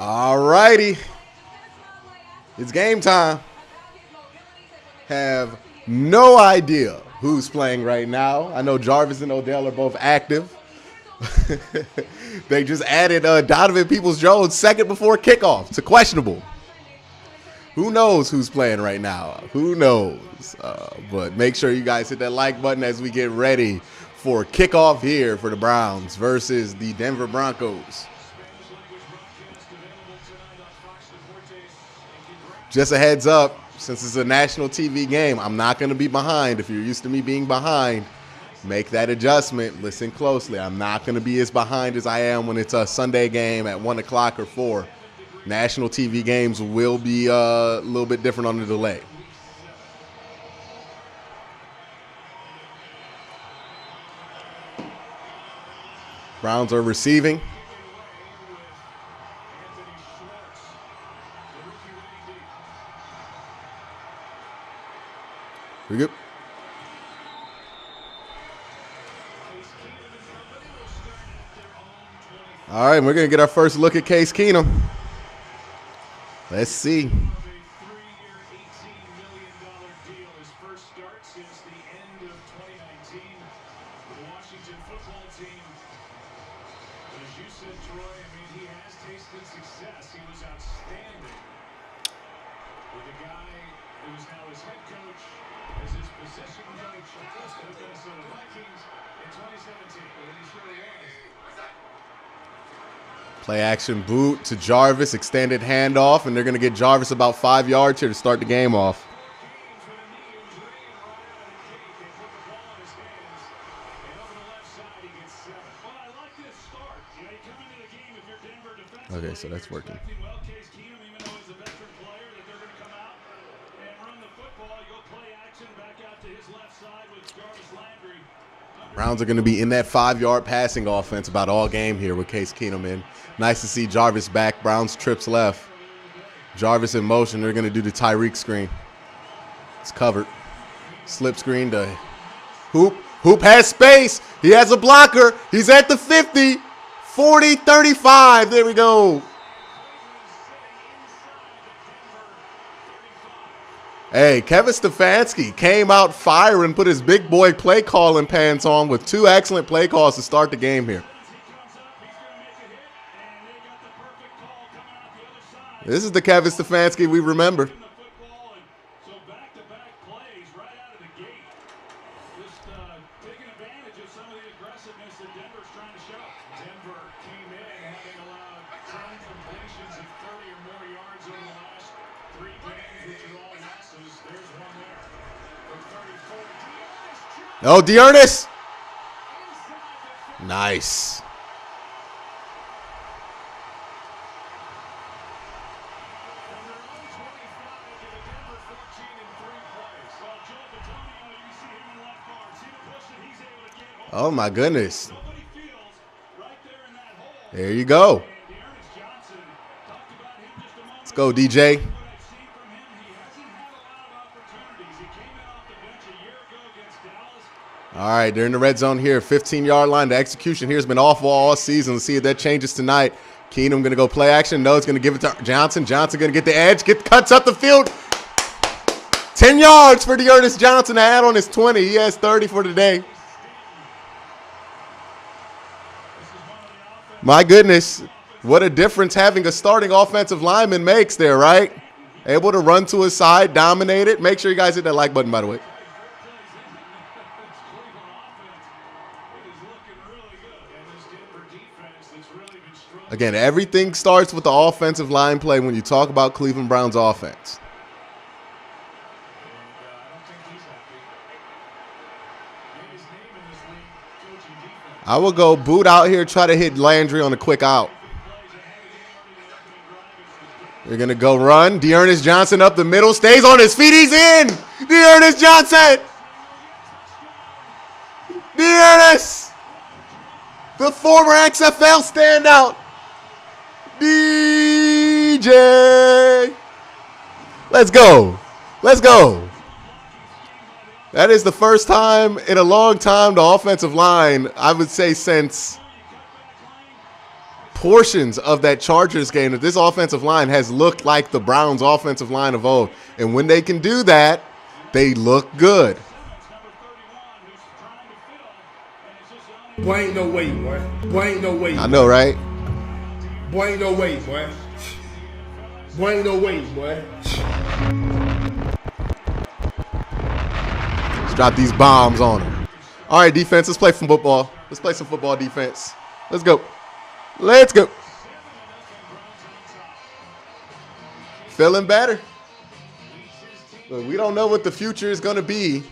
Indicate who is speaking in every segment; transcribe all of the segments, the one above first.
Speaker 1: All righty. It's game time. Have no idea who's playing right now. I know Jarvis and Odell are both active. They just added Donovan Peoples-Jones second before kickoff to questionable. Who knows who's playing right now? Who knows? But make sure you guys hit that like button as we get ready for kickoff here for the Browns versus the Denver Broncos. Just a heads up, since it's a national TV game, I'm not going to be behind. If you're used to me being behind, make that adjustment. Listen closely. I'm not going to be as behind as I am when it's a Sunday game at 1 o'clock or 4. National TV games will be a little bit different on the delay. Browns are receiving. Here we go. All right, we're going to get our first look at Case Keenum. Let's see. Play action boot to Jarvis, extended handoff, and they're going to get Jarvis about 5 yards here to start the game off. Okay, so that's working. Browns are going to be in that 5-yard passing offense about all game here with Case Keenum in. Nice to see Jarvis back. Browns trips left. Jarvis in motion. They're going to do the Tyreek screen. It's covered. Slip screen to Hoop. Hoop has space. He has a blocker. He's at the 50. 40, 35. There we go. Hey, Kevin Stefanski came out firing, put his big boy play calling pants on with 2 excellent play calls to start the game here. This is the Kevin Stefanski we remember. Oh, Dearness. Nice. Oh, my goodness. There you go. Let's go, DJ. All right, they're in the red zone here, 15-yard line. The execution here has been awful all season. Let's see if that changes tonight. Keenum going to go play action. No, it's going to give it to Johnson. Johnson going to get the edge, cuts up the field. 10 yards for Dearness Johnson to add on his 20. He has 30 for the day. My goodness, what a difference having a starting offensive lineman makes there, right? Able to run to his side, dominate it. Make sure you guys hit that like button, by the way. Again, everything starts with the offensive line play when you talk about Cleveland Browns offense. I will go boot out here, try to hit Landry on a quick out. They're going to go run. Dearness Johnson up the middle, stays on his feet. He's in. Dearness Johnson. Dearness. The former XFL standout. DJ. Let's go. Let's go. That is the first time in a long time the offensive line, I would say since portions of that Chargers game that this offensive line has looked like the Browns offensive line of old. And when they can do that, they look good.
Speaker 2: Boy, ain't no way, boy. Boy, ain't no way.
Speaker 1: I know, right?
Speaker 2: Boy, ain't no way, boy. Boy, ain't no way, boy.
Speaker 1: Let's drop these bombs on them. All right, defense, let's play some football. Let's play some football defense. Let's go. Let's go. Feeling better. But we don't know what the future is going to be.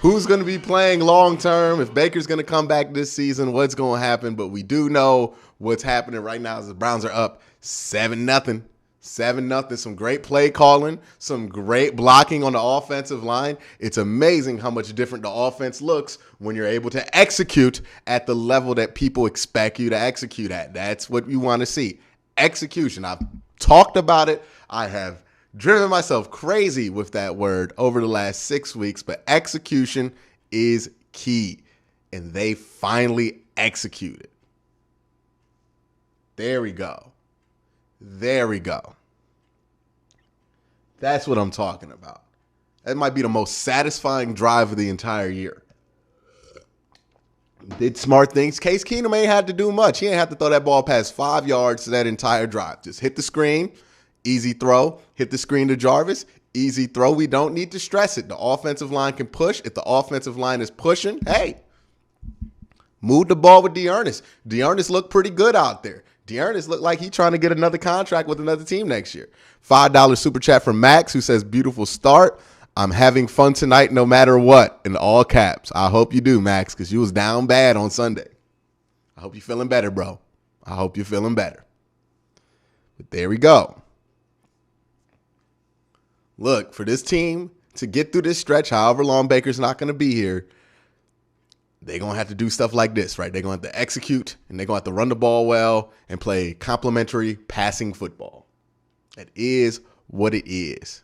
Speaker 1: Who's going to be playing long term? If Baker's going to come back this season, what's going to happen? But we do know what's happening right now is the Browns are up 7-0. 7-0. Some great play calling, some great blocking on the offensive line. It's amazing how much different the offense looks when you're able to execute at the level that people expect you to execute at. That's what you want to see. Execution. I've talked about it. I have driven myself crazy with that word over the last 6 weeks, but execution is key. And they finally executed. There we go. There we go. That's what I'm talking about. That might be the most satisfying drive of the entire year. Did smart things. Case Keenum ain't had to do much. He ain't have to throw that ball past 5 yards to that entire drive. Just hit the screen, easy throw. Hit the screen to Jarvis, easy throw. We don't need to stress it. The offensive line can push. If the offensive line is pushing, hey, move the ball with Dearness. Dearness looked pretty good out there. Dearness looked like he's trying to get another contract with another team next year. $5 super chat from Max, who says, beautiful start. I'm having fun tonight no matter what, in all caps. I hope you do, Max, because you was down bad on Sunday. I hope you're feeling better, bro. I hope you're feeling better. But there we go. Look, for this team to get through this stretch, however long Baker's not going to be here, they're going to have to do stuff like this, right? They're going to have to execute, and they're going to have to run the ball well and play complementary passing football. That is what it is.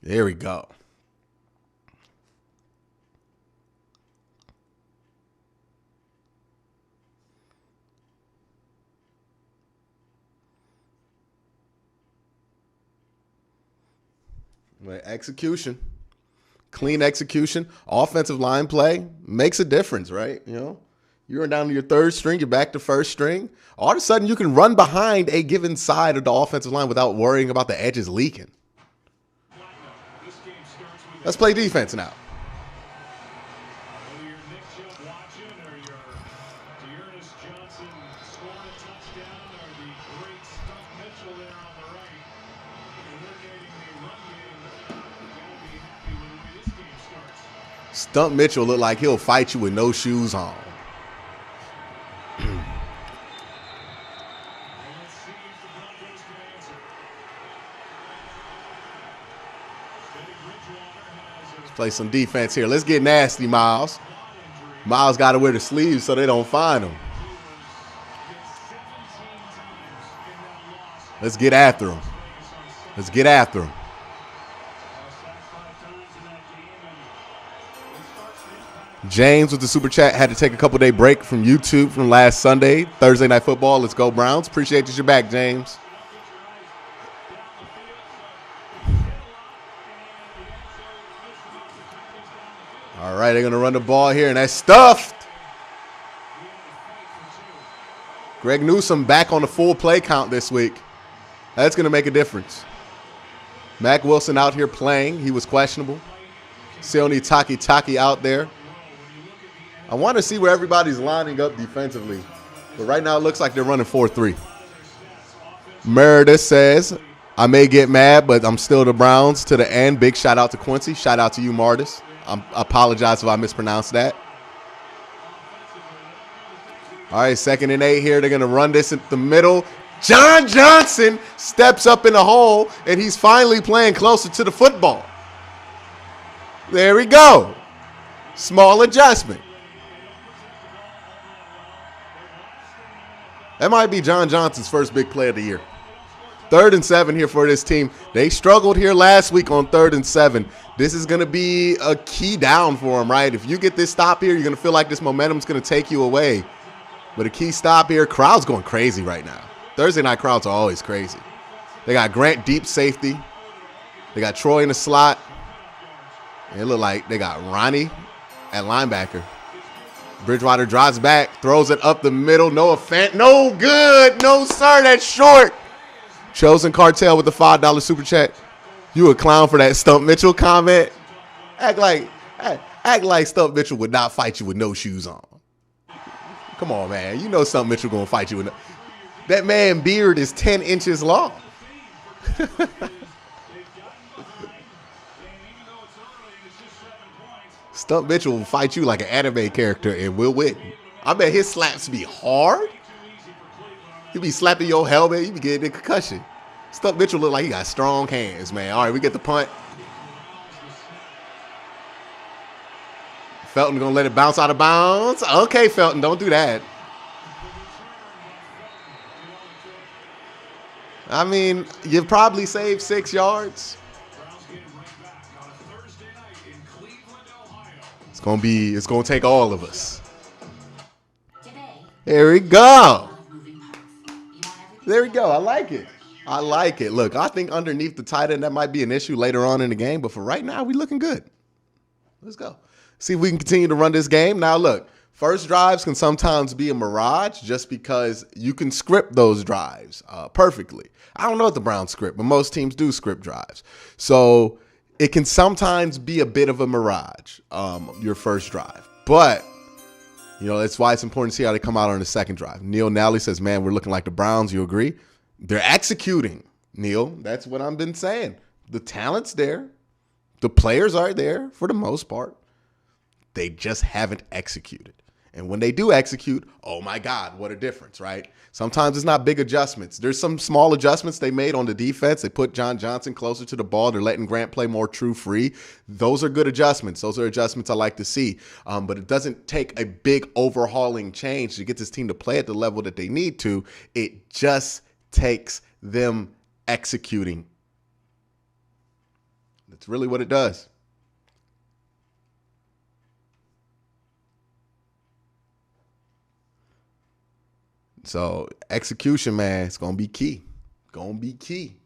Speaker 1: There we go. Execution, clean execution, offensive line play makes a difference, right? You know, you're down to your third string, you're back to first string. All of a sudden, you can run behind a given side of the offensive line without worrying about the edges leaking. Let's play defense now. Stump Mitchell look like he'll fight you with no shoes on. Let's play some defense here. Let's get nasty, Miles. Miles got to wear the sleeves so they don't find him. Let's get after him. Let's get after him. James with the super chat had to take a couple-day break from YouTube from last Sunday, Thursday Night Football. Let's go, Browns. Appreciate that you're back, James. All right, they're going to run the ball here, and that's stuffed. Greg Newsome back on the full play count this week. That's going to make a difference. Mac Wilson out here playing. He was questionable. Sione Taki out there. I want to see where everybody's lining up defensively. But right now it looks like they're running 4-3. Meredith says, I may get mad, but I'm still the Browns to the end. Big shout out to Quincy. Shout out to you, Martis. I apologize if I mispronounced that. All right, 2nd and 8 here. They're going to run this in the middle. John Johnson steps up in the hole, and he's finally playing closer to the football. There we go. Small adjustment. That might be John Johnson's first big play of the year. 3rd and 7 here for this team. They struggled here last week on 3rd and 7. This is going to be a key down for them, right? If you get this stop here, you're going to feel like this momentum's going to take you away. But a key stop here. Crowd's going crazy right now. Thursday night crowds are always crazy. They got Grant deep safety. They got Troy in the slot. And it looked like they got Ronnie at linebacker. Bridgewater drives back, throws it up the middle. No offense. No good. No, sir. That's short. Chosen Cartel with the $5 super chat. You a clown for that Stump Mitchell comment? Act like Stump Mitchell would not fight you with no shoes on. Come on, man. You know Stump Mitchell gonna fight you with no. That man beard is 10 inches long. Stump Mitchell will fight you like an anime character and will win. I bet his slaps be hard. You be slapping your helmet, you be getting a concussion. Stump Mitchell look like he got strong hands, man. All right, we get the punt. Felton gonna let it bounce out of bounds. Okay, Felton, don't do that. I mean, you probably saved 6 yards. It's gonna take all of us. There we go. There we go. I like it. I like it. Look, I think underneath the tight end, that might be an issue later on in the game, but for right now, we looking good. Let's go. See if we can continue to run this game. Now, look, first drives can sometimes be a mirage just because you can script those drives perfectly. I don't know what the Browns script, but most teams do script drives. So it can sometimes be a bit of a mirage, your first drive. But, you know, that's why it's important to see how they come out on the second drive. Neil Nally says, man, we're looking like the Browns. You agree? They're executing, Neil. That's what I've been saying. The talent's there. The players are there for the most part. They just haven't executed. And when they do execute, oh my God, what a difference, right? Sometimes it's not big adjustments. There's some small adjustments they made on the defense. They put John Johnson closer to the ball. They're letting Grant play more true free. Those are good adjustments. Those are adjustments I like to see. But it doesn't take a big overhauling change to get this team to play at the level that they need to. It just takes them executing. That's really what it does. So execution, man, it's going to be key. Going to be key.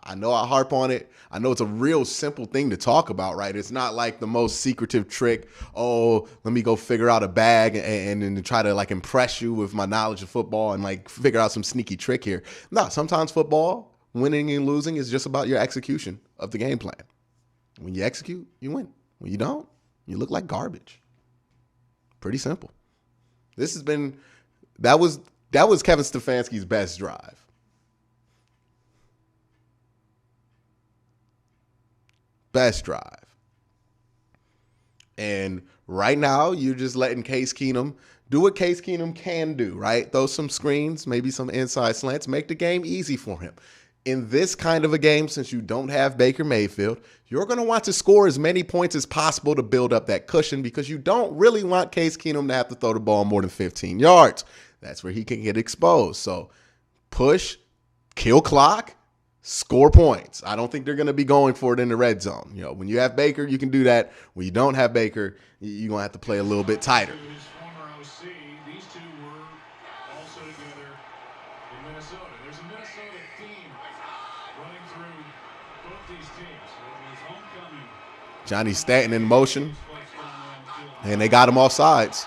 Speaker 1: I know I harp on it. I know it's a real simple thing to talk about, right? It's not like the most secretive trick. Oh, let me go figure out a bag and try to like impress you with my knowledge of football and like figure out some sneaky trick here. No, sometimes football, winning and losing is just about your execution of the game plan. When you execute, you win. When you don't, you look like garbage. Pretty simple. This has been, that was Kevin Stefanski's best drive. Best drive. And right now, you're just letting Case Keenum do what Case Keenum can do, right? Throw some screens, maybe some inside slants, make the game easy for him. In this kind of a game, since you don't have Baker Mayfield, you're going to want to score as many points as possible to build up that cushion because you don't really want Case Keenum to have to throw the ball more than 15 yards. That's where he can get exposed. So push, kill clock, score points. I don't think they're going to be going for it in the red zone. You know, when you have Baker, you can do that. When you don't have Baker, you're going to have to play a little bit tighter.
Speaker 3: These two were also together in Minnesota. There's a Minnesota theme running through both these teams. It was homecoming.
Speaker 1: Johnny Stanton in motion, and they got him off sides.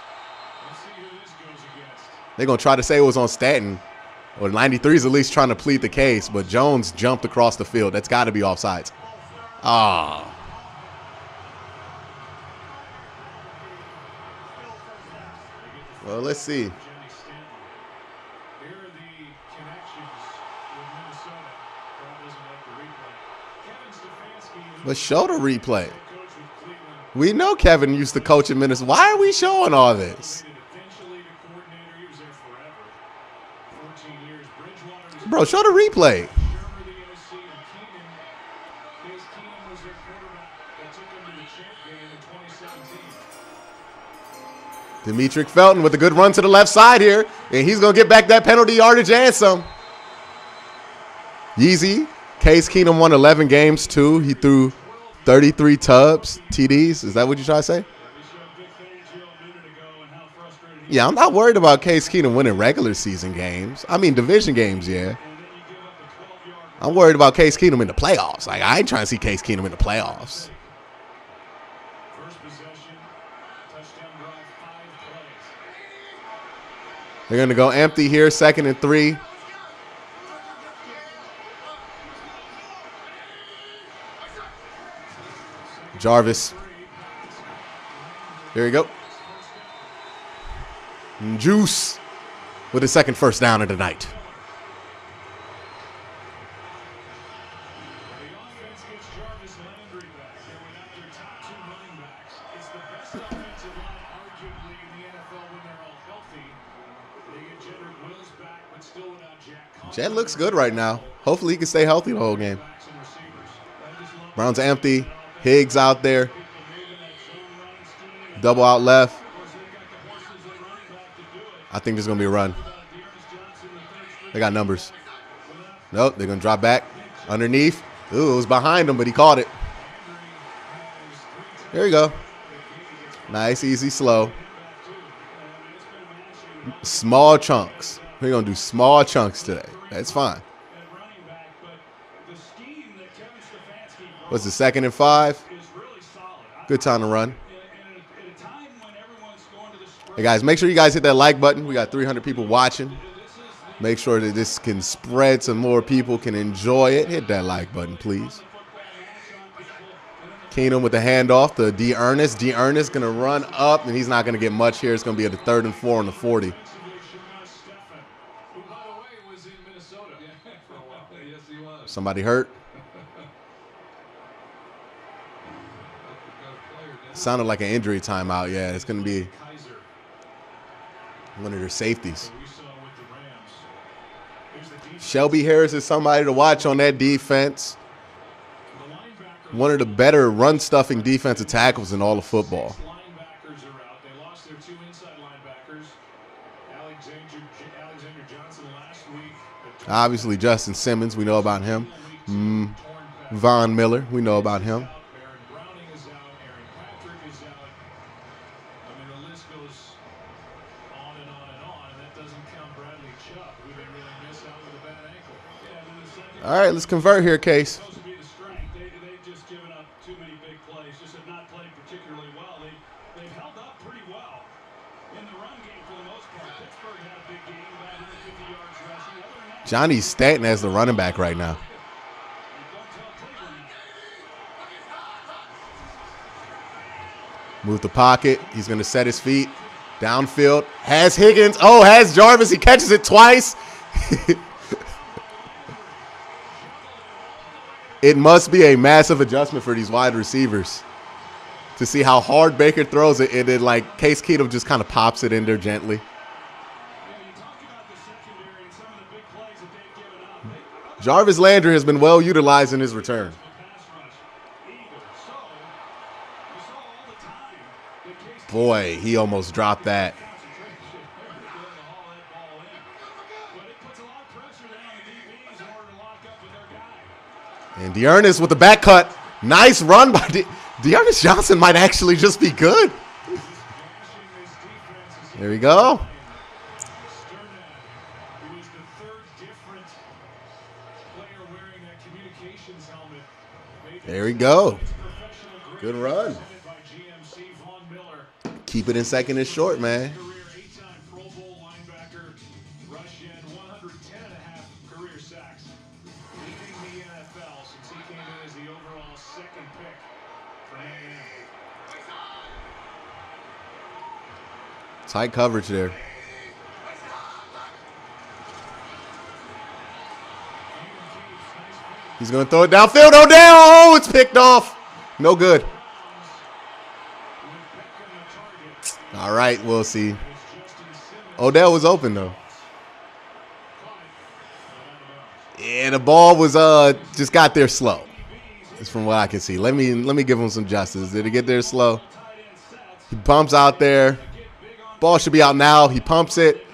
Speaker 1: They're going to try to say it was on Stanton, or 93 is at least trying to plead the case, but Jones jumped across the field. That's got to be offsides. Ah. Well, let's see. Let's show the replay. We know Kevin used to coach in Minnesota. Why are we showing all this? Bro, show the replay. Demetric Felton with a good run to the left side here, and he's going to get back that penalty yardage and some. Yeezy, Case Keenum won 11 games too. He threw 33 tubs, TDs. Is that what you try to say? Yeah, I'm not worried about Case Keenum winning regular season games. I mean, division games, yeah. I'm worried about Case Keenum in the playoffs. Like, I ain't trying to see Case Keenum in the playoffs. They're going to go empty here, 2nd and 3. Jarvis. Here we go. Juice with his 2nd first down of the night. Jet looks good right now. Hopefully he can stay healthy the whole game. Browns empty. Higgs out there. Double out left. I think there's going to be a run. They got numbers. Nope, they're going to drop back. Underneath. Ooh, it was behind him, but he caught it. There you go. Nice, easy, slow. Small chunks. We're going to do small chunks today. That's fine. What's the 2nd and 5? Good time to run. Hey, guys, make sure you guys hit that like button. We got 300 people watching. Make sure that this can spread so more people can enjoy it. Hit that like button, please. Keenum with the handoff to D'Ernest. D'Ernest going to run up, and he's not going to get much here. It's going to be at the 3rd and 4 on the 40. Somebody hurt? Sounded like an injury timeout. Yeah, it's going to be one of their safeties. Shelby Harris is somebody to watch on that defense. One of the better run-stuffing defensive tackles in all of football. Obviously, Justin Simmons, we know about him. Von Miller, we know about him. All right, let's convert here, Case.
Speaker 3: They've just given up too many big plays. Just have not played particularly well. They've held up pretty well in the run game for the most part. Pittsburgh had a big game, about 150 yards rushing. Other than that,
Speaker 1: Johnny Stanton as the running back right now. Move the pocket. He's going to set his feet. Downfield. Has Higgins. Oh, has Jarvis. He catches it twice. It must be a massive adjustment for these wide receivers to see how hard Baker throws it, and then like Case Keenum just kind of pops it in there gently. Jarvis Landry has been well utilized in his return. Boy, he almost dropped that. And D'Ernest with the back cut. Nice run by D'Ernest Johnson might actually just be good. There we go. There we go. Good run. Keep it in 2nd and short, man. Tight coverage there. He's going to throw it downfield. Oh, down. Oh, it's picked off. No good. All right, we'll see. Odell was open, though. Yeah, the ball was just got there slow. It's from what I can see. Let me give him some justice. Did he get there slow? He bumps out there. Ball should be out now. He pumps it.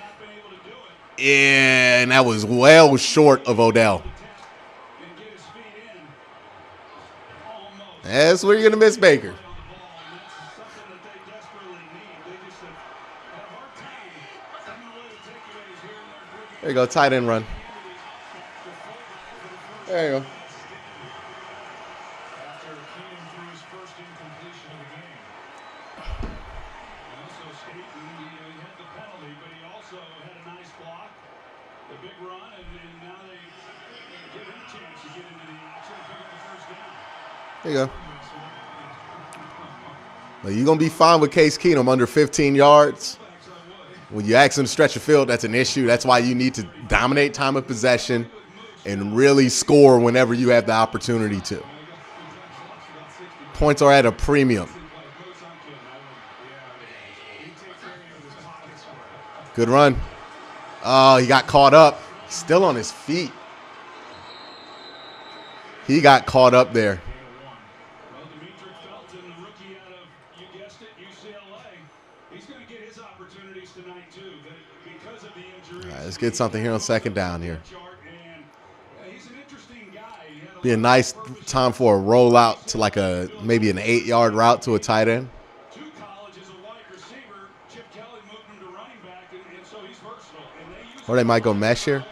Speaker 1: And that was well short of Odell. That's where you're going to miss Baker. There you go, tight end run. There you go. There you go. Well, you're going to be fine with Case Keenum under 15 yards. When you ask him to stretch the field, that's an issue. That's why you need to dominate time of possession and really score whenever you have the opportunity to. Points are at a premium. Good run. Oh, he got caught up. Still on his feet. He got caught up there. All right, let's get something here on second down here. Be a nice time for a rollout to like maybe an 8-yard route to a tight end. Or they might go mesh here.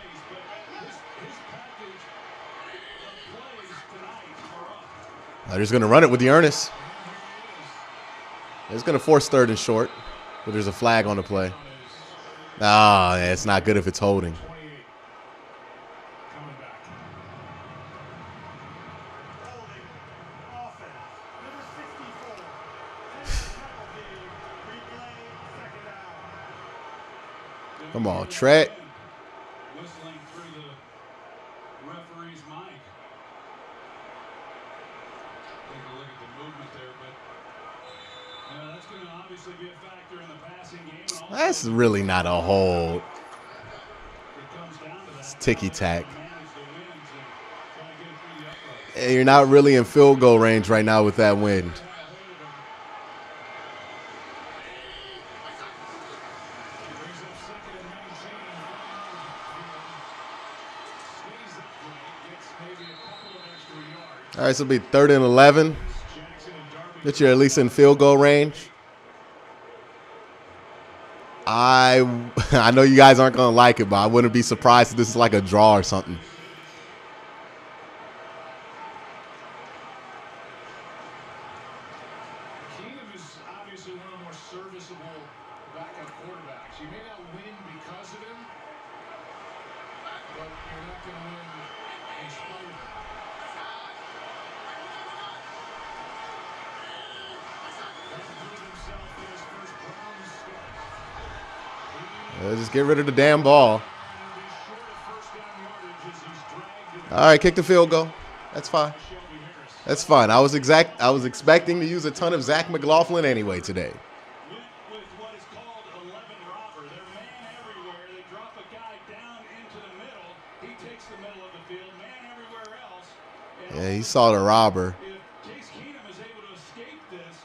Speaker 1: They're just going to run it with the earnest. It's going to force third and short, but there's a flag on the play. Ah, yeah, it's not good if it's holding. Come on, Trent.
Speaker 3: Whistling through the referee's mic. Take a look at the movement there, but that's going to obviously be a factor in the passing game.
Speaker 1: That's really not a hold. It's ticky-tack. Hey, you're not really in field goal range right now with that wind. All right, so it'll be 3rd and 11. That you're at least in field goal range. I know you guys aren't going to like it, but I wouldn't be surprised if this is like a draw or something.
Speaker 3: Keenum is obviously one of the more serviceable backup quarterbacks. You may not win because of him, but you're not going to win in spite of him.
Speaker 1: Just get rid of the damn ball. All right, kick the field goal. That's fine. That's fine. I was expecting to use a ton of Zach McLaughlin anyway today.
Speaker 3: With what is called 11 robber, they're man everywhere. They drop a guy down into the middle. He takes the middle of the field. Man everywhere else.
Speaker 1: Yeah, he saw the robber.
Speaker 3: If Case Keenum is able to escape this,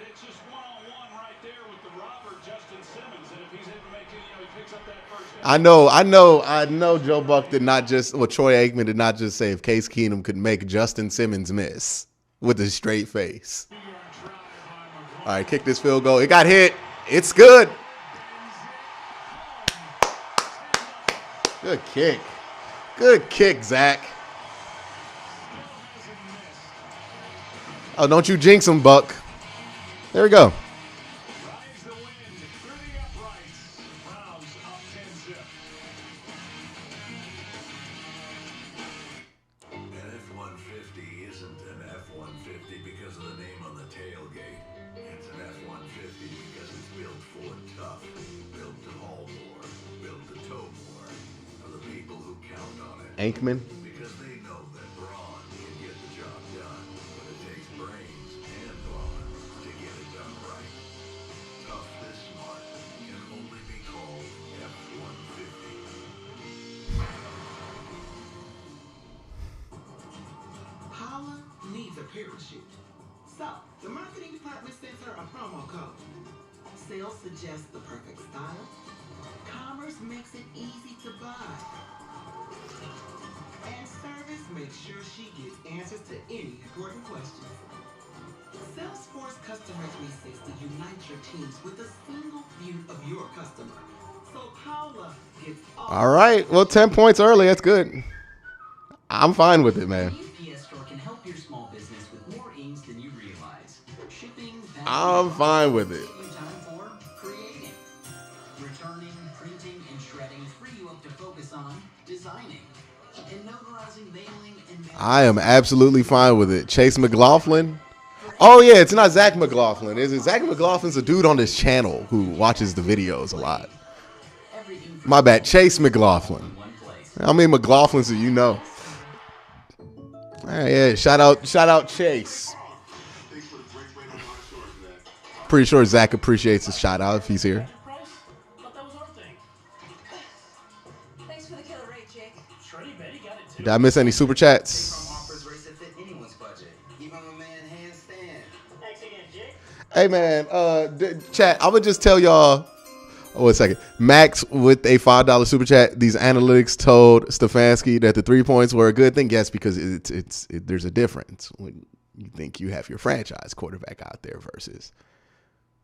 Speaker 3: it's just one-on-one right there with the robber, Justin Simmons. And if he's able to make it, he picks up that first down.
Speaker 1: I know Joe Buck did not just, or Troy Aikman did not just say if Case Keenum could make Justin Simmons miss with a straight face. All right, kick this field goal. It got hit. It's good. Good kick. Good kick, Zach. Oh, don't you jinx him, Buck. There we go.
Speaker 3: Rides the wind through the uprights. Browns up 10-zip.
Speaker 4: An F-150 isn't an F-150 because of the name on the tailgate. It's an F-150 because it's built for tough, built to haul more, built to tow more. For the people who count on it.
Speaker 1: Aikman.
Speaker 4: Because they know that brawn can get the job done, but it takes brains and brawn to get it done right. Tough this smart can only be called F-150.
Speaker 5: Paula needs a parachute. So, the marketing department sends her a promo code. Sales suggest the perfect style. Commerce makes it easy to buy. And service makes sure she gets answers to any important questions. Salesforce Customer 360 unites your teams with a single view of your customer. So Paula gets
Speaker 1: All right. Well, 10 points early. That's good. I'm fine with it, man.
Speaker 6: The UPS store can help your small business with more ease than you realize. Shipping,
Speaker 1: I'm fine with it.
Speaker 6: save you time for creating. Returning, printing, and shredding free you up to focus on designing. And notarizing, mailing, and
Speaker 1: I am absolutely fine with it. Chase McLaughlin. Oh, yeah, it's not Zach McLaughlin, is it? Zach McLaughlin's a dude on this channel who watches the videos a lot.
Speaker 6: everything
Speaker 1: My bad, Chase McLaughlin.
Speaker 6: in one place.
Speaker 1: How many McLaughlins do you know? All right, yeah, shout out Chase. Pretty sure Zach appreciates his shout out if he's here.
Speaker 3: Price? Thought that was our thing.
Speaker 7: Thanks for the killer rate, Jake.
Speaker 3: Shreddy Betty got it too.
Speaker 1: Did I miss any super chats?
Speaker 8: Offers race that fit anyone's budget, even a man handstand.
Speaker 3: Thanks again, Jake.
Speaker 1: Hey man, chat. I would just tell y'all. Oh, wait a second. Max with a $5 super chat. These analytics told Stefanski that the 3 points were a good thing. Yes, because there's a difference when you think you have your franchise quarterback out there versus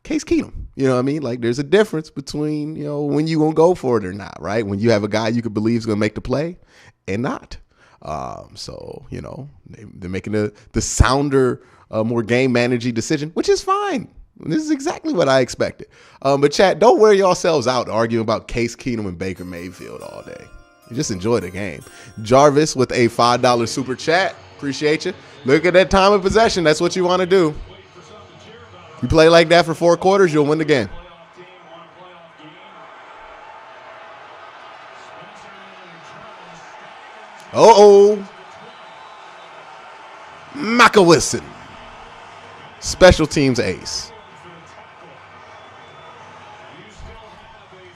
Speaker 1: Case Keenum. You know what I mean? Like there's a difference between when you gonna go for it or not, right? When you have a guy you could believe is gonna make the play and not. So they're making the sounder, more game managing decision, which is fine. This is exactly what I expected. But chat, don't wear yourselves out arguing about Case Keenum and Baker Mayfield all day. You just enjoy the game. Jarvis with a $5 super chat. Appreciate you. Look at that time of possession. That's what you want to do. You play like that for 4 quarters, you'll win the game.
Speaker 3: Playoff team, won a playoff game. Spencer returns.
Speaker 1: Macawison. Special teams ace.
Speaker 3: You still have a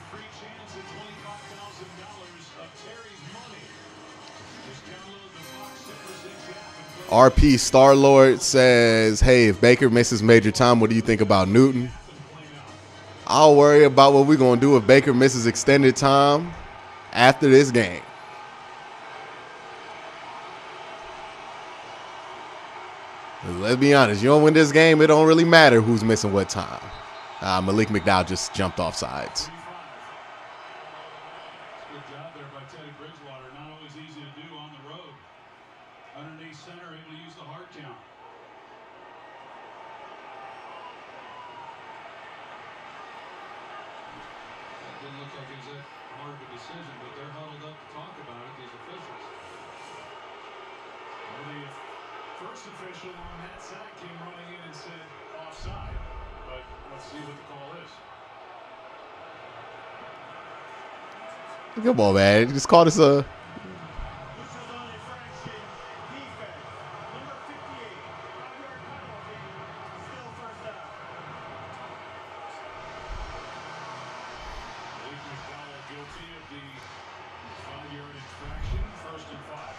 Speaker 3: free chance at $25,000 of Terry's money. Just download the Fox Super 6 app and play
Speaker 1: RP Star-Lord says, hey, if Baker misses major time, what do you think about Newton? I'll worry about what we're going to do if Baker misses extended time after this game. Let's be honest. You don't win this game, it don't really matter who's missing what time. Malik McDowell just jumped off sides.
Speaker 3: Good job there by Teddy Bridgewater. Not always easy to do on the road. Underneath center, able to use the hard count. That didn't look like it was that hard of a decision, but they're huddled up to talk about it, these officials. Well, the first official on that side came running in and said offside, but let's see what the call is.
Speaker 1: Come on, man. Just call this a...
Speaker 3: This is on a fraction defense. Number 58. 5-yard penalty. Still first down. Malik McDowell guilty of the 5-yard infraction. First and 5.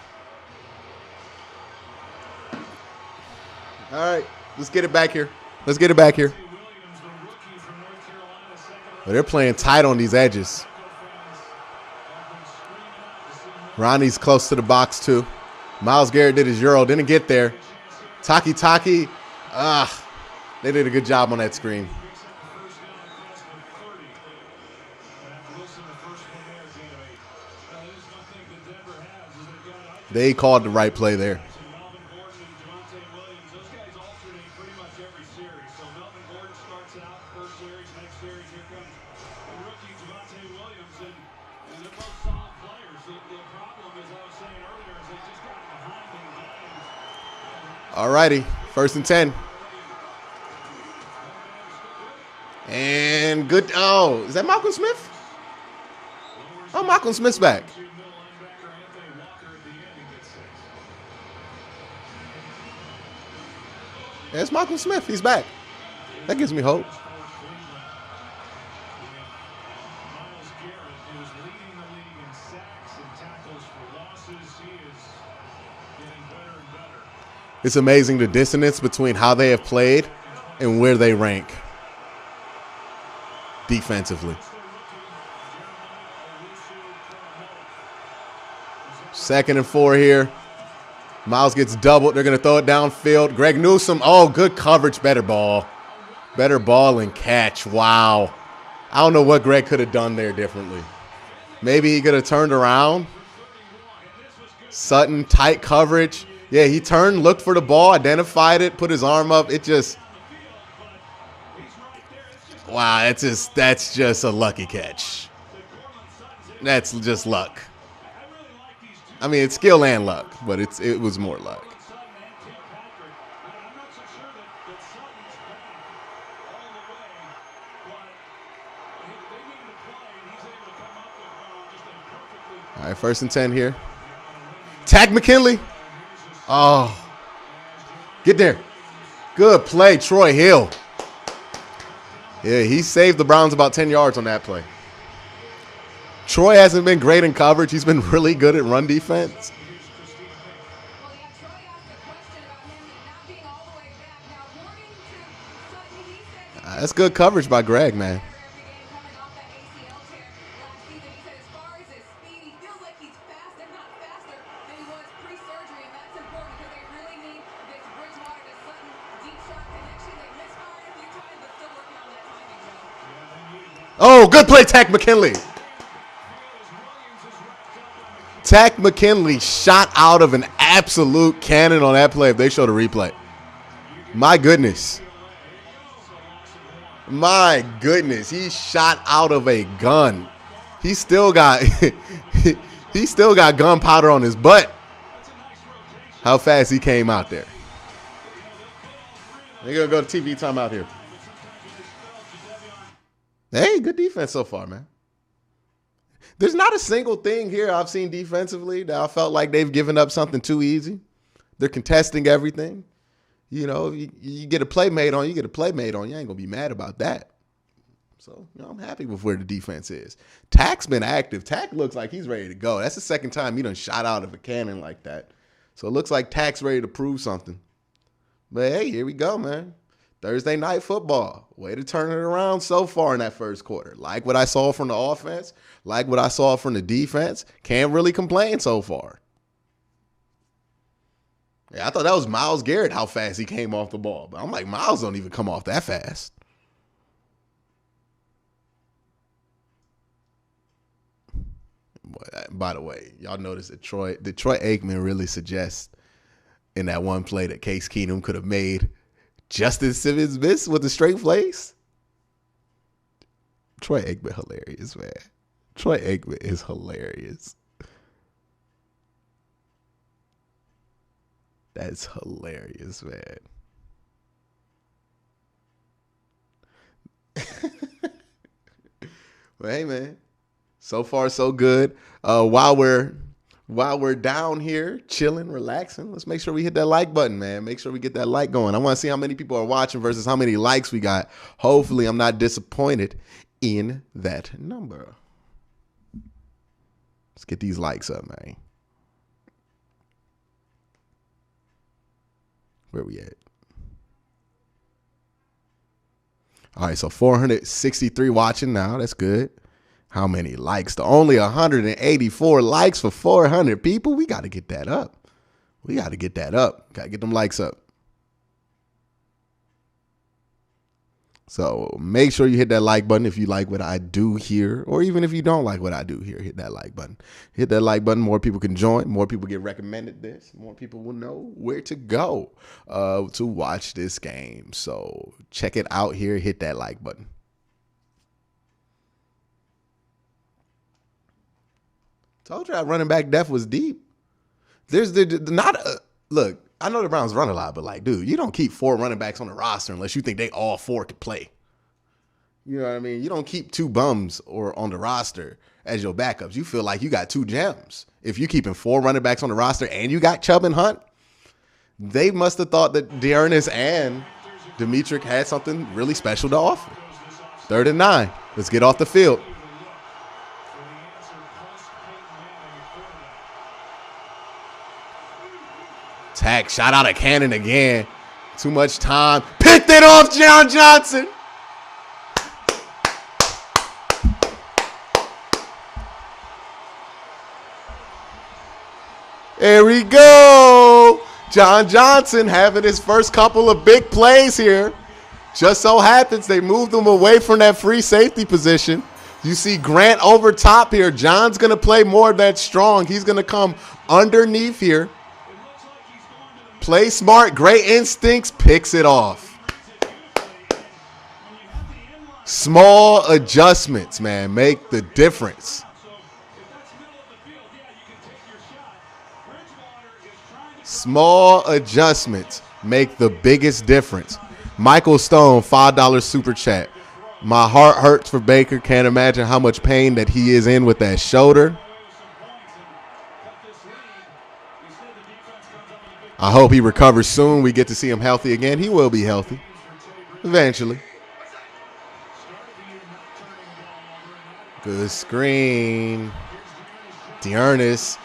Speaker 1: All right, let's get it back here. Let's get it back here.
Speaker 3: Williams, the rookie from North Carolina, second.
Speaker 1: Well, they're playing tight on these edges.
Speaker 3: Fans have been screaming out to see more.
Speaker 1: Ronnie's close to the box, too. Myles Garrett did his Euro, didn't get there. Taki, they did a good job on that screen.
Speaker 3: Picks up the first down across the 30. Matt Wilson, the first one there, gain of 8. There's nothing that Denver has is they've got Ike
Speaker 1: They called the right play there.
Speaker 3: Jackson, Melvin Gordon, and Javonte Williams. Those guys alternate pretty much every series. So Melvin Gordon starts out first series, next series here comes the rookie Javonte Williams, and they're both solid players. The problem, as I was saying earlier, is they just got behind in games.
Speaker 1: All righty, 1st and 10. And good. Oh, is that Malcolm Smith? Oh, Malcolm Smith's back.
Speaker 3: Middle linebacker Anthony Walker at the end, he gets 6.
Speaker 1: That's Malcolm Smith. He's back. That gives me hope.
Speaker 3: Miles Garrett, who is leading the league in sacks and tackles for losses, he is getting better and better.
Speaker 1: It's amazing the dissonance between how they have played and where they rank defensively. 2nd and 4 here. Miles gets doubled. They're going to throw it downfield. Greg Newsome. Oh, good coverage. Better ball. Better ball and catch. Wow. I don't know what Greg could have done there differently. Maybe he could have turned around. Sutton, tight coverage. Yeah, he turned, looked for the ball, identified it, put his arm up. It just, wow, that's just a lucky catch. That's just luck. I mean, it's skill and luck, but it was more luck. All right, 1st and 10 here. Tag McKinley. Oh, get there. Good play, Troy Hill. Yeah, he saved the Browns about 10 yards on that play. Troy hasn't been great in coverage. He's been really good at run defense. That's good coverage by Greg, man. Oh, good play, Tack McKinley. Tack McKinley shot out of an absolute cannon on that play if they show the replay. My goodness. My goodness. He shot out of a gun. He still got gunpowder on his butt. How fast he came out there. They're going to go to TV timeout here. Hey, good defense so far, man. There's not a single thing here I've seen defensively that I felt like they've given up something too easy. They're contesting everything. You know, you get a play made on you, get a play made on you. I ain't going to be mad about that. So, you know, I'm happy with where the defense is. Tack's been active. Tack looks like he's ready to go. That's the second time he done shot out of a cannon like that. So it looks like Tack's ready to prove something. But, hey, here we go, man. Thursday night football. Way to turn it around so far in that first quarter. Like what I saw from the offense, like what I saw from the defense. Can't really complain so far. Yeah, I thought that was Myles Garrett, how fast he came off the ball. But I'm like, Myles don't even come off that fast. By the way, y'all notice that Troy Aikman really suggests in that one play that Case Keenum could have made Justin Simmons miss with a straight place. Troy Aikman hilarious, man. Troy Aikman is hilarious. That's hilarious, man. But hey, man, so far so good. While we're down here chilling, relaxing, let's make sure we hit that like button, man. Make sure we get that like going. I want to see how many people are watching versus how many likes we got. Hopefully, I'm not disappointed in that number. Let's get these likes up, man. Where we at? All right, so 463 watching now. That's good. How many likes? To only 184 likes for 400 people. We got to get that up. Got to get them likes up. So make sure you hit that like button if you like what I do here, or even if you don't like what I do here, hit that like button. Hit that like button. More people can join. More people get recommended this. More people will know where to go to watch this game. So check it out here. Hit that like button. Told you that running back depth was deep. Look, I know the Browns run a lot, but like, dude, you don't keep 4 running backs on the roster unless you think they all 4 could play. You know what I mean? You don't keep 2 bums or on the roster as your backups. You feel like you got 2 gems. If you're keeping 4 running backs on the roster and you got Chubb and Hunt, they must have thought that Dearness and Demetric had something really special to offer. 3rd and 9. Let's get off the field. Tack shot out a cannon again. Too much time. Picked it off John Johnson. Here we go. John Johnson having his first couple of big plays here. Just so happens they moved him away from that free safety position. You see Grant over top here. John's going to play more of that strong. He's going to come underneath here. Play smart, great instincts, picks it off. Small adjustments, man, make the difference. Small adjustments make the biggest difference. Michael Stone, $5 super chat. My heart hurts for Baker. Can't imagine how much pain that he is in with that shoulder. I hope he recovers soon. We get to see him healthy again. He will be healthy eventually. Good screen. Dearness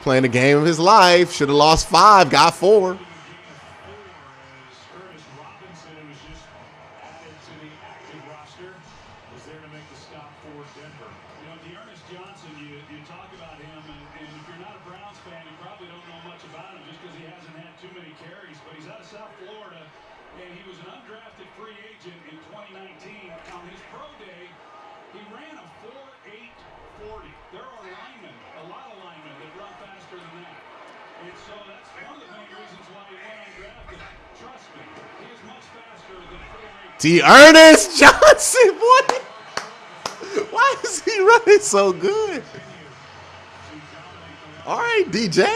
Speaker 1: playing the game of his life. Should have lost 5, got 4. Dearness Johnson, boy. Why is he running so good? All right, DJ.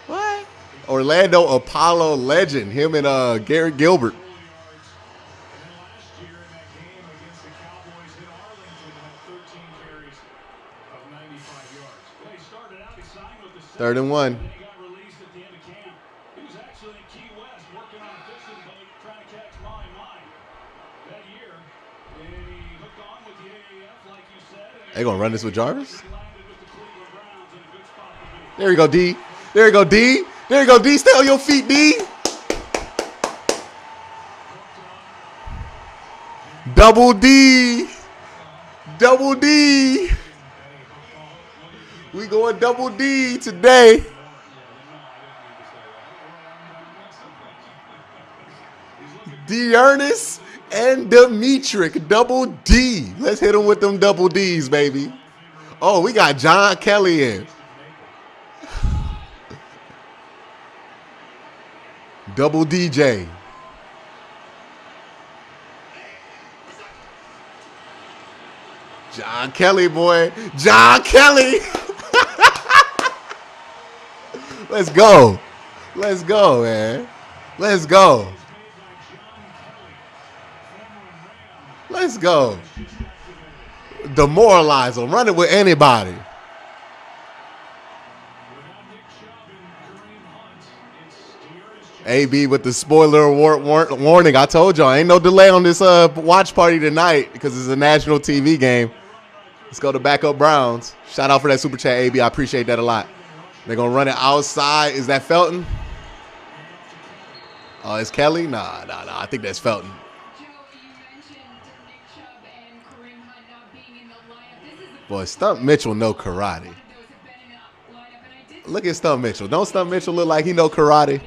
Speaker 1: What? Orlando Apollo legend. Him and Garrett Gilbert. Third and 1. They gonna run this with Jarvis? There you go, D. There you go, D. There you go, D. Stay on your feet, D. Double D. Double D. We going double D today. Dearness and Demetric, double D. Let's hit him with them double Ds, baby. Oh, we got John Kelly in. Double DJ. John Kelly, boy. John Kelly. Let's go. Let's go, man. Let's go. Let's go. Demoralize them. Run it with anybody. AB with the spoiler warning. I told y'all, ain't no delay on this watch party tonight because it's a national TV game. Let's go to backup Browns. Shout out for that super chat, AB. I appreciate that a lot. They're going to run it outside. Is that Felton? Oh, it's Kelly? Nah. I think that's Felton. Boy, Stump Mitchell know karate. Look at Stump Mitchell. Don't Stump Mitchell look like he know karate?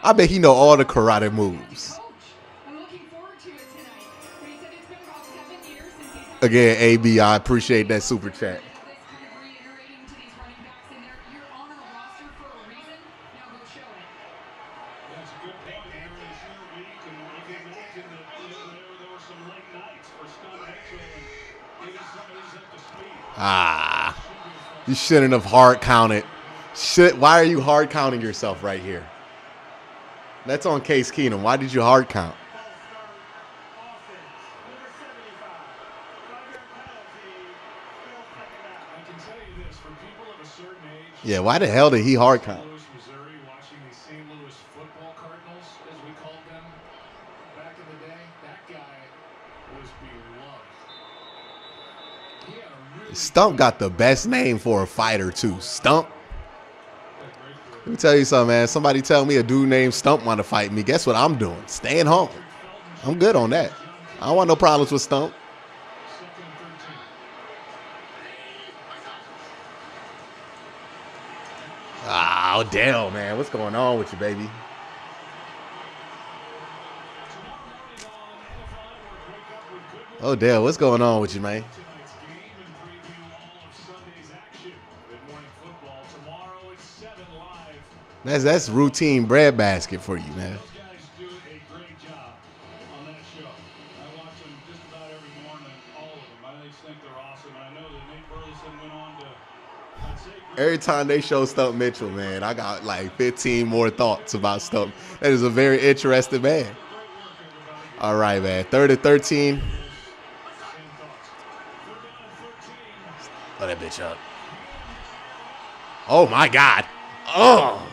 Speaker 1: I bet he know all the karate moves. Again, AB, I appreciate that super chat. You shouldn't have hard counted. Why are you hard counting yourself right here? That's on Case Keenum. Why did you hard count? Yeah, why the hell did he hard count? Stump got the best name for a fighter, too. Stump. Let me tell you something, man. Somebody tell me a dude named Stump want to fight me. Guess what I'm doing? Staying home. I'm good on that. I don't want no problems with Stump. Odell, man. What's going on with you, baby? Odell, what's going on with you, man?
Speaker 3: Tonight's game and preview all of Sunday's action. Good morning football. Tomorrow it's 7 live.
Speaker 1: That's routine breadbasket for you, man.
Speaker 3: Those guys do a great job on that show. I watch them just about every morning, all of them. I just think they're awesome. And I know that Nate Burleson went on to, I'd say,
Speaker 1: Every time they show Stump Mitchell, man, I got like 15 more thoughts about Stump. That is a very interesting man. All right, man. 3rd and 13. Throw that bitch up. Oh, my God. Oh.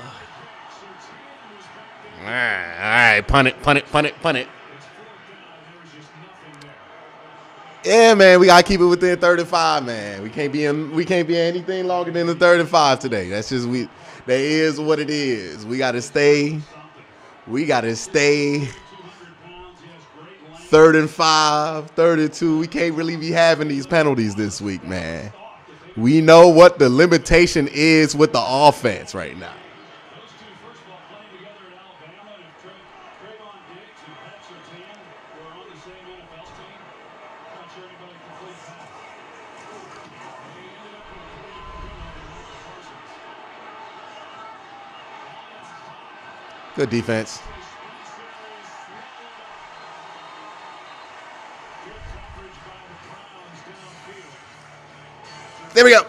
Speaker 1: All right. Punt it. Yeah, man. We got to keep it within 3rd and 5, man. We can't be anything longer than the 3rd and 5 today. That's just that is what it is. We got to stay 3rd and 5, 3rd and 2. We can't really be having these penalties this week, man. We know what the limitation is with the offense right now.
Speaker 3: those two, first of all, playing together at Alabama. And if Trayvon Diggs and Pat Surtain were on the same NFL team, I'm not sure anybody can play that. They ended up with a 3-yard penalty on Parsons.
Speaker 1: Good defense. There we go.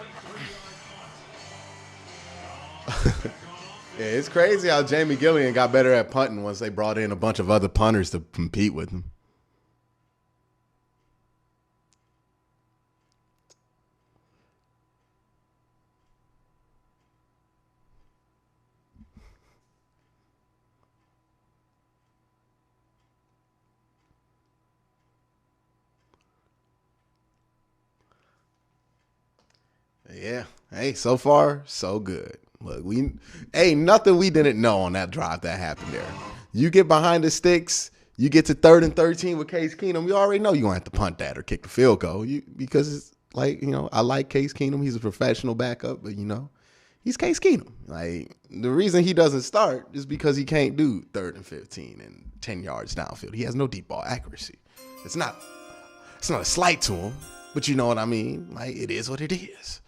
Speaker 1: Yeah, it's crazy how Jamie Gillian got better at punting once they brought in a bunch of other punters to compete with him. Yeah. Hey, so far, so good. Look, nothing we didn't know on that drive that happened there. You get behind the sticks, you get to 3rd and 13 with Case Keenum, you already know you're going to have to punt that or kick the field goal. Because it's like, I like Case Keenum. He's a professional backup, but, he's Case Keenum. Like, the reason he doesn't start is because he can't do 3rd and 15 and 10 yards downfield. He has no deep ball accuracy. It's not a slight to him, but you know what I mean? Like, it is what it is.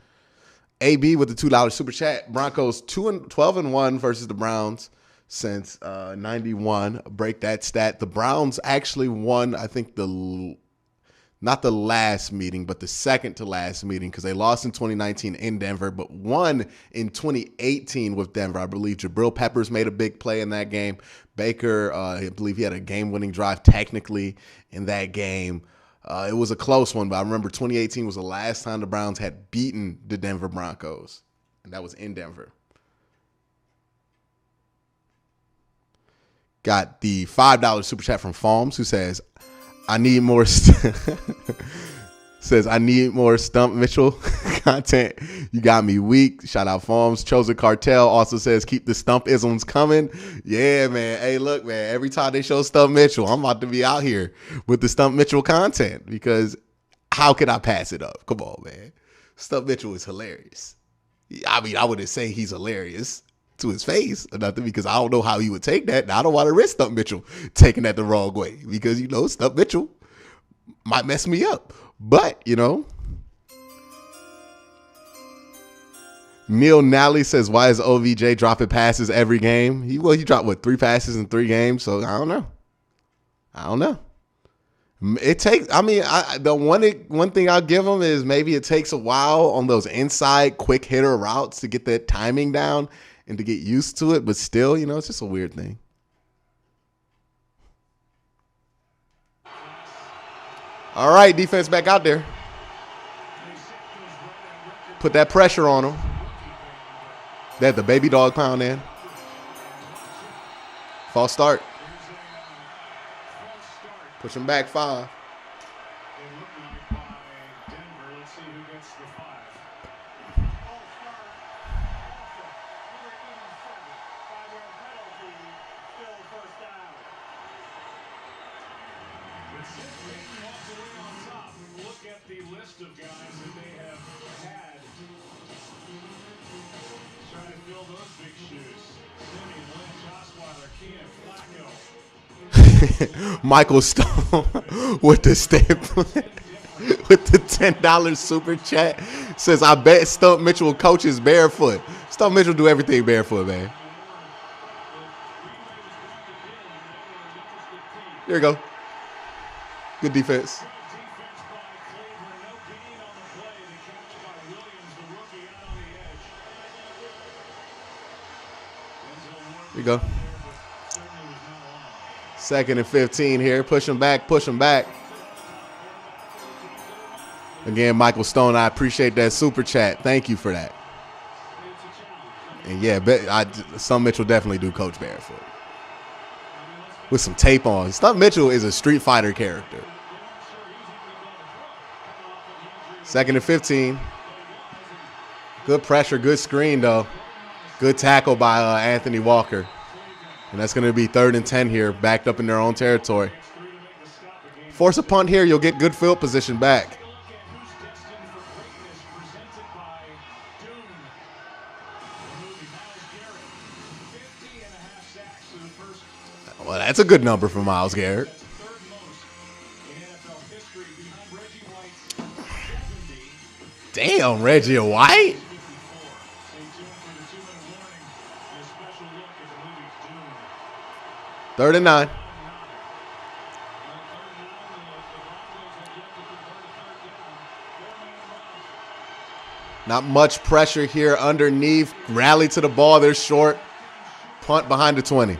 Speaker 1: AB with the $2 super chat. Broncos 12-1 versus the Browns since 91. Break that stat. The Browns actually won, I think, not the last meeting, but the second to last meeting, because they lost in 2019 in Denver, but won in 2018 with Denver. I believe Jabril Peppers made a big play in that game. Baker, I believe he had a game-winning drive technically in that game. It was a close one, but I remember 2018 was the last time the Browns had beaten the Denver Broncos, and that was in Denver. Got the $5 super chat from Falms, who says, I need more Stump Mitchell content. You got me weak. Shout out Farms. Chosen Cartel also says, keep the Stump-isms coming. Yeah, man. Hey, look, man. Every time they show Stump Mitchell, I'm about to be out here with the Stump Mitchell content, because how can I pass it up? Come on, man. Stump Mitchell is hilarious. I mean, I wouldn't say he's hilarious to his face or nothing, because I don't know how he would take that. And I don't want to risk Stump Mitchell taking that the wrong way, because, Stump Mitchell might mess me up. But, Neil Nally says, why is OVJ dropping passes every game? He dropped, 3 passes in 3 games? So, I don't know. It takes, the one thing I'll give him is maybe it takes a while on those inside quick hitter routes to get that timing down and to get used to it. But still, it's just a weird thing. All right, defense back out there. Put that pressure on them. They had the baby dog pound in. False start. Push him back 5.
Speaker 3: Let's see who gets the 5. Look at the list of guys that they have had trying to fill those big shoes. Simeon, Lynch, Osweiler, Keenan, Flacco.
Speaker 1: Michael Stone with the stamp with the $10 super chat says, I bet Stump Mitchell coaches barefoot. Stump Mitchell do everything barefoot, man. There you go. Good defense. There you go. 2nd and 15 here. Push him back, push him back. Again, Michael Stone, I appreciate that super chat. Thank you for that. And yeah, Stump Mitchell definitely do coach barefoot. With some tape on. Stump Mitchell is a Street Fighter character. 2nd and 15. Good pressure, good screen though. Good tackle by Anthony Walker. And that's going to be 3rd and 10 here, backed up in their own territory. Force a punt here, you'll get good field position back. Well, that's a good number for Myles Garrett. Damn, Reggie White. Third and 9. Not much pressure here underneath. Rally to the ball. They're short. Punt behind the 20.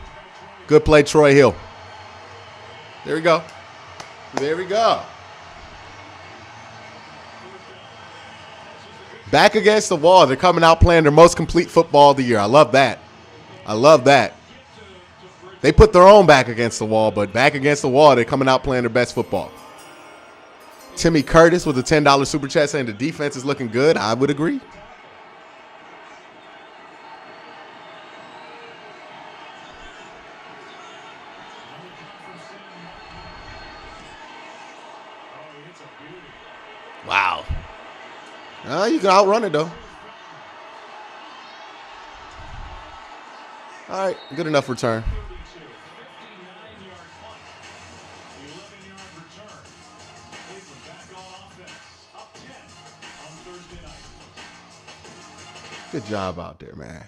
Speaker 1: Good play, Troy Hill. There we go. There we go. Back against the wall. They're coming out playing their most complete football of the year. I love that. I love that. They put their own back against the wall, but back against the wall, they're coming out playing their best football. Timmy Curtis with a $10 super chat saying the defense is looking good. I would agree. Wow. You can outrun it, though. All right, good enough return. Good job out there, man.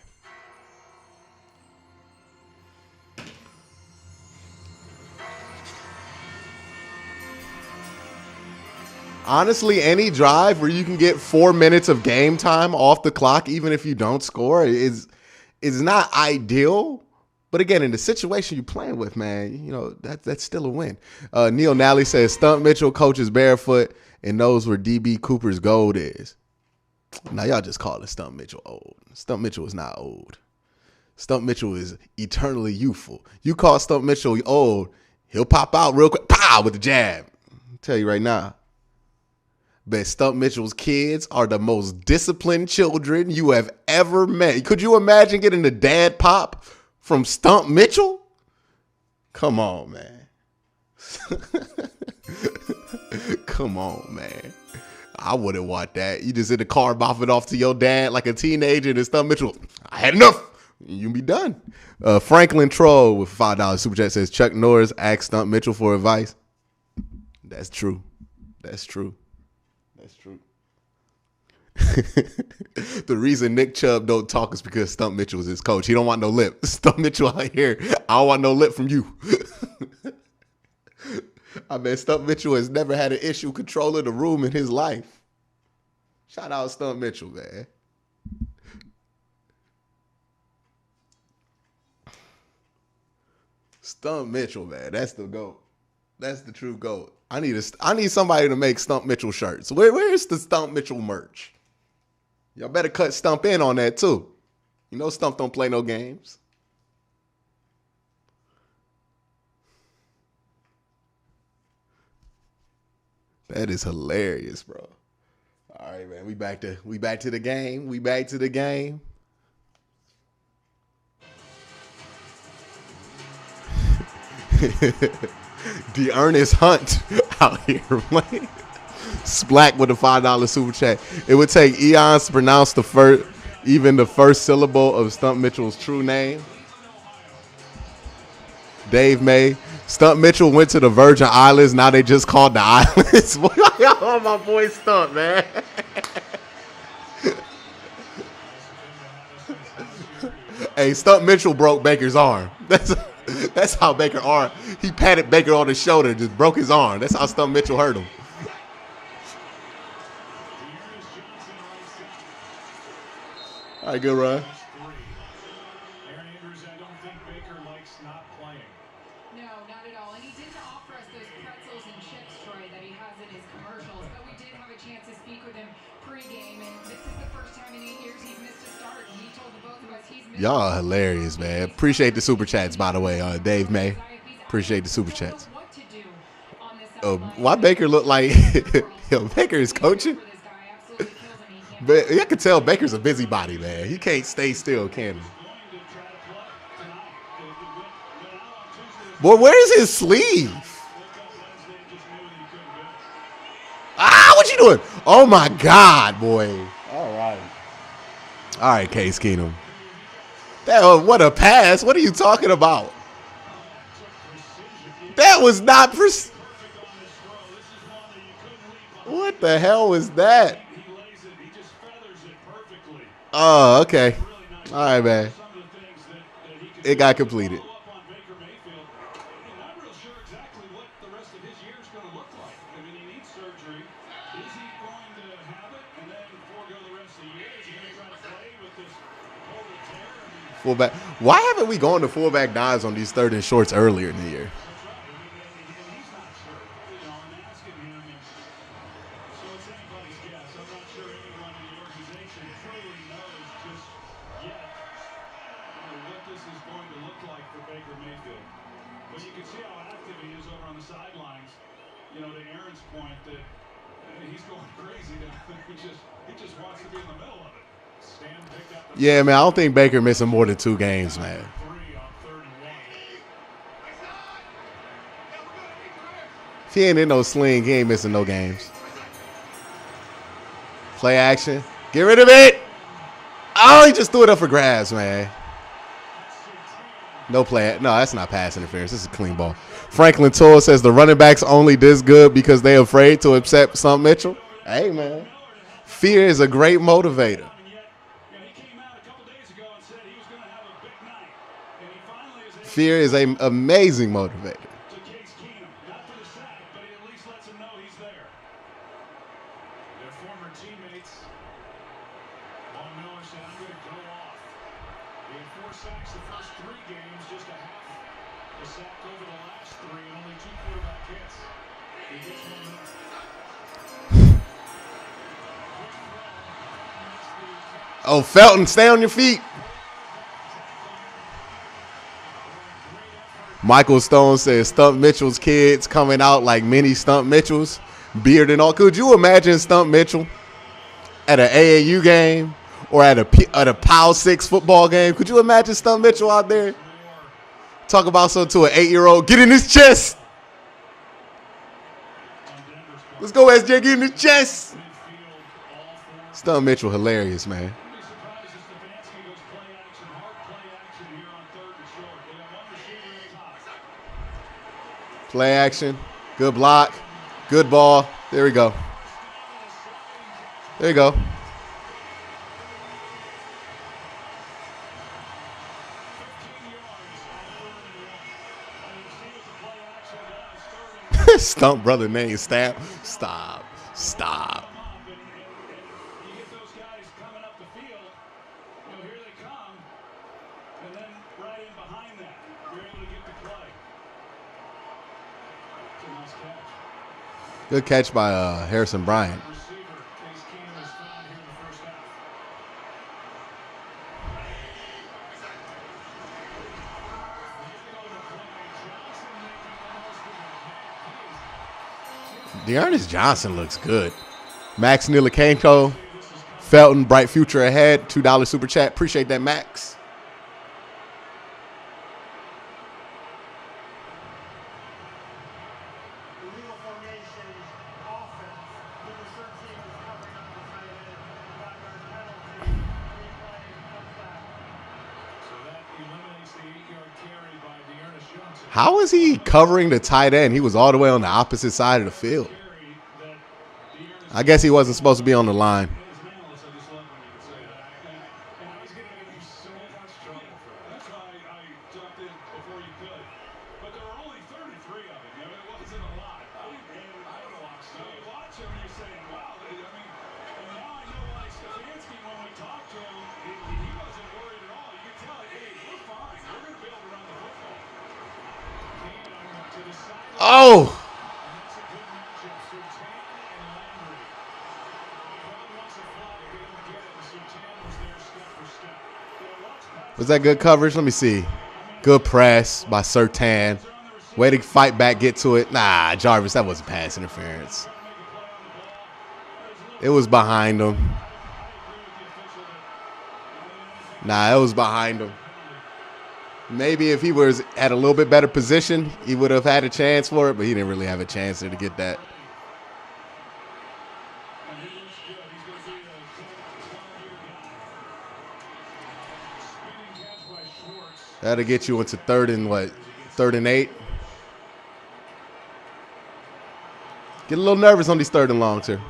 Speaker 1: Honestly, any drive where you can get 4 minutes of game time off the clock, even if you don't score, is not ideal. But again, in the situation you're playing with, man, you know, that's still a win. Neil Nally says Stump Mitchell coaches barefoot and knows where DB Cooper's gold is. Now, y'all just call it Stump Mitchell old. Stump Mitchell is not old. Stump Mitchell is eternally youthful. You call Stump Mitchell old, he'll pop out real quick, pow, with the jab. I'll tell you right now. Bet Stump Mitchell's kids are the most disciplined children you have ever met. Could you imagine getting the dad pop from Stump Mitchell? Come on, man. Come on, man. I wouldn't want that. You just in the car mouthing off to your dad like a teenager and Stump Mitchell, I had enough. You'll be done. Franklin Troll with $5 super chat says Chuck Norris asked Stump Mitchell for advice. That's true. That's true. That's true. The reason Nick Chubb don't talk is because Stump Mitchell is his coach. He don't want no lip. Stump Mitchell out here, I don't want no lip from you. I bet Stump Mitchell has never had an issue controlling the room in his life. Shout out Stump Mitchell, man. Stump Mitchell, man. That's the GOAT. That's the true GOAT. I need somebody to make Stump Mitchell shirts. Where's the Stump Mitchell merch? Y'all better cut Stump in on that too. You know Stump don't play no games. That is hilarious, bro. All right, man. We back to the game. We back to the game. Ernest Hunt out here. Splack with a $5 super chat. It would take eons to pronounce the first syllable of Stump Mitchell's true name. Dave May. Stump Mitchell went to the Virgin Islands. Now they just called the islands. Oh, my boy Stump, man. Hey, Stump Mitchell broke Baker's arm. That's how Baker arm. He patted Baker on the shoulder, just broke his arm. That's how Stump Mitchell hurt him. All right, good run.
Speaker 3: Aaron Andrews, I don't think Baker likes not playing.
Speaker 7: No, not at all. And he didn't offer us those pretzels and chips, Troy, that he has in his commercials. But we did have a chance to speak with him pregame, and this is the first time in 8 years he's missed a start. And he told the both of us he's missed.
Speaker 1: Y'all are hilarious, man. Appreciate the super chats, by the way, Dave May. Appreciate the super chats. Why Baker look like Baker is coaching? But I can tell Baker's a busybody, man. He can't stay still, can he? Boy, where's his sleeve? Ah, what you doing? Oh, my God, boy. All right, Case Keenum. What a pass. What are you talking about? That was not... What the hell was that? Oh, okay. All right, man. It got completed. Fullback. Why haven't we gone to fullback dives on these third and shorts earlier in the year? Yeah, man, I don't think Baker missing more than 2 games, man. If he ain't in no sling, he ain't missing no games. Play action. Get rid of it. Oh, he just threw it up for grabs, man. No play. No, that's not pass interference. This is a clean ball. Franklin Toll says the running backs only this good because they're afraid to accept Stump Mitchell. Hey, man. Fear is a great motivator. Fear is an amazing motivator. Oh, Felton, stay on your feet. Michael Stone says Stump Mitchell's kids coming out like mini Stump Mitchells, beard and all. Could you imagine Stump Mitchell at an AAU game or at a POW 6 football game? Could you imagine Stump Mitchell out there? Talk about something to an 8-year-old. Get in his chest. Let's go, SJ. Get in his chest. Stump Mitchell, hilarious, man. Play action. Good block. Good ball. There we go. There you go. Stump brother name Stab. Stop. Stop. Good catch by Harrison Bryant. Dearness Johnson looks good. Max Nilikenko, Felton, bright future ahead. $2 super chat. Appreciate that, Max. How is he covering the tight end? He was all the way on the opposite side of the field. I guess he wasn't supposed to be on the line. Oh! Was that good coverage? Let me see. Good press by Surtain. Way to fight back, get to it. Nah, Jarvis, that wasn't pass interference. It was behind him. Nah, it was behind him. Maybe if he was at a little bit better position, he would have had a chance for it, but he didn't really have a chance there to get that. That'll get you into third and 8. Get a little nervous on these third and longs here.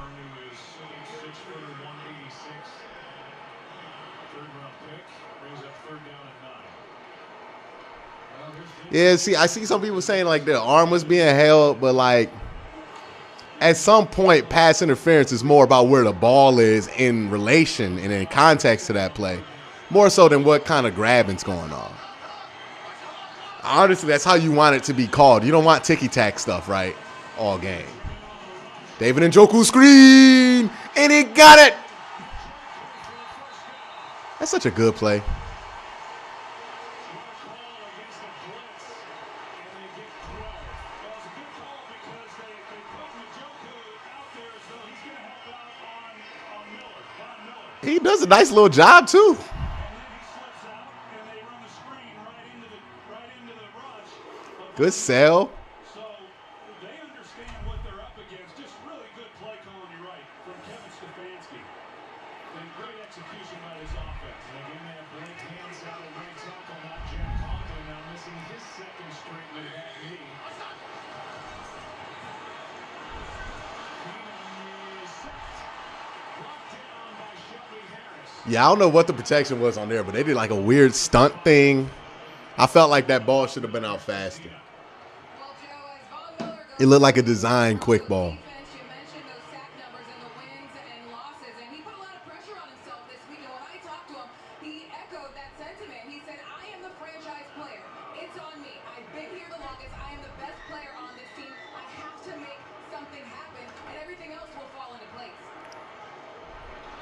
Speaker 1: Yeah, see, I see some people saying like their arm was being held, but like at some point, pass interference is more about where the ball is in relation and in context to that play, more so than what kind of grabbing's going on. Honestly, that's how you want it to be called. You don't want ticky-tack stuff, right, all game. David Njoku screen, and he got it. That's such a good play. He does a nice little job, too. Good sell.
Speaker 3: So they understand what they're up against. Just really good play calling, you're right, from Kevin Stefanski. And great execution by this offense. And again, they have Blake hands out of right tackle, not Jack Conklin, now missing his second straight with that knee.
Speaker 1: Yeah, I don't know what the protection was on there, but they did like a weird stunt thing. I felt like that ball should have been out faster. It looked like a design quick ball.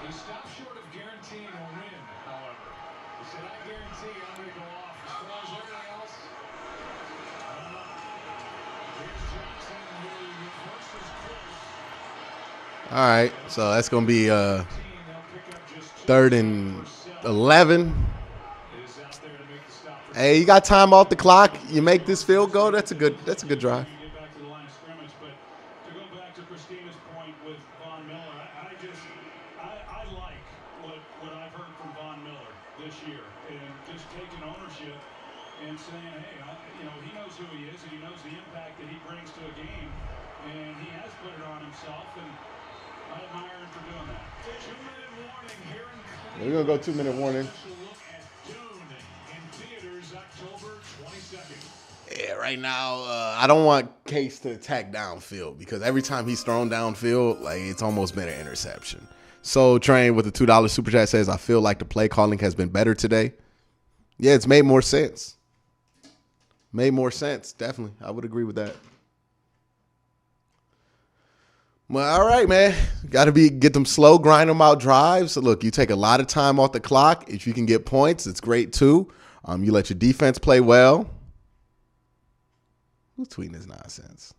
Speaker 3: He stopped short of guaranteeing a win, however. He said, I guarantee I'm going to go off. As far as everything else, I don't know. Here's Johnson, who reverses close.
Speaker 1: All right, so that's going to be 3rd and 11. Hey, you got time off the clock. You make this field goal. That's a good drive.
Speaker 3: And saying, hey, he knows who he is, and he knows the impact that he brings to a game, and he has put it on himself, and I admire him for doing that. 2-minute warning here in Cleveland.
Speaker 1: We're gonna go 2-minute warning.
Speaker 3: Look at Dune in theaters October 22nd.
Speaker 1: Yeah, right now I don't want Case to attack downfield because every time he's thrown downfield, like it's almost been an interception. So Train with the $2 super chat says, I feel like the play calling has been better today. Yeah, it's made more sense. Made more sense, definitely. I would agree with that. Well, all right, man. Got to get them slow, grind them out drives. So look, you take a lot of time off the clock. If you can get points, it's great too. You let your defense play well. Who's tweeting this nonsense?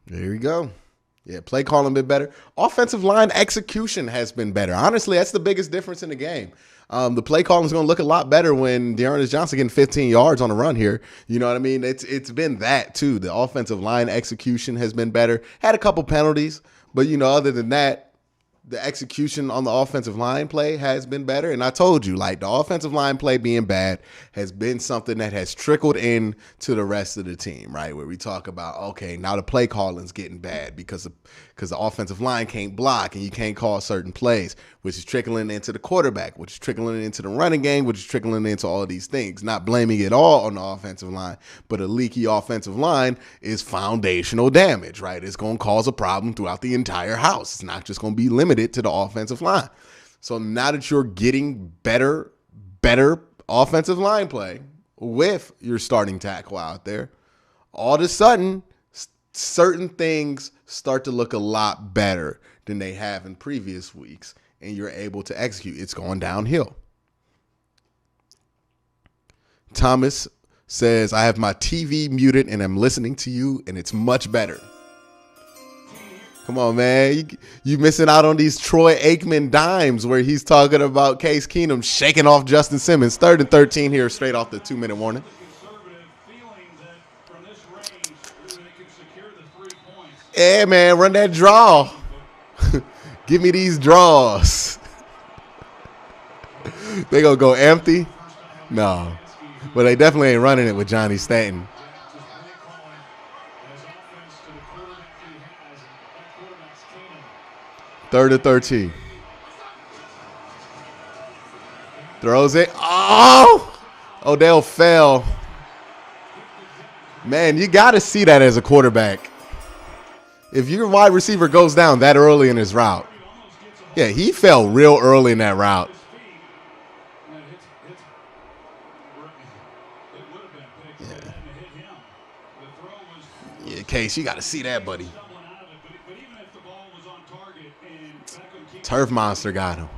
Speaker 1: There you go. Yeah, play calling been better. Offensive line execution has been better. Honestly, that's the biggest difference in the game. The play calling is going to look a lot better when Dearness Johnson getting 15 yards on a run here. You know what I mean? It's been that too. The offensive line execution has been better. Had a couple penalties, but other than that, the execution on the offensive line play has been better. And I told you, like, the offensive line play being bad has been something that has trickled in to the rest of the team, right? Where we talk about, okay, now the play calling's getting bad because the offensive line can't block and you can't call certain plays, which is trickling into the quarterback, which is trickling into the running game, which is trickling into all of these things. Not blaming it all on the offensive line, but a leaky offensive line is foundational damage, right? It's going to cause a problem throughout the entire house. It's not just going to be limited to the offensive line. So now that you're getting better offensive line play with your starting tackle out there, all of a sudden, certain things start to look a lot better than they have in previous weeks, and you're able to execute. It's going downhill. Thomas says, I have my TV muted and I'm listening to you, and it's much better. Come on, man. You missing out on these Troy Aikman dimes where he's talking about Case Keenum shaking off Justin Simmons. 3rd and 13 here, straight off the 2-minute warning. Yeah, man, run that draw. Give me these draws. They gonna go empty? No. But they definitely ain't running it with Johnny Stanton. 3rd and 13. Throws it. Oh! Odell fell. Man, you got to see that as a quarterback. If your wide receiver goes down that early in his route. Yeah, he fell real early in that route. Yeah, Case, you got to see that, buddy. Turf monster got him.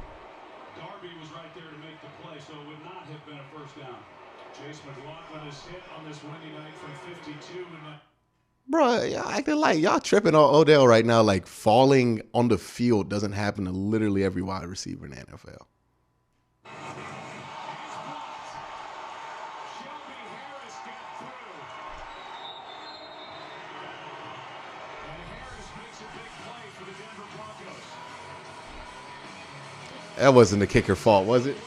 Speaker 3: Darby was right there to make the play, so it would not have been a first down. Chase McLaughlin is hit on this windy night from 52.
Speaker 1: Bro, y'all acting like y'all tripping on Odell right now. Like, falling on the field doesn't happen to literally every wide receiver in the NFL. That wasn't the kicker fault, was it?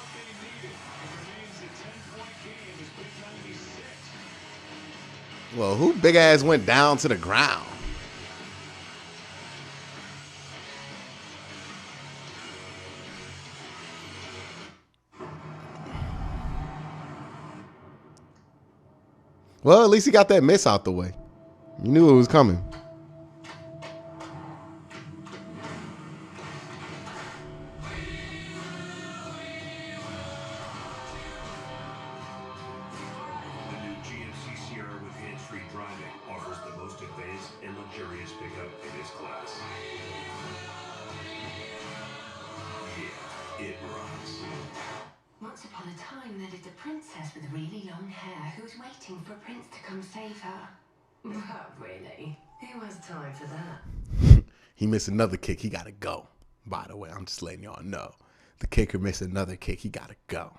Speaker 1: Well, who big ass went down to the ground? Well, at least he got that miss out the way. You knew it was coming.
Speaker 9: Once upon a time, there lived a princess with really long hair who was waiting for a prince to come save her. But really, who has time for that?
Speaker 1: He missed another kick. He got to go. By the way, I'm just letting y'all know. The kicker missed another kick. He got to go.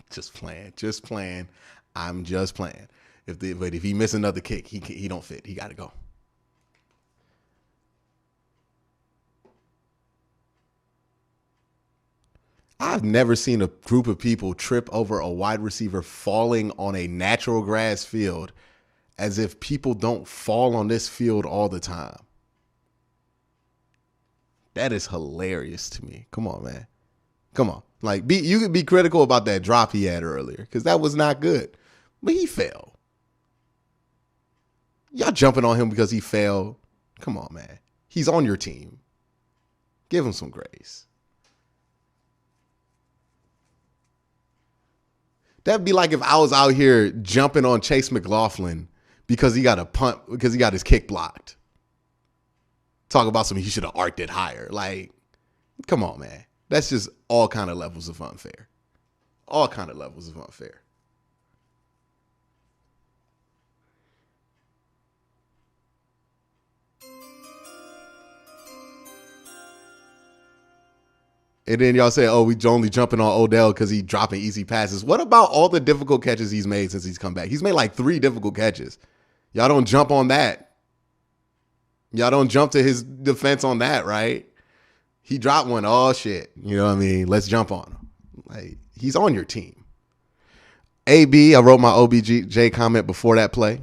Speaker 1: Just playing. Just playing. I'm just playing. But if he miss another kick, he don't fit. He got to go. I've never seen a group of people trip over a wide receiver falling on a natural grass field as if people don't fall on this field all the time. That is hilarious to me. Come on, man. Come on. Like, you could be critical about that drop he had earlier because that was not good. But he fell. Y'all jumping on him because he fell. Come on, man. He's on your team. Give him some grace. That'd be like if I was out here jumping on Chase McLaughlin because he got a punt, because he got his kick blocked. Talk about something he should have arced it higher. Like, come on, man. That's just all kind of levels of unfair. All kind of levels of unfair. And then y'all say, oh, we only jumping on Odell because he's dropping easy passes. What about all the difficult catches he's made since he's come back? He's made like 3 difficult catches. Y'all don't jump on that. Y'all don't jump to his defense on that, right? He dropped one. Oh, shit. You know what I mean? Let's jump on him. Like, he's on your team. AB, I wrote my OBJ comment before that play.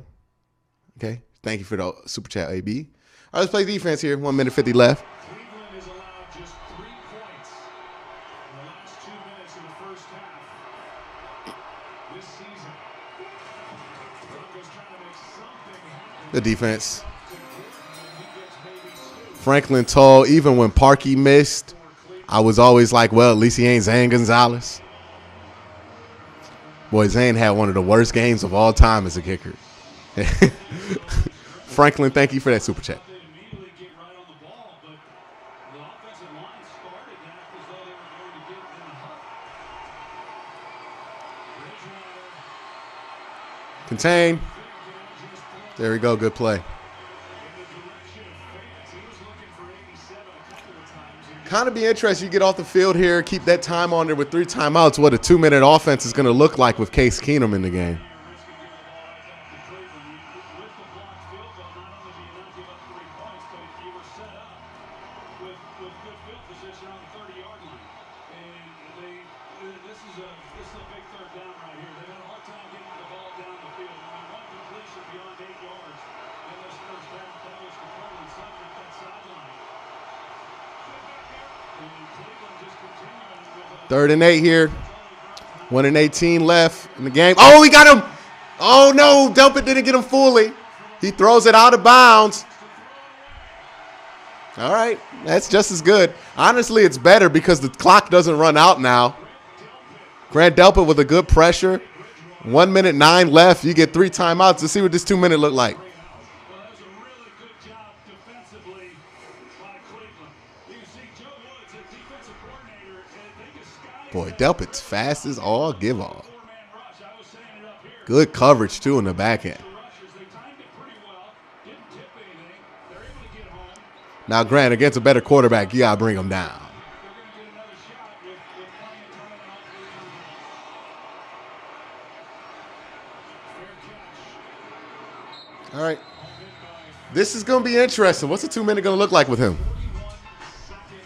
Speaker 1: Okay. Thank you for the super chat, AB. All right, let's play defense here. 1 minute 50 left.
Speaker 3: Cleveland is allowed just 3 points in the last 2 minutes of the first half this season. Broncos trying to make something happen.
Speaker 1: The defense. Franklin told, even when Parkey missed, I was always like, well, at least he ain't Zane Gonzalez. Boy, Zane had one of the worst games of all time as a kicker. Franklin, thank you for that super chat.
Speaker 3: They immediately get right on the ball, but the offensive line started that as though they were going to get in a huff. Bridgewater
Speaker 1: Contain. There we go. Good play.
Speaker 3: in the direction of fans. He was looking for 87 a couple of times. And
Speaker 1: Kind of be interested. You get off the field here, keep that time on there with 3 timeouts. What a 2-minute offense is going to look like with Case Keenum in the game. Third and 8 here. 1 and 18 left in the game. Oh, he got him. Oh, no. Delpit didn't get him fully. He throws it out of bounds. All right. That's just as good. Honestly, it's better because the clock doesn't run out now. Grant Delpit with a good pressure. 1 minute 9 left. You get 3 timeouts. Let's see what this 2-minute look like.
Speaker 3: well, that was a really good job defensively by Cleveland. You can see Joe Woods, a defensive coordinator, and they disguised
Speaker 1: Boy, Delpit's fast as all give all.
Speaker 3: 4-man rush. I was saying it up here.
Speaker 1: Good coverage, too, in the back end.
Speaker 3: Rushers, they timed it pretty well. Didn't tip anything. They're able to get home.
Speaker 1: Now, Grant, against a better quarterback, you got to bring him down.
Speaker 3: They're going to get another shot with playing a tournament all 3 times. Fair catch.
Speaker 1: All right. This is going to be interesting. What's the 2-minute going to look like with him?
Speaker 3: 41-second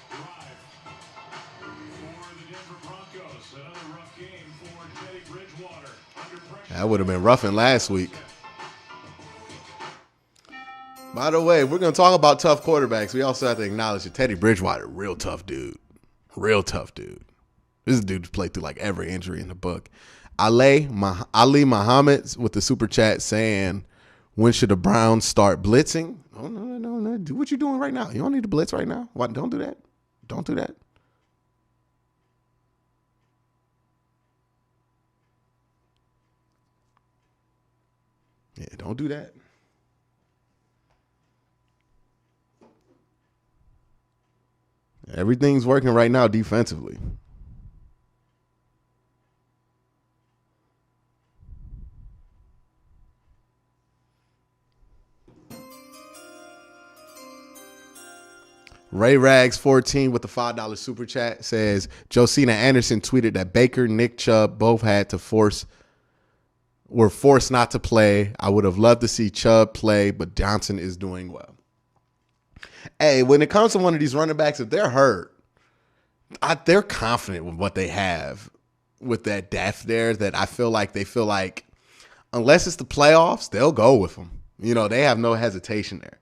Speaker 3: drive for the Denver Broncos. Another rough game for Teddy Bridgewater. Under pressure.
Speaker 1: That would have been roughing last week. By the way, we're going to talk about tough quarterbacks. We also have to acknowledge that Teddy Bridgewater, real tough dude. Real tough dude. This is a dude who's played through like every injury in the book. Ali Muhammad with the super chat saying, when should the Browns start blitzing? Oh, no. Do what you're doing right now. You don't need to blitz right now. What? Don't do that. Don't do that. Yeah, don't do that. Everything's working right now defensively. Ray Rags 14 with the $5 super chat says Josina Anderson tweeted that Baker, Nick Chubb both were forced not to play. I would have loved to see Chubb play, but Johnson is doing well. Hey, when it comes to one of these running backs, if they're hurt, they're confident with what they have with that depth there that I feel like unless it's the playoffs, they'll go with them. You know, they have no hesitation there.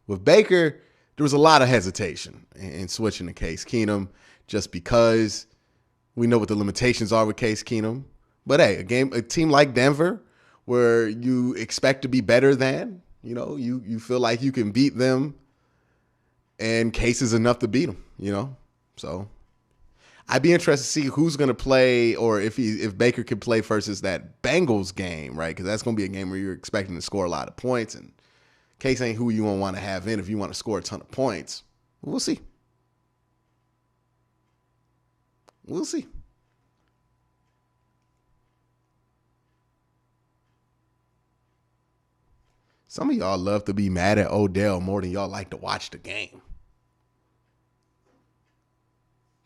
Speaker 1: With Baker, there was a lot of hesitation in switching to Case Keenum just because we know what the limitations are with Case Keenum. But hey, a team like Denver where you expect to be better than, you know, you feel like you can beat them and Case is enough to beat them, you know. So I'd be interested to see who's going to play or if Baker can play versus that Bengals game, right? Because that's going to be a game where you're expecting to score a lot of points and Case ain't who you want to have in if you want to score a ton of points. We'll see. We'll see. Some of y'all love to be mad at Odell more than y'all like to watch the game.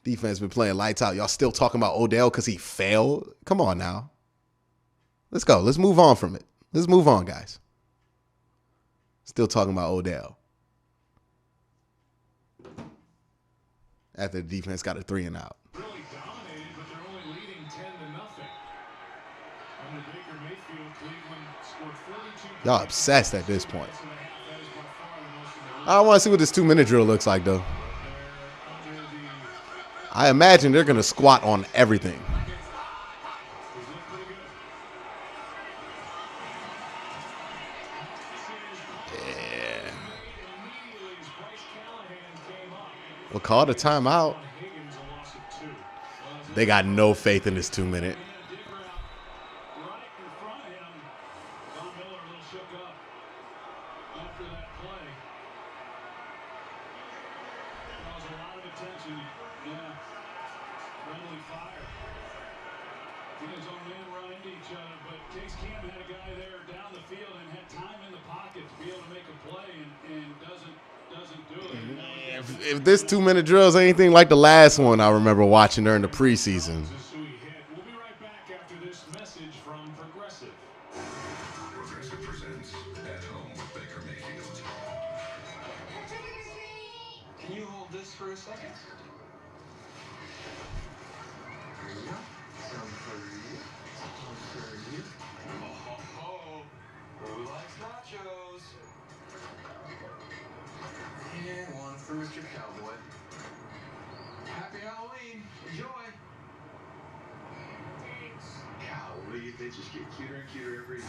Speaker 1: Defense been playing lights out. Y'all still talking about Odell because he failed? Come on now. Let's go. Let's move on from it. Let's move on, guys. Still talking about Odell. After the defense got a 3-and-out.
Speaker 3: Really dominated, but they're only leading 10-0. Under Baker Mayfield, Cleveland scored 42 points.
Speaker 1: Y'all obsessed at this point. I want to see what this 2-minute drill looks like, though. I imagine they're going to squat on everything. Yeah. We'll call it a timeout. They got no faith in this 2-minute. If this 2-minute drill is anything like the last one I remember watching during the preseason.
Speaker 3: We'll be right back after this message from Progressive.
Speaker 4: Progressive presents At Home with Baker Mayfield.
Speaker 8: Can you hold this for a second? Here we go. Some for you. Some for you. Oh, who likes nachos? And one for Mr. Cowboy. Happy Halloween. Enjoy. Golly, they just get cuter and cuter every day.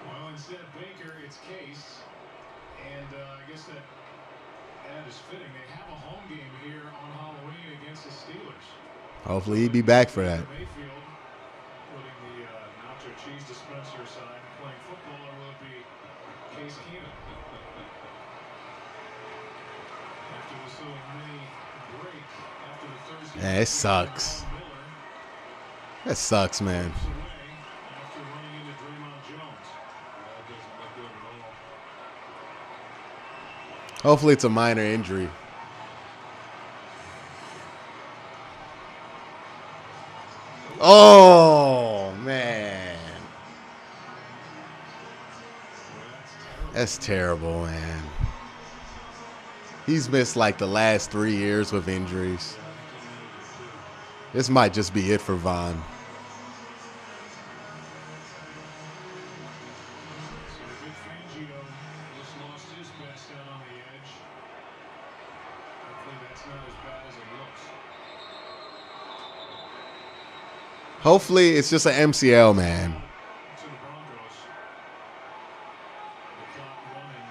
Speaker 3: Well, instead of Baker, it's Case. And I guess that is fitting. They have a home game here on Halloween against the Steelers.
Speaker 1: Hopefully he'd be back for that.
Speaker 3: Mayfield putting the nacho cheese dispenser aside and playing football, or will it be Case Keenum? After this little mini break, after the Thursday.
Speaker 1: Yeah, it sucks. That sucks, man.
Speaker 3: After running into Draymond Jones. That doesn't look good at all.
Speaker 1: Hopefully it's a minor injury. Oh, man. That's terrible, man. He's missed like the last 3 years with injuries. This might just be it for Von. Hopefully it's just an MCL, man.
Speaker 3: To the Broncos. The clock running.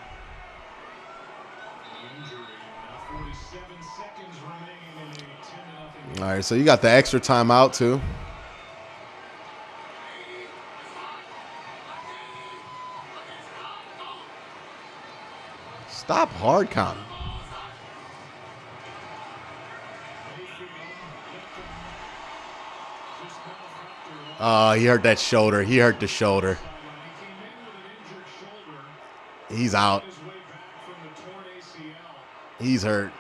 Speaker 3: The injury. Now 47 seconds remain in a 10-0.
Speaker 1: All right, so you got the extra timeout too. Stop hard counting. He hurt that shoulder. He hurt the shoulder. He's out. He's hurt.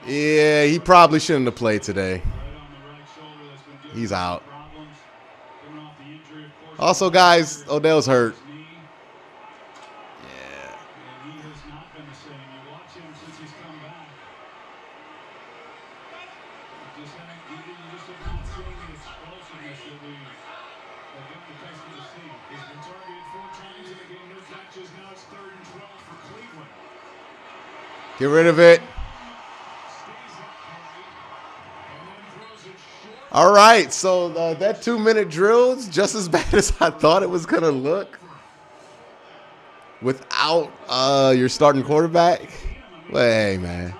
Speaker 1: Yeah, he probably shouldn't have played today. He's out. Also, guys, Odell's hurt. Get rid of it. All right, so that 2-minute drill is just as bad as I thought it was going to look. Without your starting quarterback. Well, hey, man.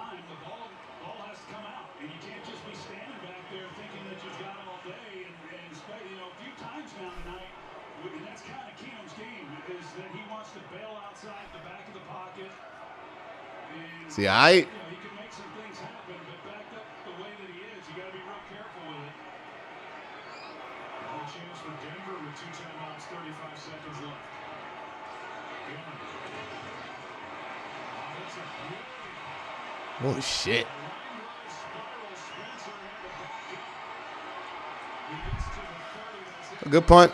Speaker 1: See, I
Speaker 3: He can make some things happen, but backed up the way that he is, you got to be real careful with it. No chance for Denver with 2 timeouts, 35 seconds left.
Speaker 1: Oh, shit. A good punt.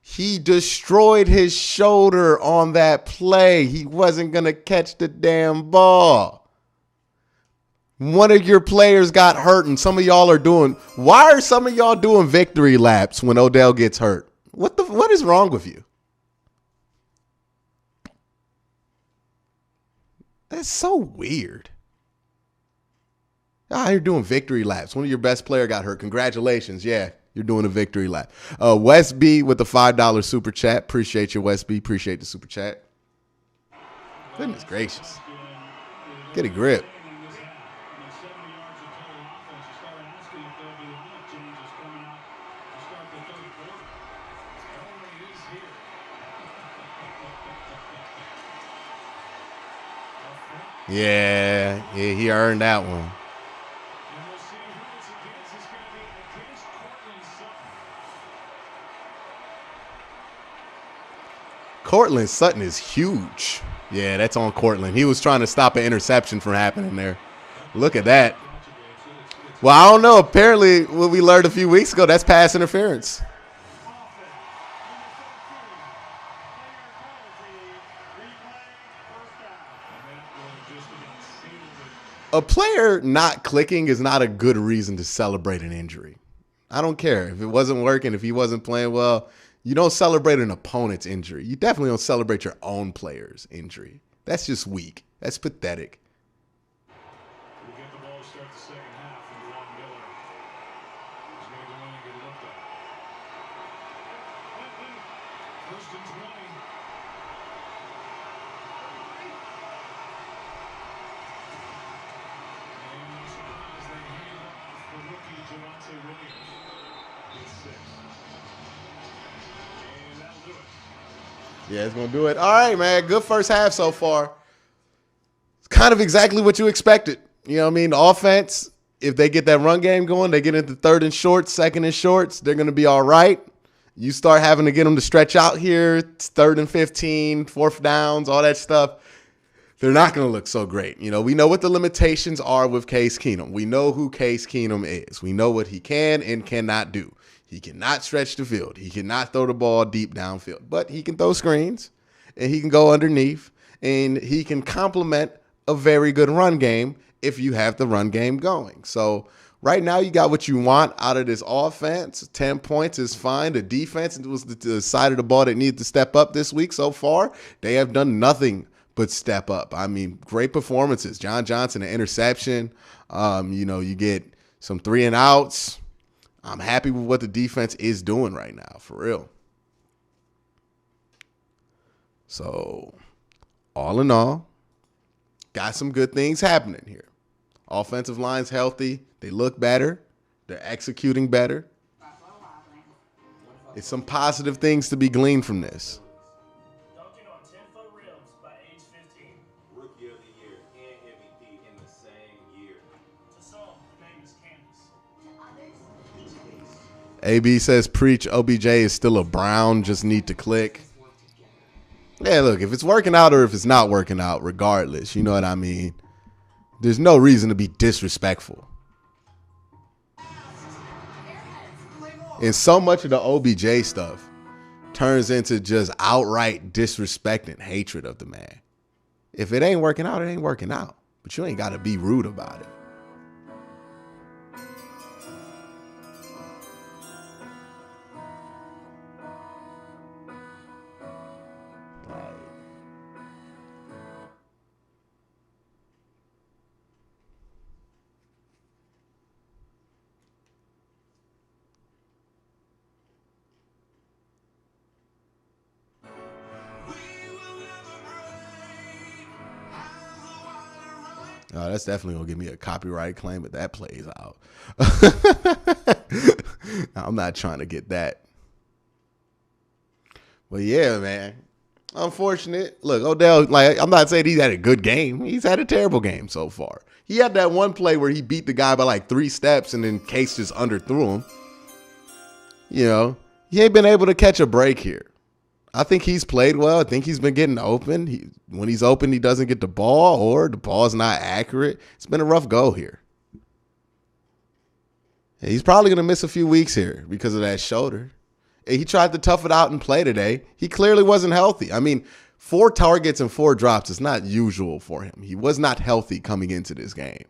Speaker 1: He destroyed his shoulder on that play. He wasn't going to catch the damn ball. One of your players got hurt, and some of y'all are doing. Why are some of y'all doing victory laps when Odell gets hurt? What is wrong with you? That's so weird. Ah, you're doing victory laps. One of your best player got hurt. Congratulations. Yeah, you're doing a victory lap. Wes B with the $5 super chat. Appreciate you, Wes B. Appreciate the super chat. Goodness gracious. Get a grip. Yeah, he earned that one. Cortland Sutton is huge. Yeah, that's on Cortland. He was trying to stop an interception from happening there. Look at that. Well, I don't know. Apparently, what we learned a few weeks ago, that's pass interference. A player not clicking is not a good reason to celebrate an injury. I don't care. If it wasn't working, if he wasn't playing well, you don't celebrate an opponent's injury. You definitely don't celebrate your own player's injury. That's just weak. That's pathetic.
Speaker 3: We'll get the ball to start the second half from Von Miller. He's going to go in and get looked at. First and 20.
Speaker 1: Yeah, it's going to do it. All right, man. Good first half so far. It's kind of exactly what you expected. You know what I mean? The offense, if they get that run game going, they get into third and shorts, second and shorts, they're going to be all right. You start having to get them to stretch out here, it's third and 15, fourth downs, all that stuff. They're not going to look so great. You know, we know what the limitations are with Case Keenum. We know who Case Keenum is. We know what he can and cannot do. He cannot stretch the field. He cannot throw the ball deep downfield. But he can throw screens, and he can go underneath, and he can complement a very good run game if you have the run game going. So right now you got what you want out of this offense. 10 points is fine. The defense was the side of the ball that needed to step up this week so far. They have done nothing but step up. I mean, great performances. John Johnson, an interception. You get some 3 and outs. I'm happy with what the defense is doing right now, for real. So, all in all, got some good things happening here. Offensive line's healthy. They look better. They're executing better. It's some positive things to be gleaned from this.
Speaker 10: Dunking on 10-foot rims by age 15.
Speaker 11: Rookie of the year and MVP in the same year.
Speaker 10: To some, the name is Candace.
Speaker 1: AB says, preach, OBJ is still a Brown, just need to click. Yeah, look, if it's working out or if it's not working out, regardless, you know what I mean? There's no reason to be disrespectful. And so much of the OBJ stuff turns into just outright disrespect and hatred of the man. If it ain't working out, it ain't working out. But you ain't got to be rude about it. That's definitely going to give me a copyright claim if that plays out. I'm not trying to get that. But yeah, man. Unfortunate. Look, Odell, I'm not saying he's had a good game. He's had a terrible game so far. He had that one play where he beat the guy by 3 steps and then Case just underthrew him. You know, He ain't been able to catch a break here. I think he's played well. I think he's been getting open. When he's open, he doesn't get the ball, or the ball's not accurate. It's been a rough go here. And he's probably going to miss a few weeks here because of that shoulder. And he tried to tough it out and play today. He clearly wasn't healthy. I mean, 4 targets and 4 drops is not usual for him. He was not healthy coming into this game.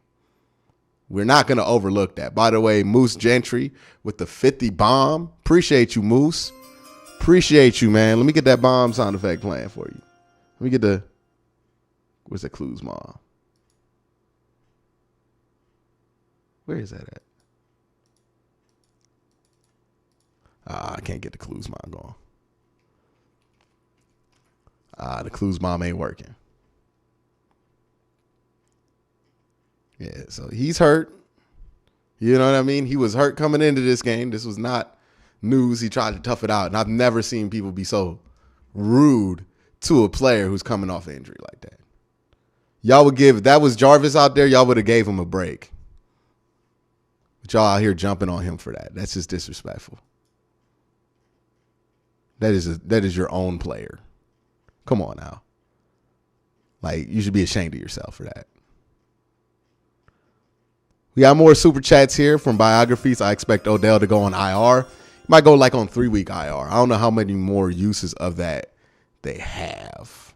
Speaker 1: We're not going to overlook that. By the way, Moose Gentry with the 50 bomb. Appreciate you, Moose. Appreciate you, man. Let me get that bomb sound effect playing for you. Let me get the, where's the clues, mom? Where is that at? I can't get the clues mom going. The clues mom ain't working. Yeah, so he's hurt. You know what I mean? He was hurt coming into this game. This was not news. He tried to tough it out. And I've never seen people be so rude to a player who's coming off injury like that. Y'all would give, if that was Jarvis out there, y'all would have gave him a break. But y'all out here jumping on him for that. That's just disrespectful. That is your own player. Come on now. Like, you should be ashamed of yourself for that. We got more super chats here from biographies. I expect Odell to go on IR. He might go like on 3-week IR. I don't know how many more uses of that they have.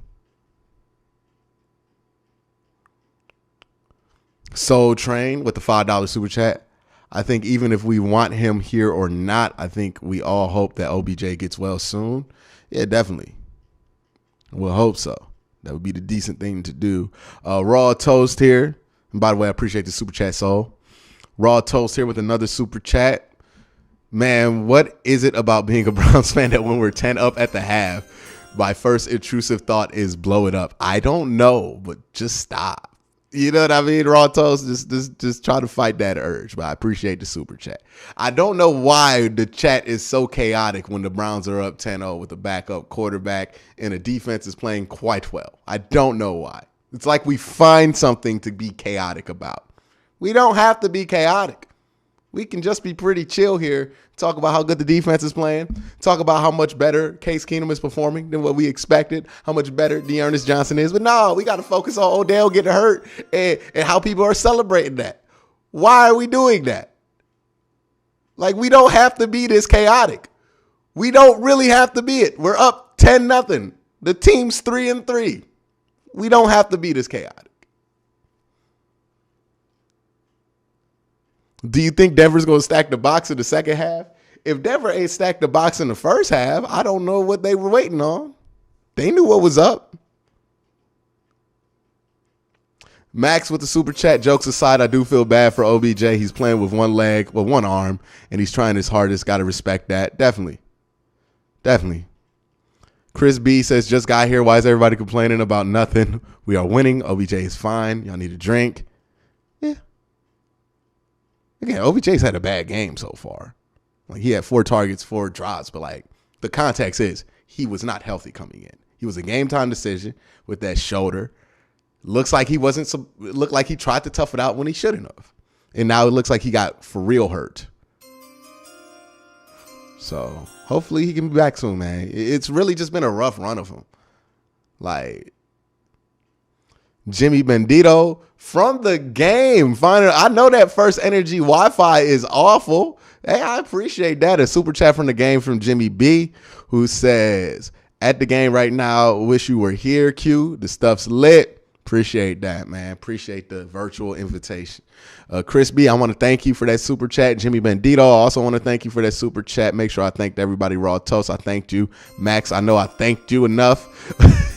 Speaker 1: Soul Train with the $5 super chat. I think even if we want him here or not, I think we all hope that OBJ gets well soon. Yeah, definitely. We'll hope so. That would be the decent thing to do. Raw Toast here. And by the way, I appreciate the super chat, Soul. Raw Toast here with another super chat. Man, what is it about being a Browns fan that when we're 10 up at the half, my first intrusive thought is blow it up? I don't know, but just stop. You know what I mean? Raw Toast, just try to fight that urge, but I appreciate the super chat. I don't know why the chat is so chaotic when the Browns are up 10-0 with a backup quarterback and a defense is playing quite well. I don't know why. It's like we find something to be chaotic about. We don't have to be chaotic. We can just be pretty chill here. Talk about how good the defense is playing. Talk about how much better Case Keenum is performing than what we expected. How much better Dearness Johnson is. But no, we got to focus on Odell getting hurt and how people are celebrating that. Why are we doing that? Like, we don't have to be this chaotic. We don't really have to be it. We're up 10-0. The team's 3-3. We don't have to be this chaotic. Do you think Denver's going to stack the box in the second half? If Denver ain't stacked the box in the first half, I don't know what they were waiting on. They knew what was up. Max with the super chat. Jokes aside, I do feel bad for OBJ. He's playing with one leg, well, one arm, and he's trying his hardest. Got to respect that. Definitely. Definitely. Chris B says, just got here. Why is everybody complaining about nothing? We are winning. OBJ is fine. Y'all need a drink. Yeah. Again, OBJ's had a bad game so far. Like, he had 4 targets, 4 drops, but like, the context is he was not healthy coming in. He was a game time decision with that shoulder. Looks like he looked like he tried to tough it out when he shouldn't have. And now it looks like he got for real hurt. So hopefully he can be back soon, man. It's really just been a rough run of him. Like, Jimmy Bendito from the game. Finally, I know that First Energy Wi-Fi is awful. Hey, I appreciate that. A super chat from the game from Jimmy B, who says, at the game right now, wish you were here, Q. The stuff's lit. Appreciate that, man. Appreciate the virtual invitation. Chris B, I want to thank you for that super chat. Jimmy Bendito, I also want to thank you for that super chat. Make sure I thanked everybody. Raw Toast, I thanked you. Max, I know I thanked you enough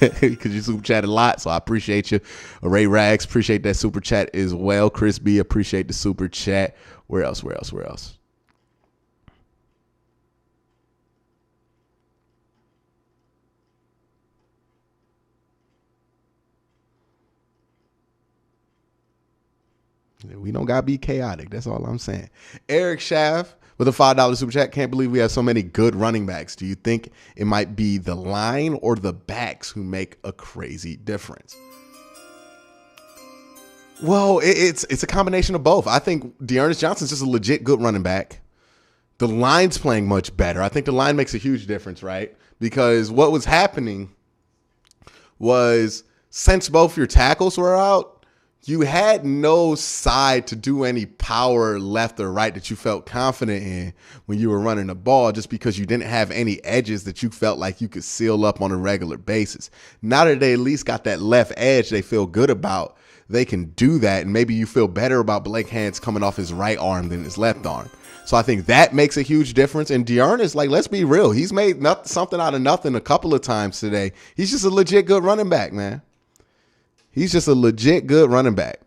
Speaker 1: because you super chat a lot, so I appreciate you. Ray Rags, appreciate that super chat as well. Chris B, appreciate the super chat. Where else? We don't got to be chaotic. That's all I'm saying. Eric Schaff with a $5 super chat. Can't believe we have so many good running backs. Do you think it might be the line or the backs who make a crazy difference? Well, it's a combination of both. I think Dearness Johnson's just a legit good running back. The line's playing much better. I think the line makes a huge difference, right? Because what was happening was since both your tackles were out, you had no side to do any power left or right that you felt confident in when you were running the ball, just because you didn't have any edges that you felt like you could seal up on a regular basis. Now that they at least got that left edge they feel good about, they can do that, and maybe you feel better about Blake Hance coming off his right arm than his left arm. So I think that makes a huge difference. And Dearness, like, let's be real, he's made something out of nothing a couple of times today. He's just a legit good running back, man. He's just a legit good running back.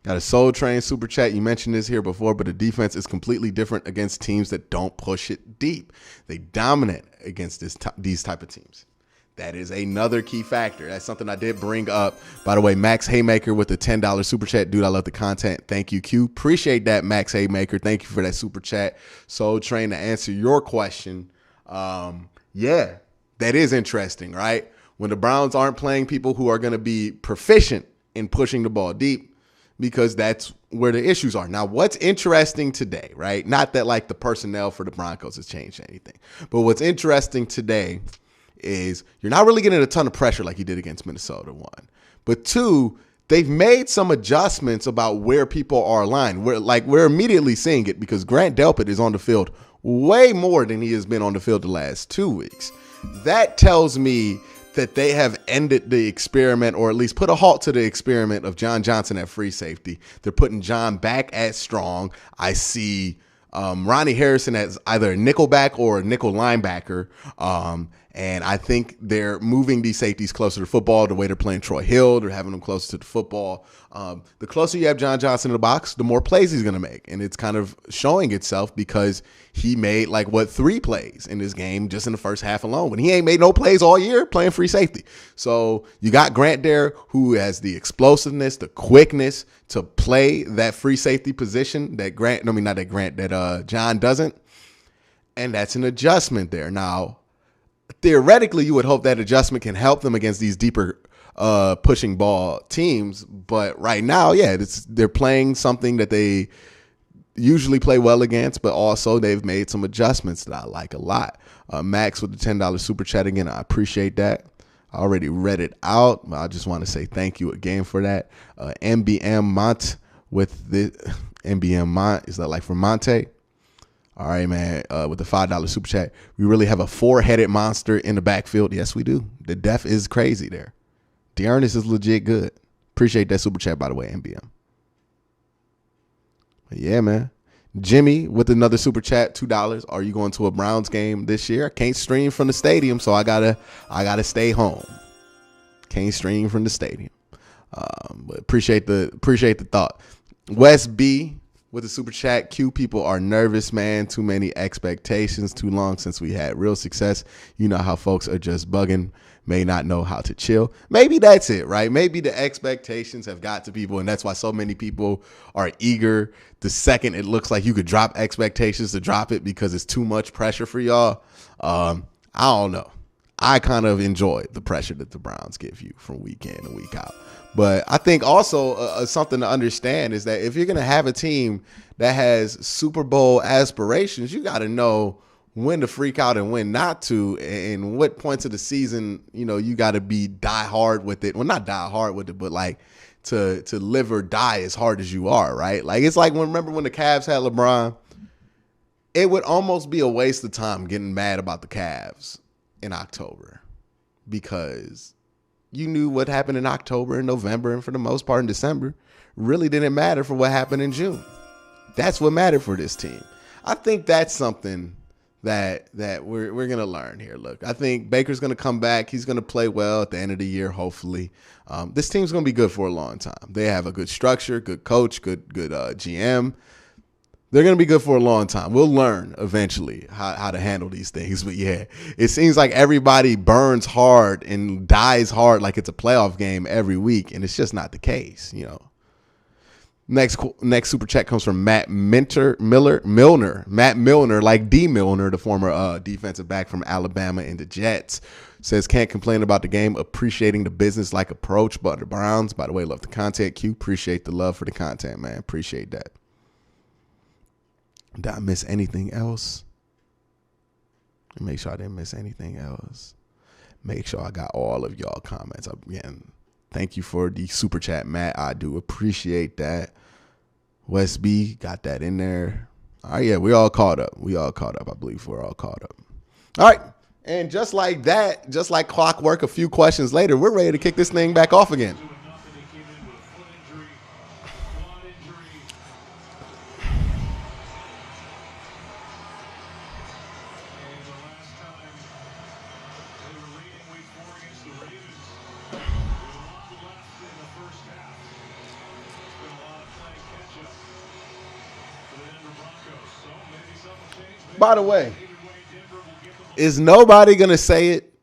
Speaker 1: Got a Soul Train super chat. You mentioned this here before, but the defense is completely different against teams that don't push it deep. They dominate against these type of teams. That is another key factor. That's something I did bring up. By the way, Max Haymaker with the $10 super chat. Dude, I love the content. Thank you, Q. Appreciate that, Max Haymaker. Thank you for that super chat. Soul Train, to answer your question, yeah, that is interesting, right? When the Browns aren't playing people who are going to be proficient in pushing the ball deep, because that's where the issues are. Now, what's interesting today, right? Not that like the personnel for the Broncos has changed anything, but what's interesting today is you're not really getting a ton of pressure like you did against Minnesota, one. But two, they've made some adjustments about where people are aligned. We're immediately seeing it because Grant Delpit is on the field way more than he has been on the field the last 2 weeks. That tells me that they have ended the experiment, or at least put a halt to the experiment of John Johnson at free safety. They're putting John back at strong. I see Ronnie Harrison as either a nickelback or a nickel linebacker. And I think they're moving these safeties closer to football the way they're playing Troy Hill. They're having them closer to the football. The closer you have John Johnson in the box, the more plays he's going to make. And it's kind of showing itself because he made 3 plays in this game just in the first half alone, when he ain't made no plays all year playing free safety. So you got Grant there, who has the explosiveness, the quickness to play that free safety position that John doesn't. And that's an adjustment there. Now, theoretically, you would hope that adjustment can help them against these deeper pushing ball teams. But right now, yeah, they're playing something that they usually play well against, but also they've made some adjustments that I like a lot. Max with the $10 super chat again. I appreciate that. I already read it out. I just want to say thank you again for that. MBM Mont with the MBM Mont. Is that like from Monte? All right, man, with the $5 super chat. We really have a 4-headed monster in the backfield. Yes, we do. The depth is crazy there. Dearness is legit good. Appreciate that super chat, by the way, MBM. But yeah, man. Jimmy with another super chat, $2. Are you going to a Browns game this year? I can't stream from the stadium, so I gotta stay home. Can't stream from the stadium. But appreciate the thought. Wes B with the super chat. Q, people are nervous, man. Too many expectations. Too long since we had real success. You know how folks are just bugging, may not know how to chill. Maybe that's it, right? Maybe the expectations have got to people, and that's why so many people are eager the second it looks like you could drop expectations to drop it because it's too much pressure for y'all. I don't know. I kind of enjoy the pressure that the Browns give you from week in and week out. But I think also something to understand is that if you're going to have a team that has Super Bowl aspirations, you got to know when to freak out and when not to, and what points of the season, you got to be die hard with it. Well, not die hard with it, but like to live or die as hard as you are, right? Like, it's like remember when the Cavs had LeBron? It would almost be a waste of time getting mad about the Cavs in October because you knew what happened in October and November, and for the most part in December, really didn't matter for what happened in June. That's what mattered for this team. I think that's something that we're going to learn here. Look, I think Baker's going to come back. He's going to play well at the end of the year, hopefully. This team's going to be good for a long time. They have a good structure, good coach, good GM. They're going to be good for a long time. We'll learn eventually how to handle these things. But yeah, it seems like everybody burns hard and dies hard like it's a playoff game every week, and it's just not the case, Next super chat comes from Matt Milner. Matt Milner, like D. Milner, the former defensive back from Alabama and the Jets. Says, can't complain about the game, appreciating the business-like approach. But the Browns, by the way, love the content. Q, appreciate the love for the content, man. Appreciate that. Did I miss anything else? Make sure I didn't miss anything else. Make sure I got all of y'all comments. Again, thank you for the super chat, Matt. I do appreciate that. West B got that in there. All right, yeah, we all caught up. I believe we're all caught up. All right. And just like that, just like clockwork, a few questions later, we're ready to kick this thing back off again. By the way, is nobody going to say it?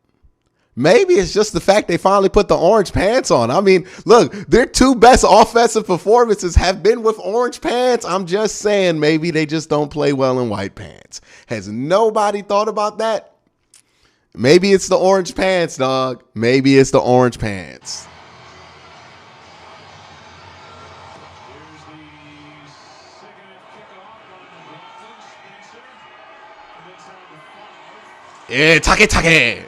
Speaker 1: Maybe it's just the fact they finally put the orange pants on. I mean, look, their two best offensive performances have been with orange pants. I'm just saying maybe they just don't play well in white pants. Has nobody thought about that? Maybe it's the orange pants, dog. Maybe it's the orange pants. Yeah, take.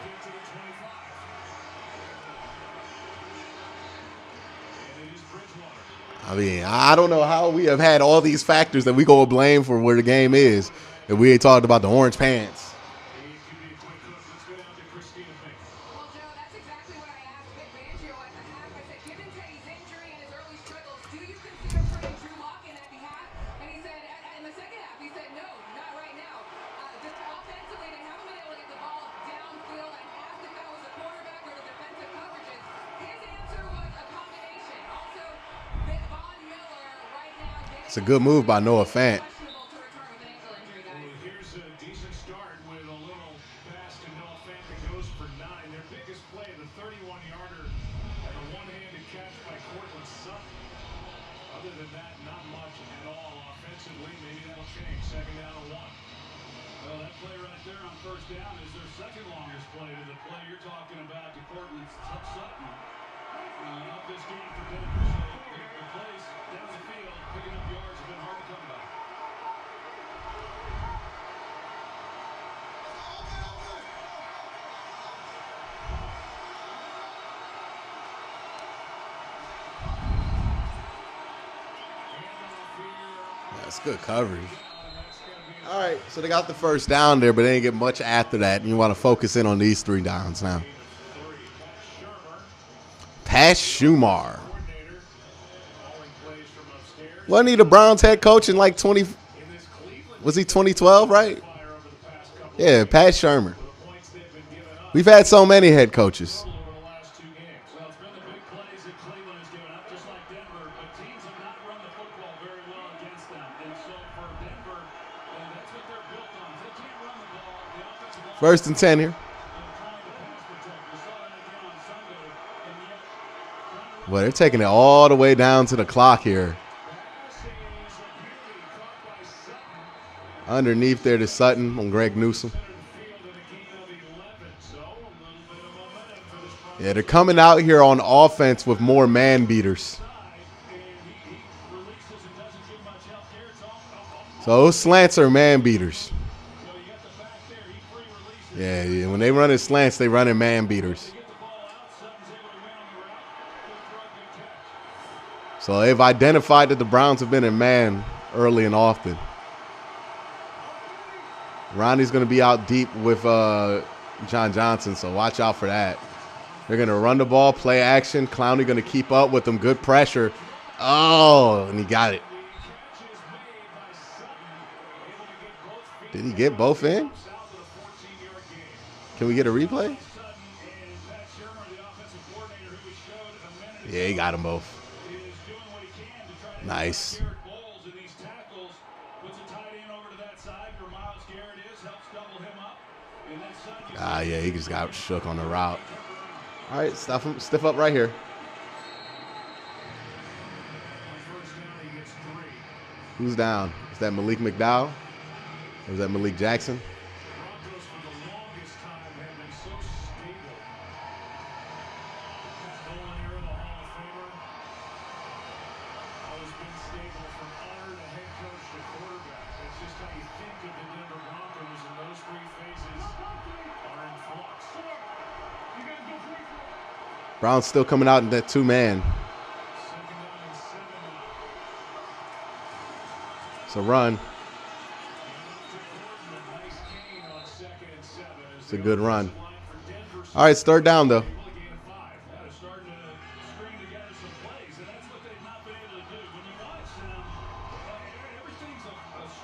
Speaker 1: I mean, I don't know how we have had all these factors that we go blame for where the game is if we ain't talked about the orange pants. It's a good move by Noah Fant.
Speaker 3: Here's a decent start with a little pass to Noah Fant that goes for 9. Their biggest play, the 31-yarder, and a one-handed catch by Cortland Sutton. Other than that, not much at all offensively. Maybe that'll change. Second down and 1. Well, that play right there on first down is their second longest play to the play you're talking about to Cortland Sutton. Up this game for Denver. So the plays down the field, picking up yards have been hard to come by.
Speaker 1: That's good coverage. All right, so they got the first down there, but they didn't get much after that. And you want to focus in on these 3 downs now. Pat Shumar. Wasn't he the Browns head coach in like 20? Was he 2012, right? Yeah, Pat Shurmur. We've had so many head coaches. First and 10 here. Well, they're taking it all the way down to the clock here. Underneath there to Sutton on Greg Newsome. Yeah, they're coming out here on offense with more man beaters. So those slants are man beaters. Yeah, when they run in slants, they run in man beaters. So they've identified that the Browns have been in man early and often. Ronnie's going to be out deep with John Johnson, so watch out for that. They're going to run the ball, play action. Clowney going to keep up with them. Good pressure. Oh, and he got it. Did he get both in? Can we get a replay? Yeah, he got them both. Nice. Yeah, he just got shook on the route. All right, stiff up right here. Who's down? Is that Malik McDowell? Or is that Malik Jackson?
Speaker 3: Broncos for the longest time have been so stable. Nolan, the Hall of Famer, always been stable from owner to head coach to quarterback. That's just how you think of the Denver Broncos, and those three phases are in flux.
Speaker 1: Browns still coming out in that two-man.
Speaker 3: Second down and 7 now.
Speaker 1: It's a run.
Speaker 3: Nice gain on 2nd and 7.
Speaker 1: It's a good run. All right, it's third down, though.
Speaker 3: Starting to string together some plays, and that's what they've not been able to do. When you watch them, everything's a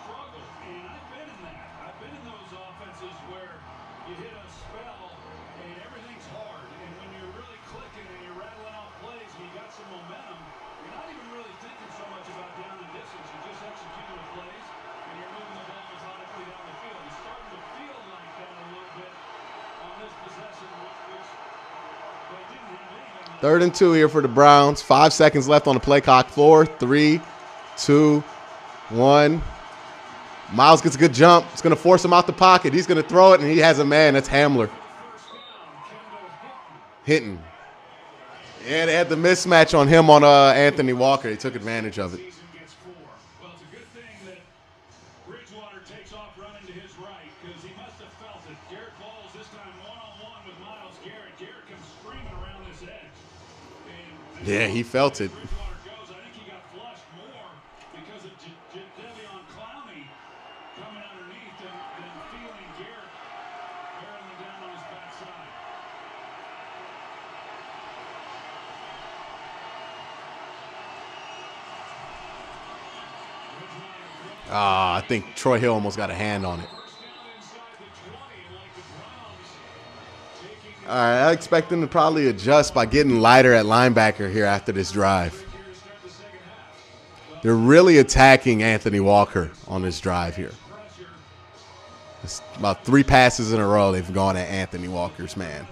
Speaker 3: struggle, and I've been in that. I've been in those offenses where you hit a spell and everything's hard, and when you're really clicking and you're rattling off plays and you got some momentum, you're not even really thinking so much about down and distance. You're just executing the plays, and you're moving the ball methodically down the field. It's starting to feel like that a little bit on this possession, which they didn't have anything.
Speaker 1: 3rd and 2 here for the Browns. 5 seconds left on the play clock. 4, 3, 2, 1. Miles gets a good jump. It's going to force him out the pocket. He's going to throw it, and he has a man. That's Hamler. Hitting. Yeah, they had the mismatch on him on Anthony Walker. They took advantage of it.
Speaker 3: Well, it's a good thing that Bridgewater takes off running to his right, because he must have felt it. Garrett Bowles this time one-on-one with Myles Garrett. Garrett comes screaming around this edge. And
Speaker 1: Yeah, he felt it.
Speaker 3: Bridgewater goes. I think he got flushed more because of Jadeveon Clowney coming underneath than feeling Garrett barreling down on his backside.
Speaker 1: I think Troy Hill almost got a hand on it. All right, I expect them to probably adjust by getting lighter at linebacker here after this drive. They're really attacking Anthony Walker on this drive here. It's about 3 passes in a row they've gone at Anthony Walker's man.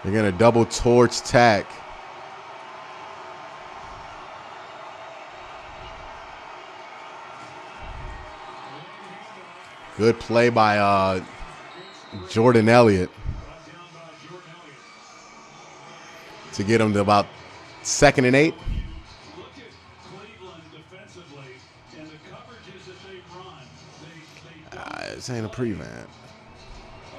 Speaker 1: They're going to double torch tack. Good play by Jordan Elliott to get him to about 2nd and 8.
Speaker 3: Look at Cleveland defensively and the coverages that they run. They
Speaker 1: This ain't a prevent.
Speaker 3: a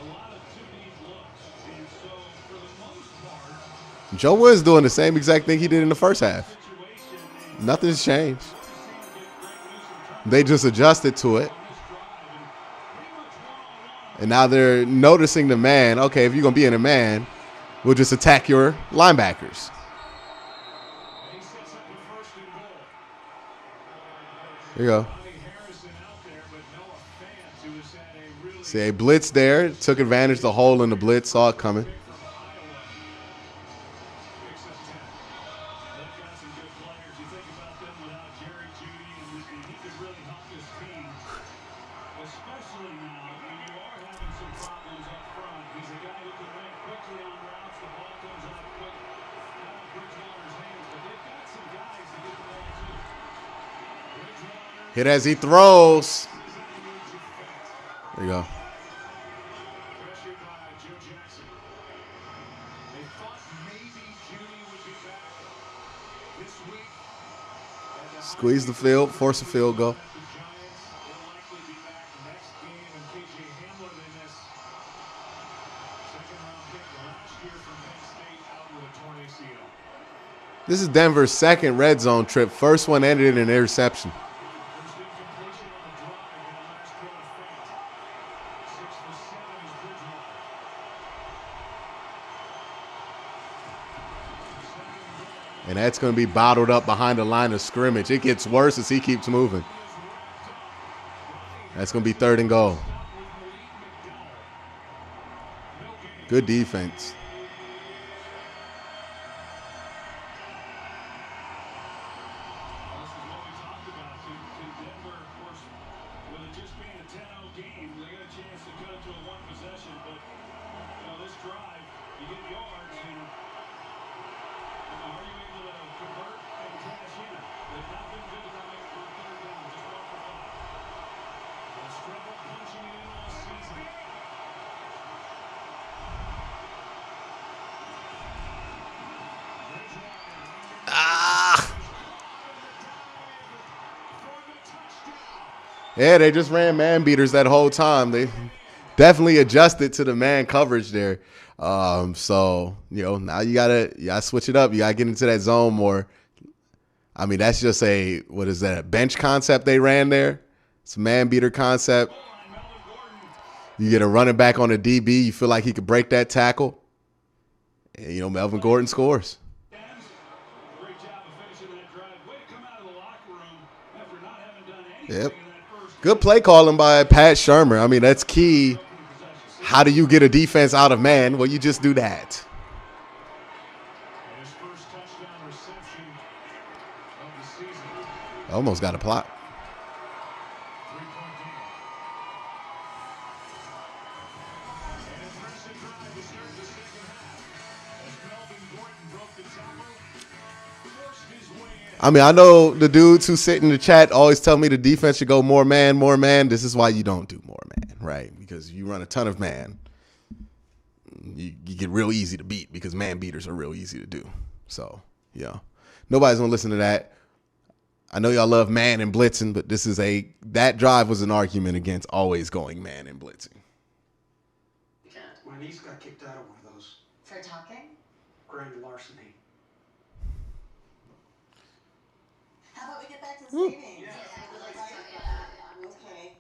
Speaker 3: lot of too deep looks, and so for the most part,
Speaker 1: Joe Woods doing the same exact thing he did in the first half. Nothing's changed. They just adjusted to it. And now they're noticing the man. Okay, if you're going to be in a man, we'll just attack your linebackers. There you go. See a blitz there. Took advantage of the hole in the blitz. Saw it coming. Hit as he throws. There you go. Squeeze the field, force a field goal. This is Denver's 2nd red zone trip. First one ended in an interception. And that's going to be bottled up behind the line of scrimmage. It gets worse as he keeps moving. That's going to be 3rd and goal. Good defense.
Speaker 3: With it just being a 10-0 game, they got a chance to cut it to a one possession, but this drive, you get yards, and are you able to convert and cash in? They've not been good enough for third down, just 1 for 5. They've struggled punching it in all season.
Speaker 1: Yeah, they just ran man beaters that whole time. They definitely adjusted to the man coverage there. So, now you gotta switch it up. You gotta get into that zone more. I mean, that's just a bench concept they ran there. It's a man beater concept. You get a running back on a DB. You feel like he could break that tackle. And, Melvin Gordon scores.
Speaker 3: Great job of finishing that drive. Way to come out of the locker room after not having done anything
Speaker 1: Yep.
Speaker 3: in that first.
Speaker 1: Good play calling by Pat Shurmur. I mean, that's key. How do you get a defense out of man? Well, you just do that.
Speaker 3: His first touchdown reception of the season.
Speaker 1: Almost got a plot.
Speaker 3: 3-point game. An impressive drive to start the second half. As Melvin Gordon broke the tackle, forced his way in.
Speaker 1: I mean, I know the dudes who sit in the chat always tell me the defense should go more man, more man. This is why you don't do more man, right? Because you run a ton of man. You get real easy to beat because man beaters are real easy to do. So, nobody's going to listen to that. I know y'all love man and blitzing, but that drive was an argument against always going man and blitzing.
Speaker 12: My niece got kicked out of one of those.
Speaker 9: For talking?
Speaker 12: Grand larceny.
Speaker 9: How about we get back to saving? Yeah. Okay.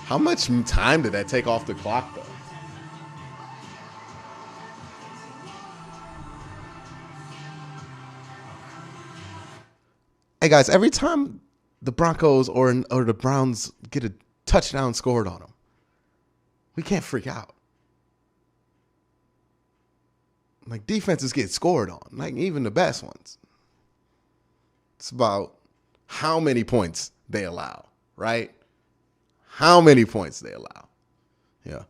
Speaker 1: How much time did that take off the clock, though? Hey, guys, every time the Broncos or the Browns get a touchdown scored on them, we can't freak out. Like, defenses get scored on, like even the best ones. It's about how many points they allow, right? How many points they allow. Yeah.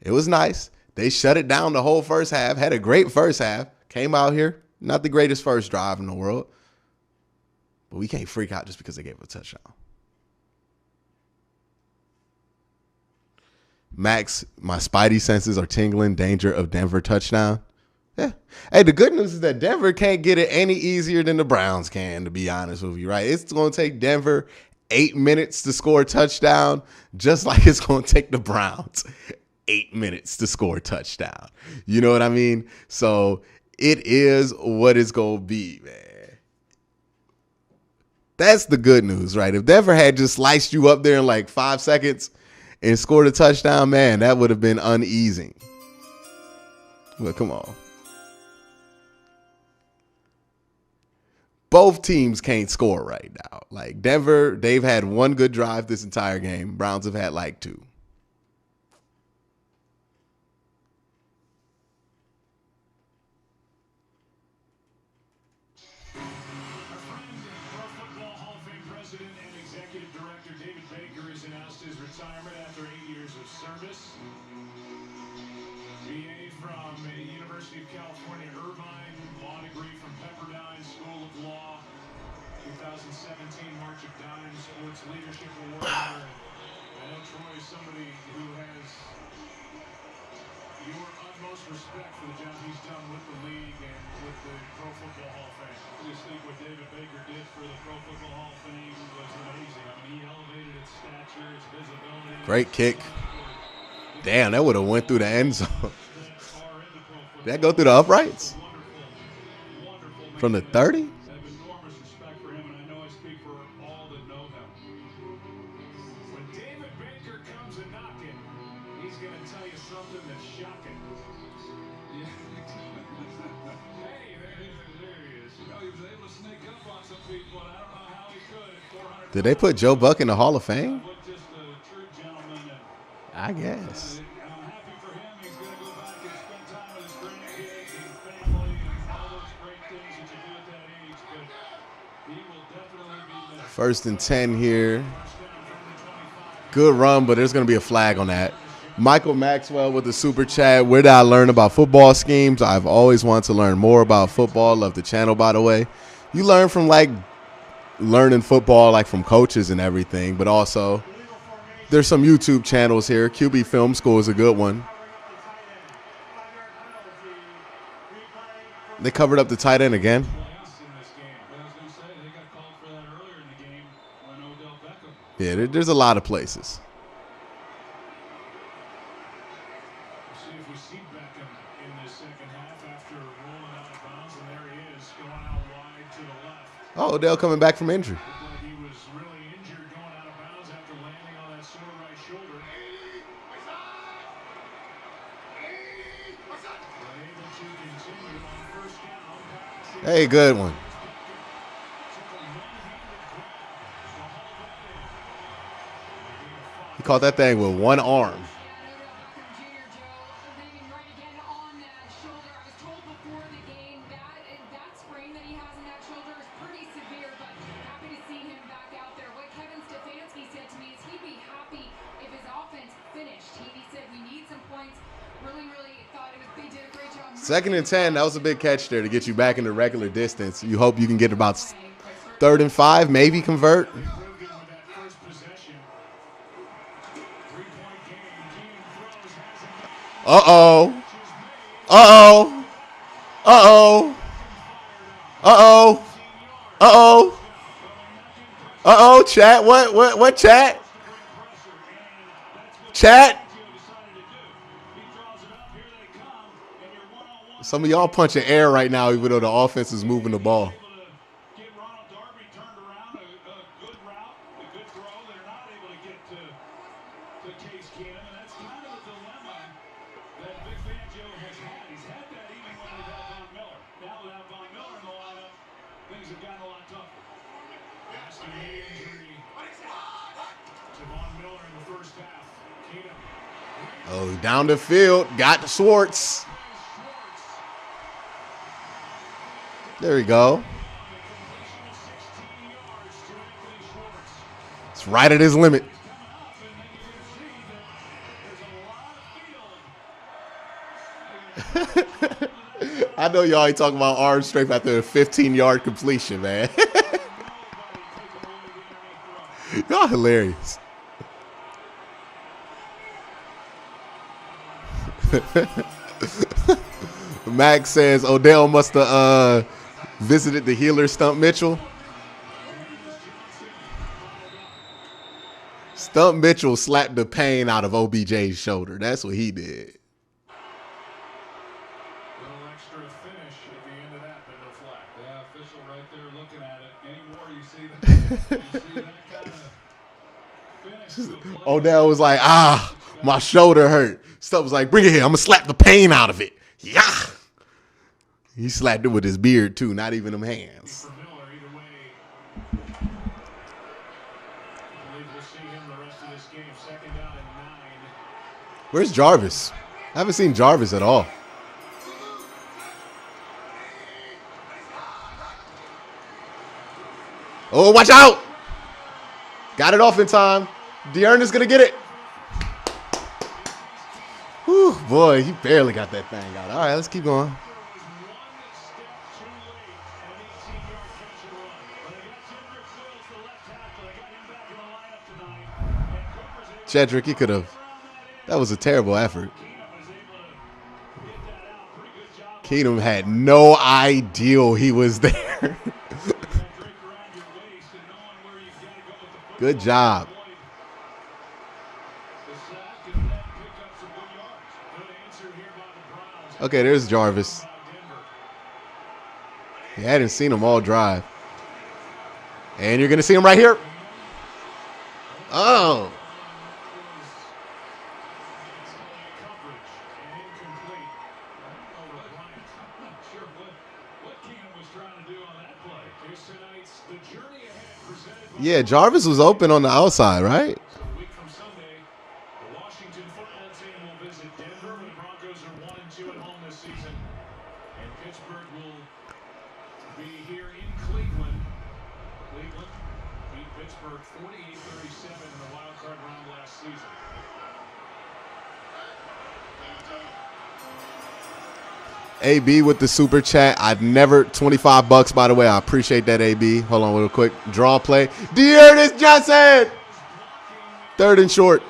Speaker 1: It was nice. They shut it down the whole first half, had a great first half, came out here, not the greatest first drive in the world. But we can't freak out just because they gave a touchdown. Max, my spidey senses are tingling. Danger of Denver touchdown. Yeah. Hey, the good news is that Denver can't get it any easier than the Browns can, to be honest with you, right? It's going to take Denver 8 minutes to score a touchdown, just like it's going to take the Browns 8 minutes to score a touchdown. You know what I mean? So it is what it's going to be, man. That's the good news, right? If Denver had just sliced you up there in like 5 seconds and scored a touchdown, man, that would have been uneasy. Well, come on. Both teams can't score right now. Like Denver, they've had one good drive this entire game. Browns have had like 2.
Speaker 3: Retirement after 8 years of service. BA from the University of California, Irvine. Law degree from Pepperdine School of Law. 2017 March of Dimes Sports Leadership Award. I know Troy is somebody who has your utmost respect for the job he's done with the league and with the Pro Football Hall of Fame. I just think what David Baker did for the Pro Football Hall of Fame was amazing. I mean, he elevated its stature, its visibility.
Speaker 1: Great kick. Damn, that would have went through the end zone. Did that go through the uprights? From the 30? Did they put Joe Buck in the Hall of Fame? I guess. First and 10 here. Good run, but there's going to be a flag on that. Michael Maxwell with the super chat. Where did I learn about football schemes? I've always wanted to learn more about football. Love the channel, by the way. You learn from like learning football, like from coaches and everything, but also there's some YouTube channels here. QB Film School is a good one. They covered up the tight end again. Yeah, there's a lot of places.
Speaker 3: See if we see Beckham in this second half after rolling out of bounds, and there he is going out wide to the left.
Speaker 1: Oh, Odell coming back from injury.
Speaker 3: Looked like he was really injured going out of bounds after landing on that sore right shoulder. But able to continue on first down.
Speaker 1: Hey, good one. He caught that thing with one arm. Second and 10, that was a big catch there to get you back into regular distance. You hope you can get about 3rd and 5, maybe convert. Uh-oh. Uh-oh. Uh-oh. Uh-oh. Uh-oh. Uh-oh, chat. What chat? Chat? Some of y'all punching air right now, even though the offense is moving the ball. Oh, down the field. Got Schwartz. There we go. It's right at his limit. I know y'all ain't talking about arm strength after a 15-yard completion, man. Y'all hilarious. Max says Odell must have visited the healer Stump Mitchell. Stump Mitchell slapped the pain out of OBJ's shoulder. That's what he did.
Speaker 3: Little extra finish at the end of that, but no flag. Yeah, official right there looking at it. Anymore, you see that, you see that kind of finish. To the play.
Speaker 1: Odell was like, my shoulder hurt. Stump was like, bring it here. I'm going to slap the pain out of it. Yeah. He slapped it with his beard, too, not even them hands. Where's Jarvis? I haven't seen Jarvis at all. Oh, watch out. Got it off in time. Dearn is going to get it. Whew, boy, he barely got that thing out. All right, let's keep going. Jedrick, he could have. That was a terrible effort. Keenum had no idea he was there. Good job. Okay, there's Jarvis. You hadn't seen him all drive. And you're going to see him right here. Oh. Yeah, Jarvis was open on the outside, right?
Speaker 3: So a week from Sunday, the Washington football team will visit Denver. The Broncos are 1-2 at home this season. And Pittsburgh will be here in Cleveland. Cleveland beat Pittsburgh 48-37 in the wild card round last season.
Speaker 1: AB with the super chat. I'd never, $25 by the way. I appreciate that, AB. Hold on real quick. Draw play. Dearness Johnson. 3rd and short.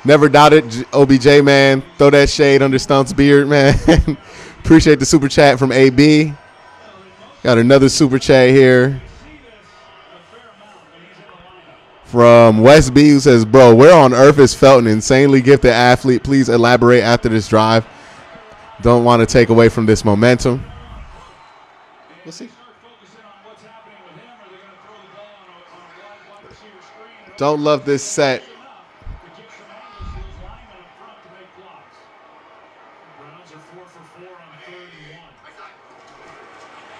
Speaker 1: Never doubted OBJ, man. Throw that shade under Stump's beard, man. Appreciate the super chat from AB. Got another super chat here from West B, who says, bro, where on earth is Felton? Insanely gifted athlete. Please elaborate after this drive. Don't want to take away from this momentum. We'll see. Don't love this set.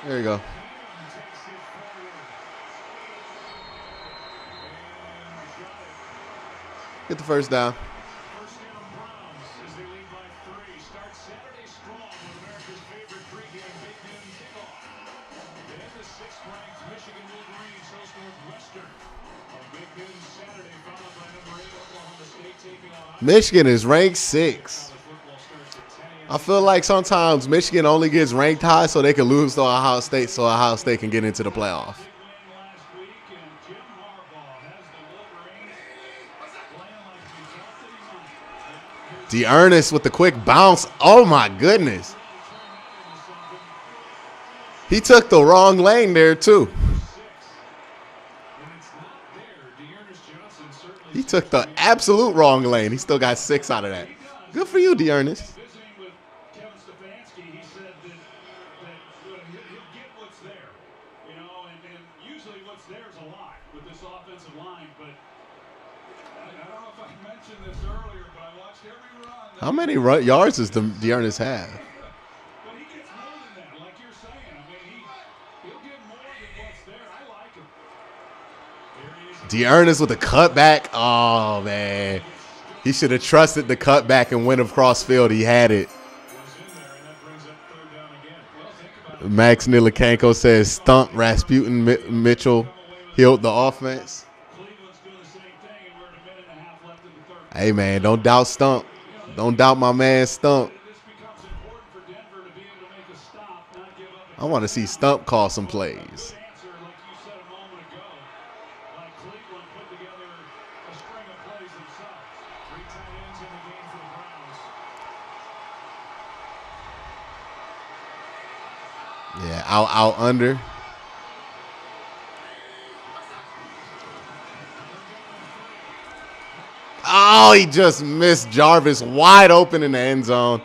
Speaker 1: There you go. Get the first down. Michigan is ranked 6. I feel like sometimes Michigan only gets ranked high so they can lose to Ohio State so Ohio State can get into the playoff. D'Ernest with the quick bounce. Oh, my goodness. He took the wrong lane there, too. He took the absolute wrong lane. He still got 6 out of that. Good for you, D'Ernest. How many yards does D'Ernest have? D'Ernest with a cutback. Oh, man. He should have trusted the cutback and went across field. He had it. Max Nilikanko says, stump Rasputin Mitchell healed the offense. Hey, man, don't doubt Stump. Don't doubt my man Stump. I want to see Stump call some plays. Yeah, out under. Oh, he just missed Jarvis wide open in the end zone.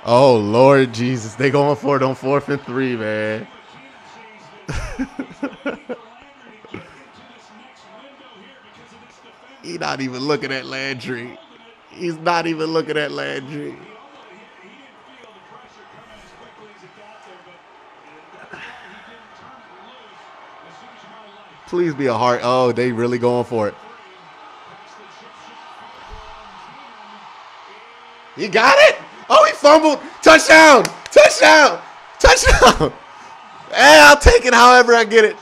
Speaker 1: Oh, Lord Jesus. They going for it on 4th and 3, man. He's not even looking at Landry. He's not even looking at Landry. Please be a heart. Oh, they really going for it. You got it? Oh, he fumbled. Touchdown. Touchdown. Touchdown. Hey, I'll take it however I get it.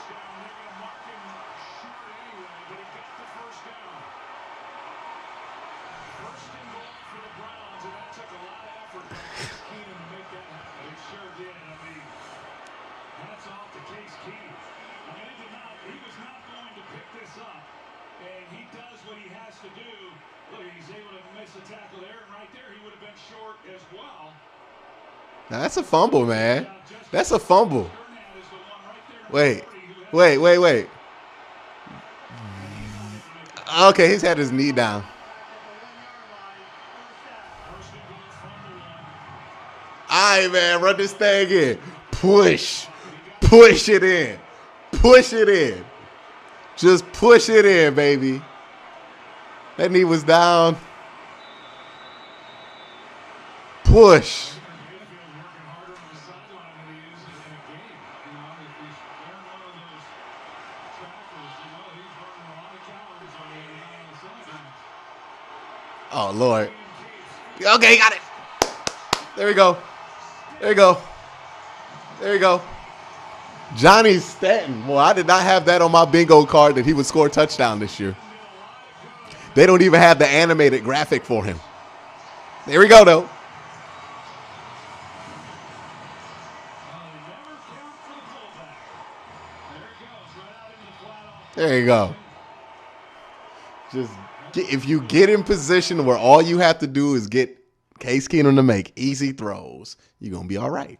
Speaker 1: Now, that's a fumble, man. That's a fumble. Wait. Okay, he's had his knee down. All right, man, run this thing in. Push it in. Push it in. Just push it in, baby. That knee was down. Push. Oh, Lord. Okay, got it. There we go. There you go. There you go. Johnny Stanton. Well, I did not have that on my bingo card that he would score a touchdown this year. They don't even have the animated graphic for him. There we go, though. There you go. If you get in position where all you have to do is get Case Keenum to make easy throws, you're going to be all right.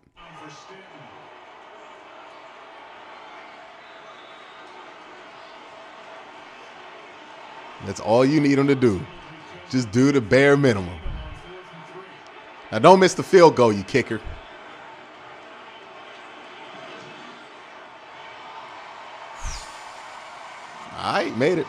Speaker 1: That's all you need him to do. Just do the bare minimum. Now, don't miss the field goal, you kicker. All right, made it.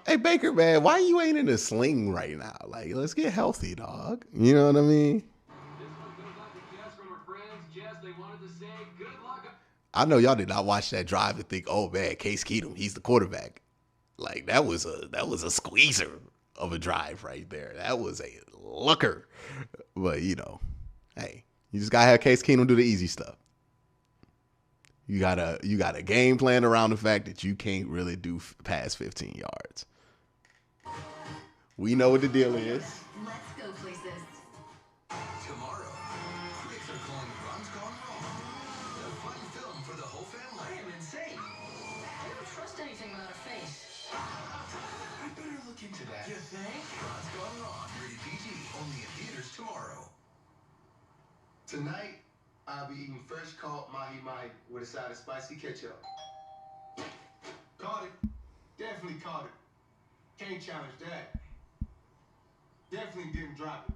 Speaker 1: Hey, Baker, man, why you ain't in a sling right now? Like, let's get healthy, dog. You know what I mean? I know y'all did not watch that drive and think, oh, man, Case Keenum, he's the quarterback. Like, that was a squeezer of a drive right there. That was a looker. But, you know, hey, you just got to have Case Keenum do the easy stuff. You got a game plan around the fact that you can't really do past 15 yards. We know what the deal is.
Speaker 9: Let's go places.
Speaker 4: Tomorrow, critics are calling Bronze Gone Wrong. A fun film for the whole family.
Speaker 6: I am insane. I never trust anything without a face.
Speaker 4: I better look into that. You think? Bronze Gone Wrong. Rated PG. Only in theaters tomorrow.
Speaker 12: Tonight, I'll be eating fresh caught mahi-mahi with a side of spicy ketchup. Caught it. Definitely caught it. Can't challenge that. Definitely didn't drop it.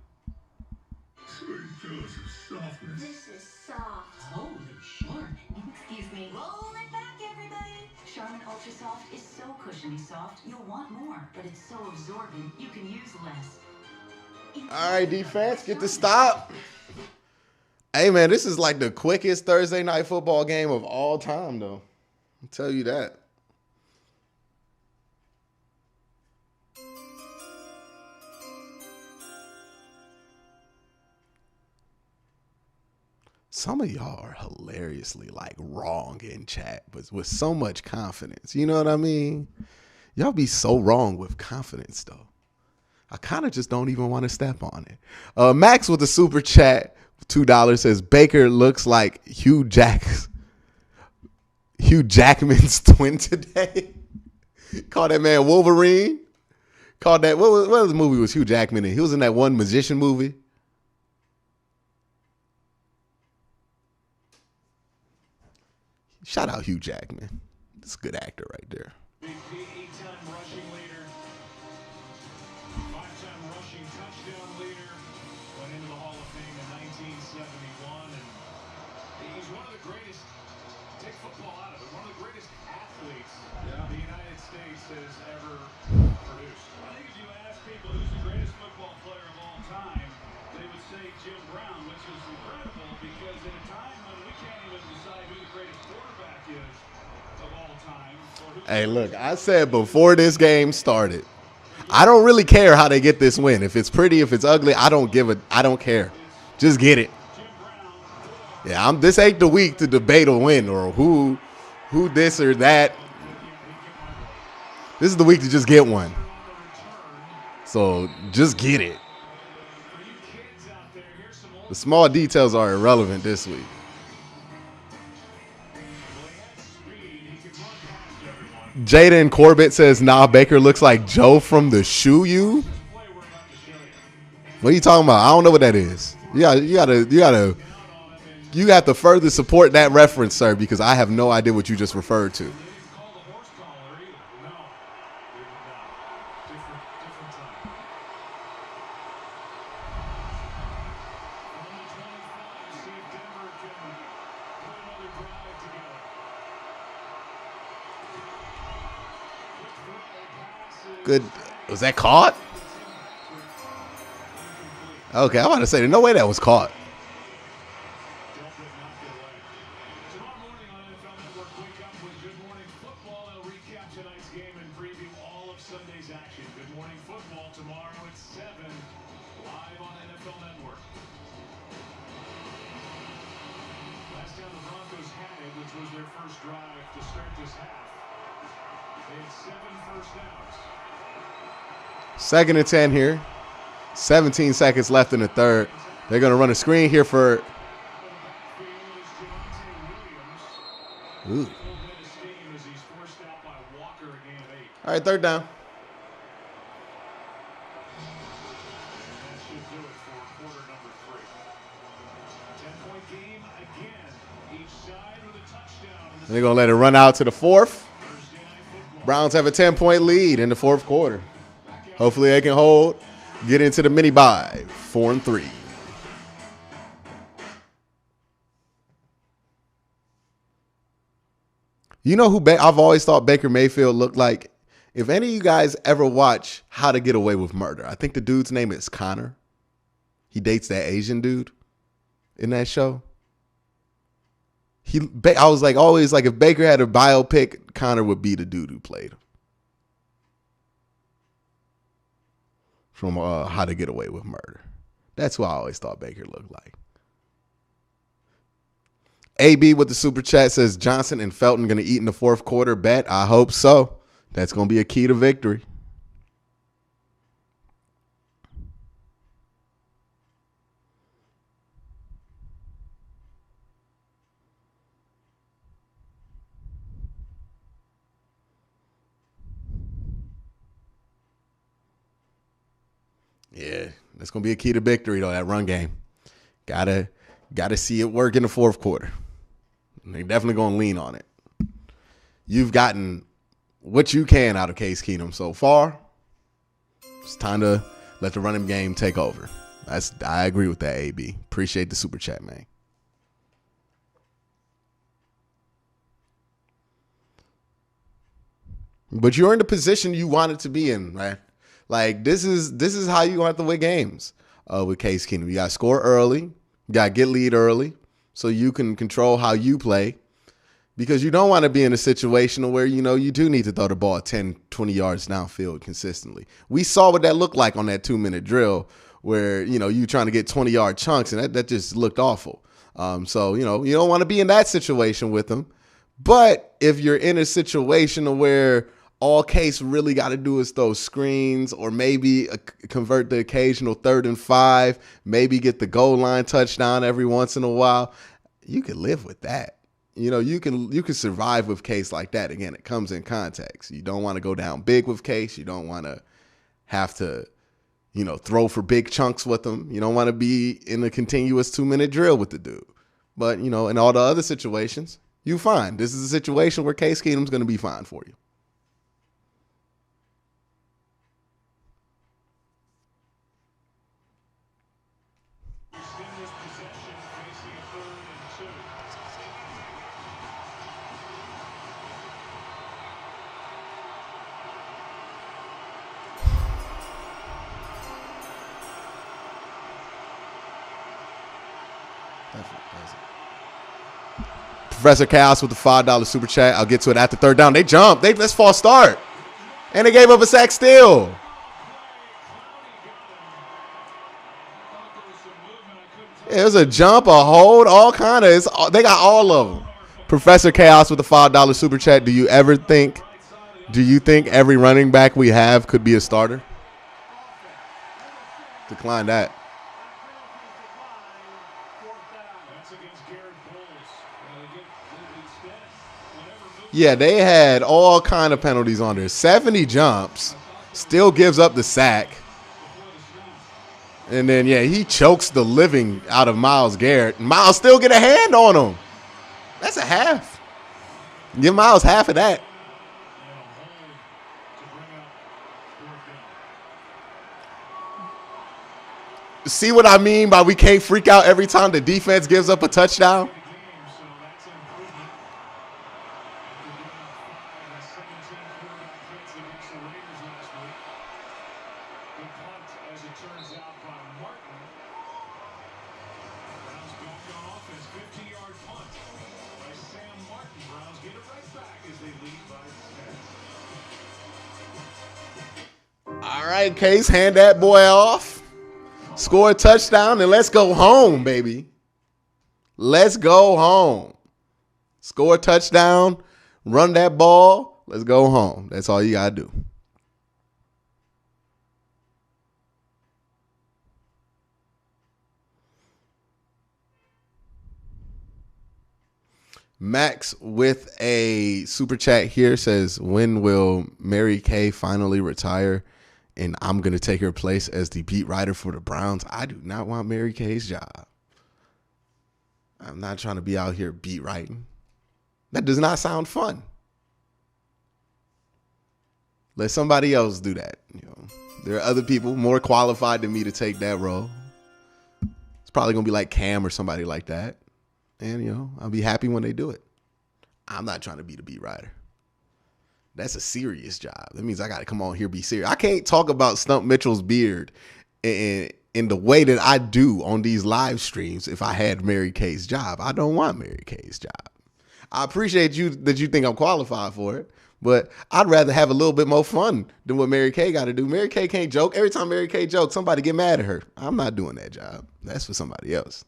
Speaker 4: Sweet dose of softness.
Speaker 9: This is soft.
Speaker 6: Holy Charmin.
Speaker 9: Excuse me. Roll it back, everybody. Charmin Ultra Soft is so cushiony soft, you'll want more, but it's so absorbent, you can use less.
Speaker 1: All right, defense, get the stop. Hey, man, this is like the quickest Thursday night football game of all time, though. I'll tell you that. Some of y'all are hilariously like wrong in chat, but with so much confidence. You know what I mean? Y'all be so wrong with confidence, though. I kind of just don't even want to step on it. Max with the super chat, $2 says Baker looks like Hugh Jackman's twin today. Call that man Wolverine. Called that what was the movie was Hugh Jackman in? He was in that one magician movie. Shout out Hugh Jackman. That's a good actor right there.
Speaker 3: Eight-time rushing leader, five-time rushing touchdown leader, went into the Hall of Fame in 1971, and he's one of the greatest, take football out of it, one of the greatest athletes the United States has ever produced. I think if you ask people who's the greatest football player of all time, they would say Jim Brown, which is incredible because at a time when we can't even decide who the greatest quarterback is of all time.
Speaker 1: Hey, look, I said before this game started, I don't really care how they get this win. If it's pretty, if it's ugly, I don't care. Just get it. Yeah, this ain't the week to debate a win or who this or that. This is the week to just get one. So just get it. The small details are irrelevant this week. Jaden Corbett says, nah, Baker looks like Joe from the Shoe You. What are you talking about? I don't know what that is. You got to further support that reference, sir, because I have no idea what you just referred to. Good. Was that caught? Okay, I want to say, there's no way that was caught.
Speaker 3: action. Good Morning Football tomorrow at 7, live on NFL Network. Last time the Broncos had it, which was their first drive to start this half, they had 7 first downs.
Speaker 1: 2nd and 10 here. 17 seconds left in the third. They're going to run a screen here for. Ooh. All right, 3rd down. And they're going to let it run out to the 4th. Browns have a 10-point lead in the 4th quarter. Hopefully they can hold, get into the mini bye, 4-3. You know who I've always thought Baker Mayfield looked like? If any of you guys ever watch How to Get Away with Murder, I think the dude's name is Connor. He dates that Asian dude in that show. I was like, always like, if Baker had a biopic, Connor would be the dude who played him. From How to Get Away with Murder. That's who I always thought Baker looked like. AB with the super chat says Johnson and Felton going to eat in the 4th quarter. Bet. I hope so. That's going to be a key to victory. Yeah, that's going to be a key to victory, though, that run game. Gotta see it work in the 4th quarter. They're definitely going to lean on it. You've gotten what you can out of Case Keenum so far. It's time to let the running game take over. I agree with that, AB. Appreciate the super chat, man. But you're in the position you wanted to be in, right? Like, this is how you want to win games with Case Keenum. You got to score early. You got to get lead early so you can control how you play, because you don't want to be in a situation where, you do need to throw the ball 10, 20 yards downfield consistently. We saw what that looked like on that 2-minute drill where, you trying to get 20-yard chunks, and that just looked awful. So, you don't want to be in that situation with them. But if you're in a situation where all Case really got to do is throw screens, or maybe convert the occasional 3rd and 5, maybe get the goal line touchdown every once in a while, you can live with that. You can survive with Case like that. Again, it comes in context. You don't want to go down big with Case. You don't want to have to, throw for big chunks with them. You don't want to be in a continuous 2-minute drill with the dude. But, in all the other situations, you're fine. This is a situation where Case Keenum's going to be fine for you. Professor Chaos with the $5 super chat. I'll get to it after 3rd down. They jumped. That's false start. And they gave up a sack still. It was a jump, a hold, all kind of. They got all of them. Professor Chaos with the $5 super chat. Do you think every running back we have could be a starter? Decline that. Yeah, they had all kind of penalties on there. 70 jumps, still gives up the sack. And then, he chokes the living out of Myles Garrett. Myles still get a hand on him. That's a half. Give Myles half of that. See what I mean by we can't freak out every time the defense gives up a touchdown? All right, Case, hand that boy off. Score a touchdown, and let's go home, baby. Let's go home. Score a touchdown, run that ball, let's go home. That's all you got to do. Max with a super chat here says, when will Mary Kay finally retire? And I'm going to take her place as the beat writer for the Browns. I do not want Mary Kay's job. I'm not trying to be out here beat writing. That does not sound fun. Let somebody else do that. You know, there are other people more qualified than me to take that role. It's probably going to be like Cam or somebody like that. And, you know, I'll be happy when they do it. I'm not trying to be the beat writer. That's a serious job. That means I got to come on here be serious. I can't talk about Stump Mitchell's beard in the way that I do on these live streams if I had Mary Kay's job. I don't want Mary Kay's job. I appreciate you that you think I'm qualified for it, but I'd rather have a little bit more fun than what Mary Kay got to do. Mary Kay can't joke. Every time Mary Kay jokes, somebody get mad at her. I'm not doing that job. That's for somebody else.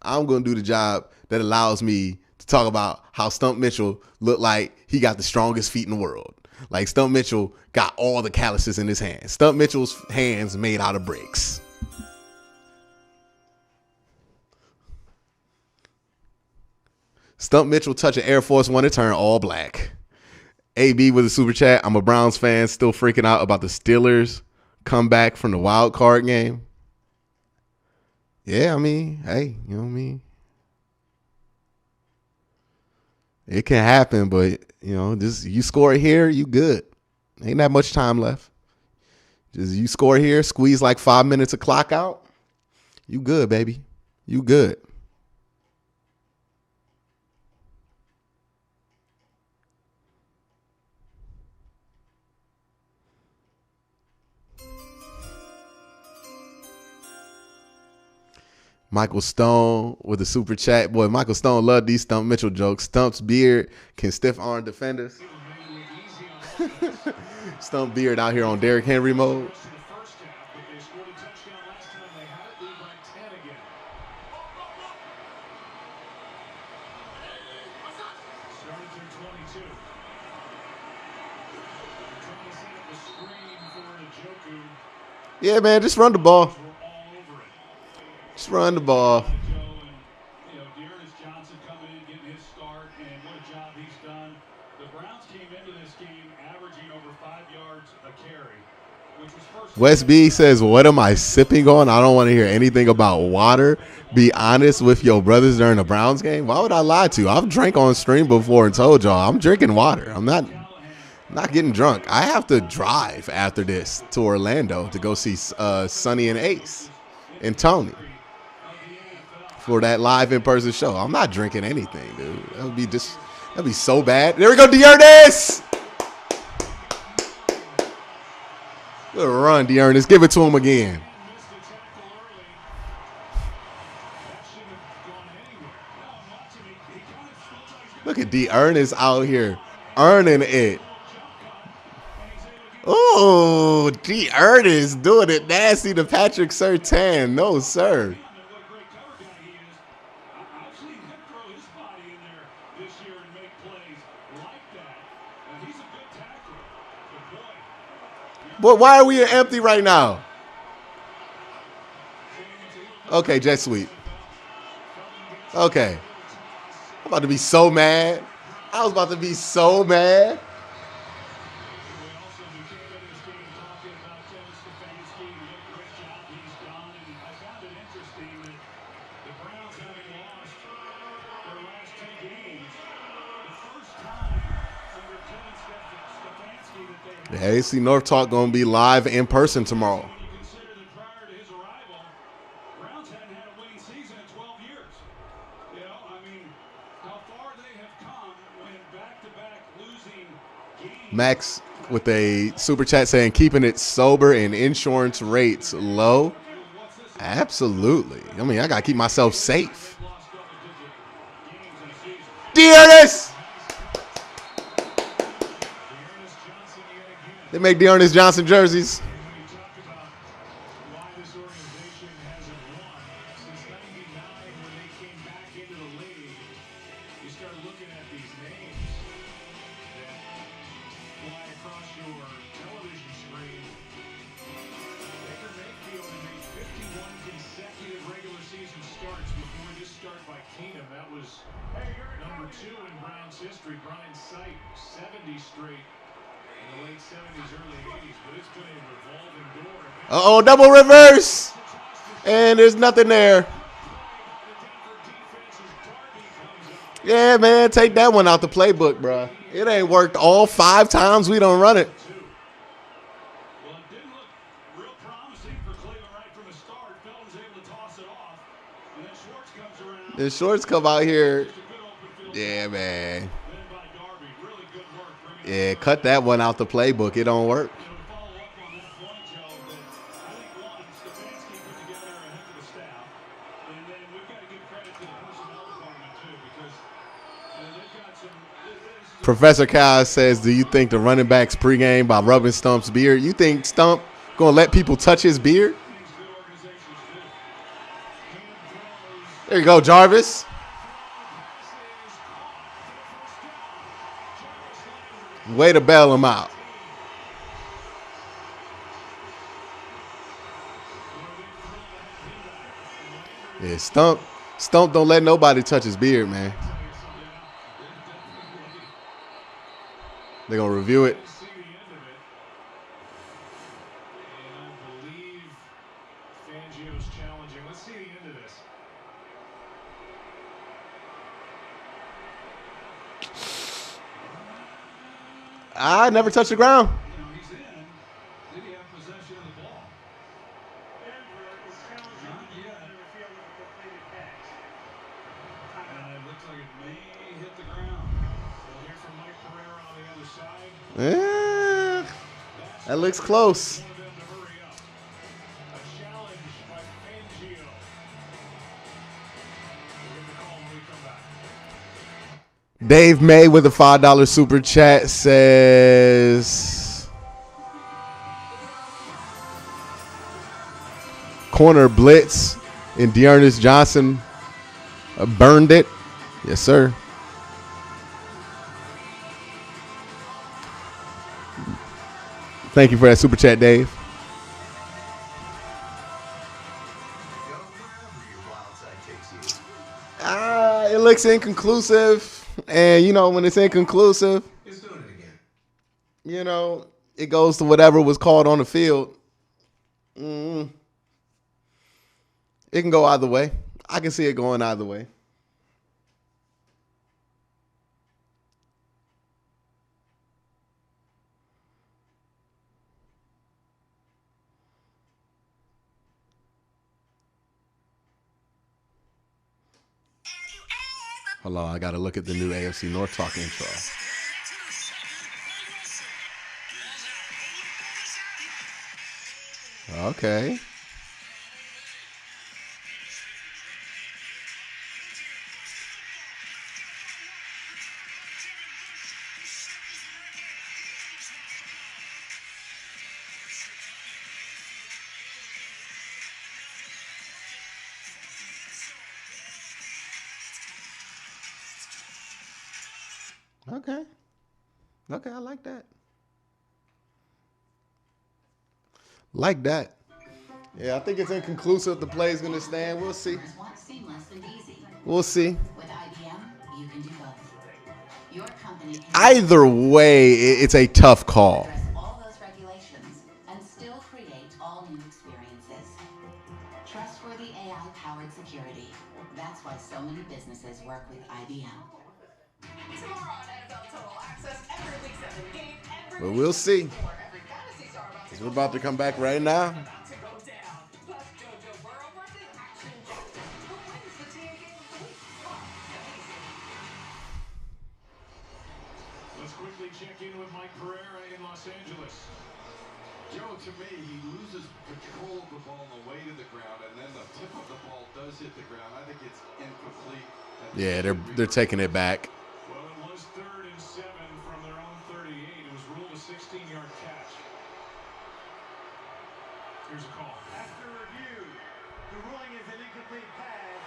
Speaker 1: I'm going to do the job that allows me to talk about how Stump Mitchell looked like he got the strongest feet in the world. Like Stump Mitchell got all the calluses in his hands. Stump Mitchell's hands made out of bricks. Stump Mitchell touch an Air Force One to turn all black. AB with a super chat. I'm a Browns fan still freaking out about the Steelers comeback from the wild card game. Yeah, I mean, hey, you know what I mean? It can happen, but, you know, just you score here, you good. Ain't that much time left. Just you score here, squeeze like 5 minutes of clock out, you good, baby. You good. Michael Stone with a super chat. Boy, Michael Stone loved these Stump Mitchell jokes. Stump's beard can stiff arm defenders. Stump beard out here on Derrick Henry mode. Yeah, man, just run the ball. Just run the ball. West B says, what am I sipping on? I don't want to hear anything about water. Be honest with your brothers during the Browns game. Why would I lie to you? I've drank on stream before and told y'all I'm drinking water. I'm not getting drunk. I have to drive after this to Orlando to go see Sonny and Ace and Tony for that live in-person show. I'm not drinking anything, dude. That'd be so bad. There we go, Dearness. Good run, Dearness. Give it to him again. Look at Dearness out here earning it. Oh, Dearness doing it nasty to Patrick Surtain. No, sir. But why are we empty right now? Okay, jet sweep. Okay. I'm about to be so mad. I was about to be so mad. The AC North Talk going to be live in person tomorrow. Max with a super chat saying, keeping it sober and insurance rates low. Absolutely. I mean, I got to keep myself safe. Dearness! They make Dearness Johnson jerseys.
Speaker 3: history. Brian's sight 70 straight in the late 70s, early 80s, but it's been a revolving door.
Speaker 1: Uh-oh, double reverse. And there's nothing there. Yeah, man, take that one out the playbook, bro. It ain't worked all 5 times we don't run it.
Speaker 3: Well, it didn't look real promising for Cleveland right from the start. Felton's able to toss it off, and then Schwartz comes around.
Speaker 1: The shorts come out here. Yeah, man. Yeah, cut that one out the playbook. It don't work. Professor Kyle says, do you think the running back's pregame by rubbing Stump's beard? You think Stump going to let people touch his beard? There you go, Jarvis. Way to bail him out. Yeah, Stump don't let nobody touch his beard, man. They're going to review it. I never touched the ground. Yeah, that looks close. Dave May with a $5 super chat says, corner blitz and Dearness Johnson burned it. Yes, sir. Thank you for that super chat, Dave. It looks inconclusive. And, you know, when it's inconclusive,
Speaker 12: It's doing it again.
Speaker 1: you know, it goes to whatever was called on the field. It can go either way. I can see it going either way. Hold on, I got to look at the new AFC North Talk intro. Okay. Okay, I like that. Like that. Yeah, I think it's inconclusive. The play's going to stand. We'll see. We'll see.
Speaker 6: With IBM, you can do both. Your company can
Speaker 1: Either way, it's a tough call.
Speaker 6: address all those regulations and still create all new experiences. Trustworthy AI-powered security. That's why so many businesses work with IBM.
Speaker 7: Tomorrow on NFL Total Access, every week 7 game,
Speaker 1: But we'll see. Because we're about to come back right now.
Speaker 3: Let's quickly check in with Mike Pereira in Los Angeles.
Speaker 8: Joe, to me, he loses control of the ball on the way to the ground, and then the tip of the ball does hit the ground. I think it's incomplete.
Speaker 1: Yeah, they're taking it back.
Speaker 3: Well, it was 3rd and 7 from their own 38. It was ruled a 16-yard catch. Here's a call.
Speaker 10: After review, the ruling is an incomplete pass.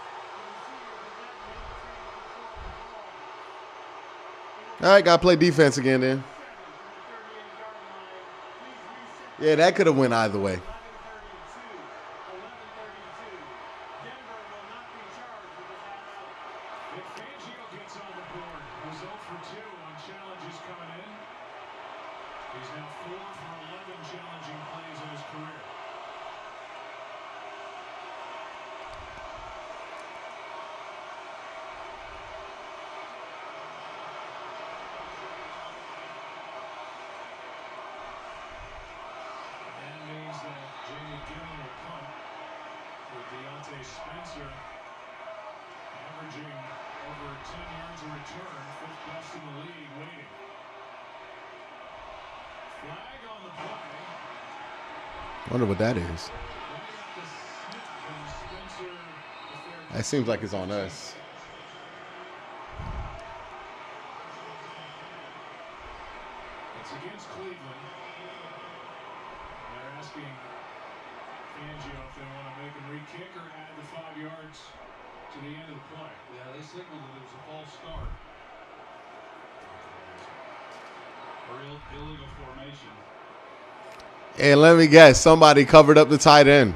Speaker 1: All right, got to play defense again then. Yeah, that could have went either way.
Speaker 3: Fangio gets on the board. Was 0 for 2 yards of return, fifth best in the league, waiting. Flag on the play.
Speaker 1: Wonder what that is. That seems like it's on us.
Speaker 3: It's against Cleveland. They're asking Fangio if they want to make him re-kick or add the 5 yards to the end of the play.
Speaker 8: Yeah, they signaled that it was a false start.
Speaker 3: Or illegal formation.
Speaker 1: And let me guess, somebody covered up the tight end.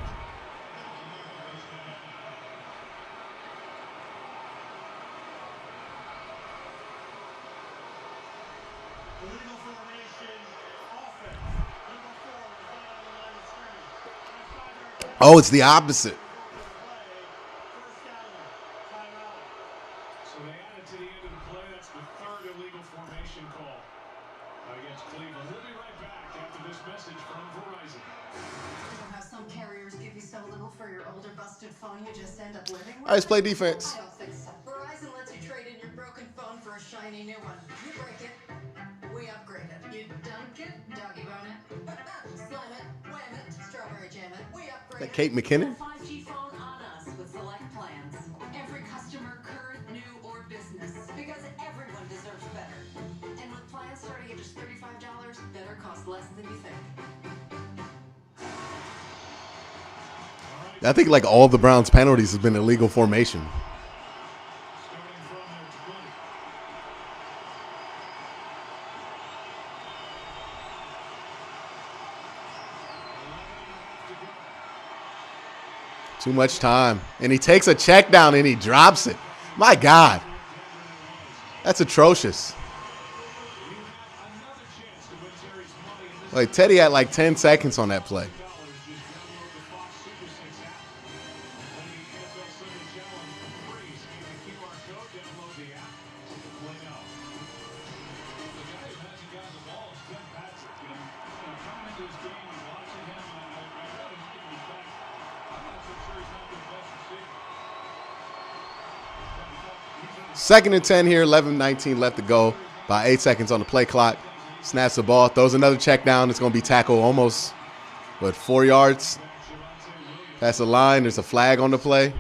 Speaker 10: Illegal formation, offense. Number 4 is not on the line of scrimmage.
Speaker 1: Oh, it's the opposite.
Speaker 10: First down, timeout.
Speaker 3: So they added to the end of the play. That's the third illegal formation call against Cleveland. We'll be right back after this message from Verizon.
Speaker 13: You know how some carriers give you so little for your older busted phone you just end up living with?
Speaker 1: All right, let's play defense.
Speaker 13: I don't think so. Verizon lets you trade in your broken phone for a shiny new one. You break it, we upgrade it. You dunk it, doggy bone it, slam it, wham it, strawberry jam it. We upgrade
Speaker 1: That Kate McKinnon?
Speaker 13: 5G phone on us with select plans. Every customer, current, new, or business. Because everyone deserves better. And with plans starting at just $35, better costs less than you think.
Speaker 1: I think like all the Browns penalties has been illegal formation.
Speaker 3: Starting from their 20.
Speaker 1: Too much time. And he takes a check down and he drops it. My God. That's atrocious. Like Teddy had like 10 seconds on that play. Second and 10 here, 11-19 left to go. About 8 seconds on the play clock. Snaps the ball, throws another check down. It's going to be tackled almost, 4 yards? Past the line, there's a flag on the play.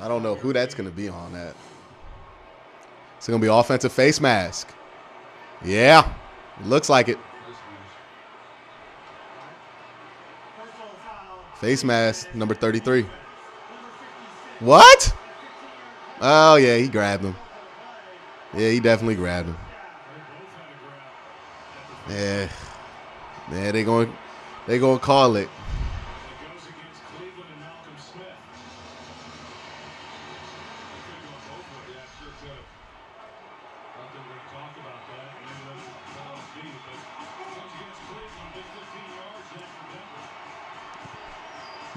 Speaker 1: I don't know who that's going to be on that. It's going to be offensive face mask. Yeah, it looks like it. Face mask, number 33. What? Oh, yeah, he grabbed him. Yeah, he definitely grabbed him. Yeah, they going to call it.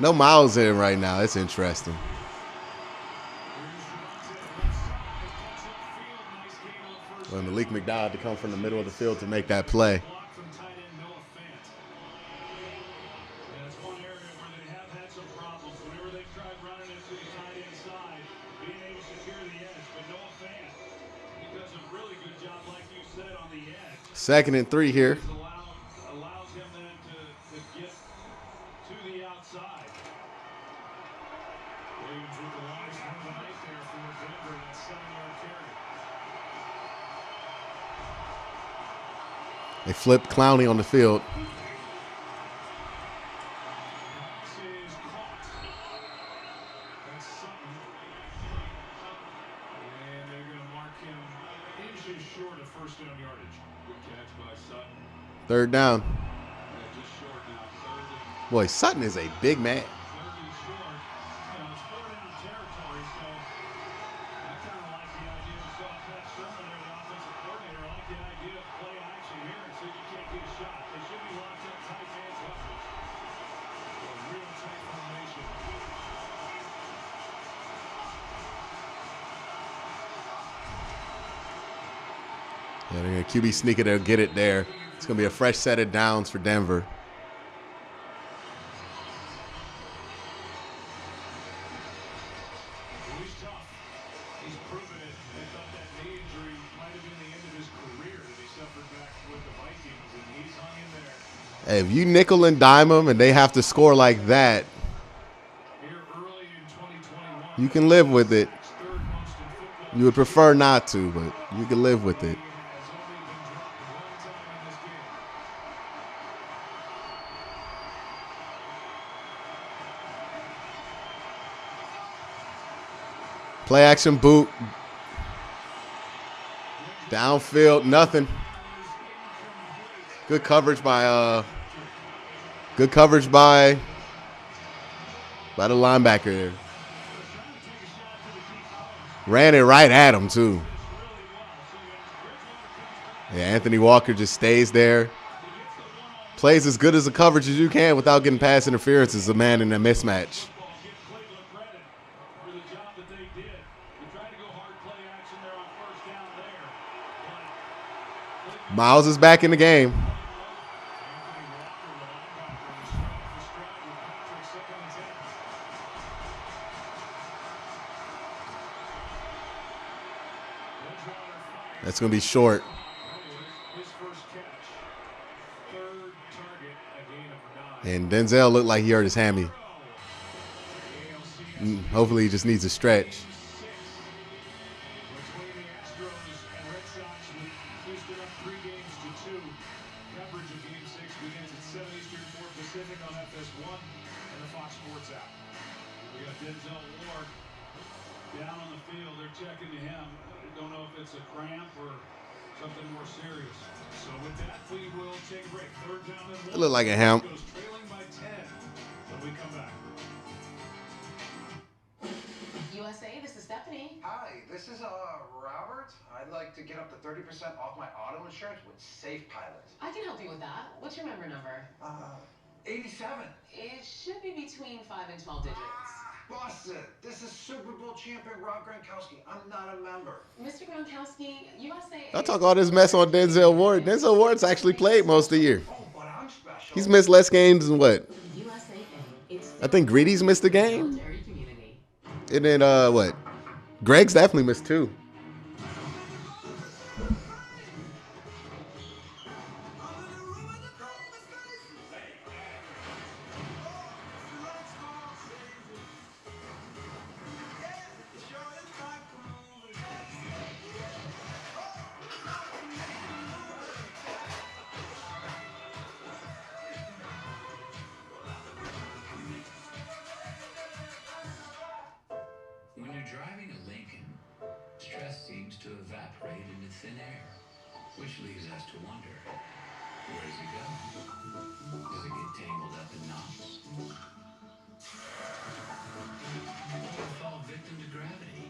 Speaker 1: No Miles in right now. It's interesting. Well, Malik McDowell had to come from the middle of the field to make that play. Second and 3 here. They flipped Clowney on the field. Third down. Boy, Sutton is a big man. Yeah, they're going to QB sneak it. They'll get it there. It's going to be a fresh set of downs for Denver. Hey, if you nickel and dime them and they have to score like that, you can live with it. You would prefer not to, but you can live with it. Play action boot. Downfield, nothing. Good coverage by the linebacker there. Ran it right at him too. Yeah, Anthony Walker just stays there. Plays as good as the coverage as you can without getting pass interference as a man in a mismatch. Miles is back in the game. That's going to be short. And Denzel looked like he hurt his hammy. Hopefully he just needs a stretch. It looked like a ham.
Speaker 13: USA, this is Stephanie.
Speaker 14: Hi, this is Robert. I'd like to get up to 30% off my auto insurance with Safe Pilot.
Speaker 13: I can help you with that. What's your member number?
Speaker 14: 87.
Speaker 13: It should be between 5 and 12 digits.
Speaker 14: Boston, this is Super Bowl champion Rob Gronkowski. I'm not a member.
Speaker 13: Mr. Gronkowski, USA.
Speaker 1: I talk all this mess on Denzel Ward. Denzel Ward's actually played most of the year.
Speaker 14: Oh, but I'm special.
Speaker 1: He's missed less games than what?
Speaker 13: USA,
Speaker 1: I think Greedy's missed a game. And then what? Greg's definitely missed 2.
Speaker 15: When you're driving a Lincoln, stress seems to evaporate into thin air, which leaves us to wonder, where does it go? Does it get tangled up in knots? Or fall victim to gravity?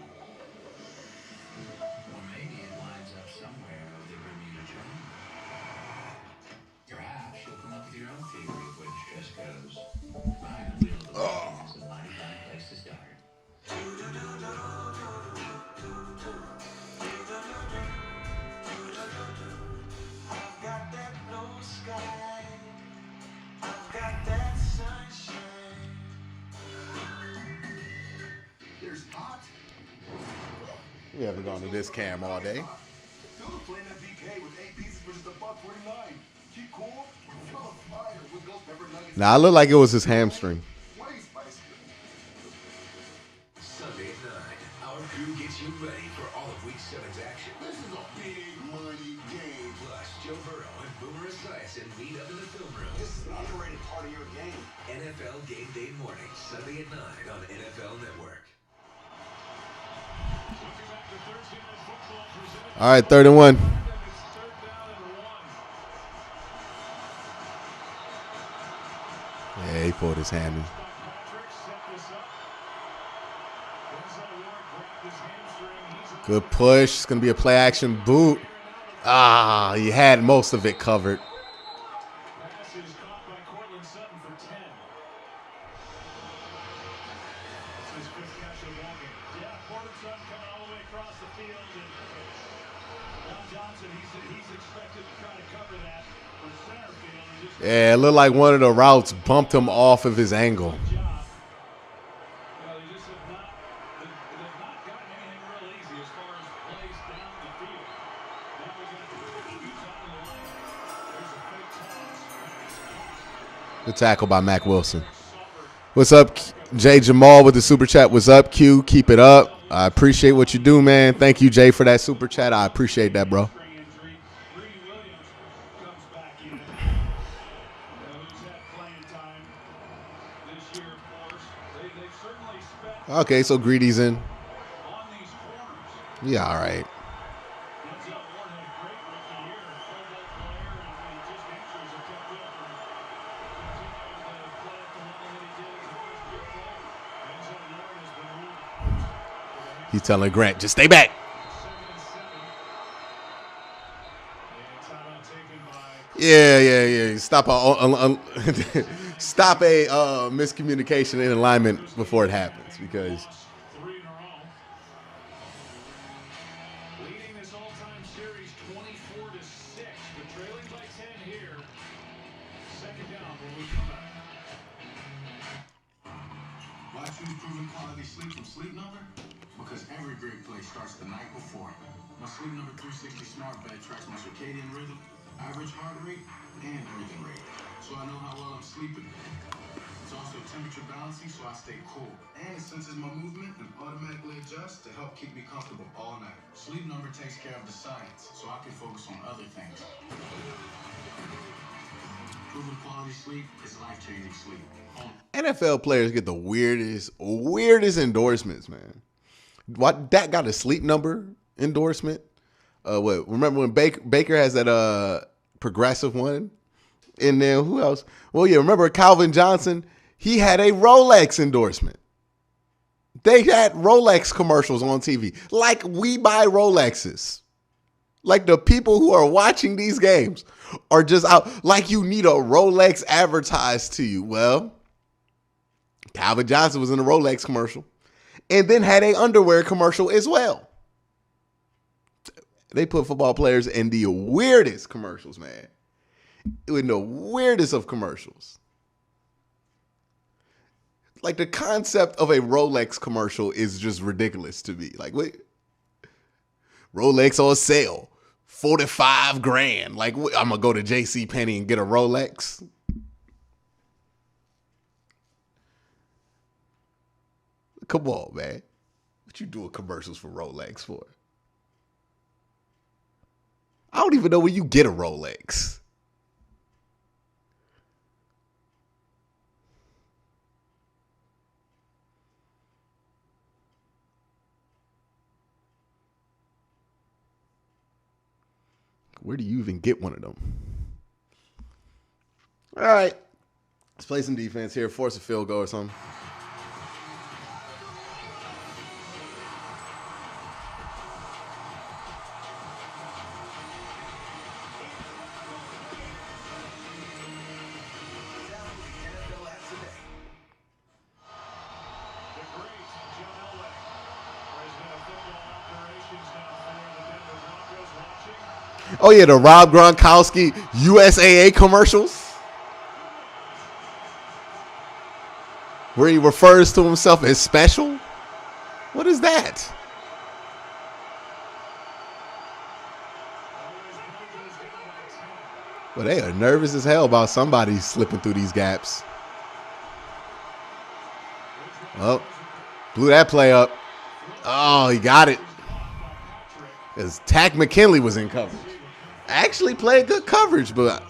Speaker 15: Or maybe it winds up somewhere over the Bermuda Triangle. Perhaps you'll come up with your own theory of where the stress goes. Behind the wheel of the Lincoln is a mighty fine place to start.
Speaker 1: We haven't gone to this cam all day. Now, I look like it was his hamstring.
Speaker 4: Sunday at 9, our crew gets you ready for all of Week 7's action. This is a big money game. Plus, Joe Burrow and Boomer Esiason meet up in the film room.
Speaker 14: This is an underrated part of your game.
Speaker 4: NFL Game Day morning, Sunday at 9 on NFL Network.
Speaker 1: All right, 3rd and 1. Yeah, he pulled his hammy. Good push. It's going to be a play action boot. Ah, he had most of it covered. Yeah, it looked like one of the routes bumped him off of his angle. The tackle by Mac Wilson. What's up, Jay Jamal with the super chat? What's up, Q? Keep it up. I appreciate what you do, man. Thank you, Jay, for that super chat. I appreciate that, bro. Okay, so Greedy's in. Yeah, all right. He's telling Grant, just stay back. Yeah. Stop stop a miscommunication in alignment before it happens, because
Speaker 3: Leading this all-time series 24-6, but trailing by 10 here. Second down when we come back.
Speaker 12: Why choose proven quality sleep from Sleep Number? Because every great play starts the night before. My Sleep Number 360 smart bed tracks my circadian rhythm, average heart rate, and breathing rate, so I know how well I'm sleeping. It's also temperature balancing, so I stay cool. And it senses my movement and automatically adjusts to help keep me comfortable all night. Sleep Number takes care of the science, so I can focus on other things. Proven quality sleep is life-changing sleep.
Speaker 1: NFL players get the weirdest endorsements, man. What, that got a Sleep Number endorsement? Remember when Baker has that progressive one? And then who else? Well, yeah, remember Calvin Johnson? He had a Rolex endorsement. They had Rolex commercials on TV. Like, we buy Rolexes. Like, the people who are watching these games are just out. Like, you need a Rolex advertised to you. Well, Calvin Johnson was in a Rolex commercial and then had a underwear commercial as well. They put football players in the weirdest commercials, man. In the weirdest of commercials. Like, the concept of a Rolex commercial is just ridiculous to me. Like, wait, Rolex on sale, 45 grand. Like, I'm going to go to JCPenney and get a Rolex. Come on, man. What you doing commercials for Rolex for? I don't even know where you get a Rolex. Where do you even get one of them? All right. Let's play some defense here. Force a field goal or something. Oh, yeah, the Rob Gronkowski USAA commercials where he refers to himself as special. What is that? Well, they are nervous as hell about somebody slipping through these gaps. Oh, blew that play up. Oh, he got it. Because Tack McKinley was in coverage. Actually played good coverage, but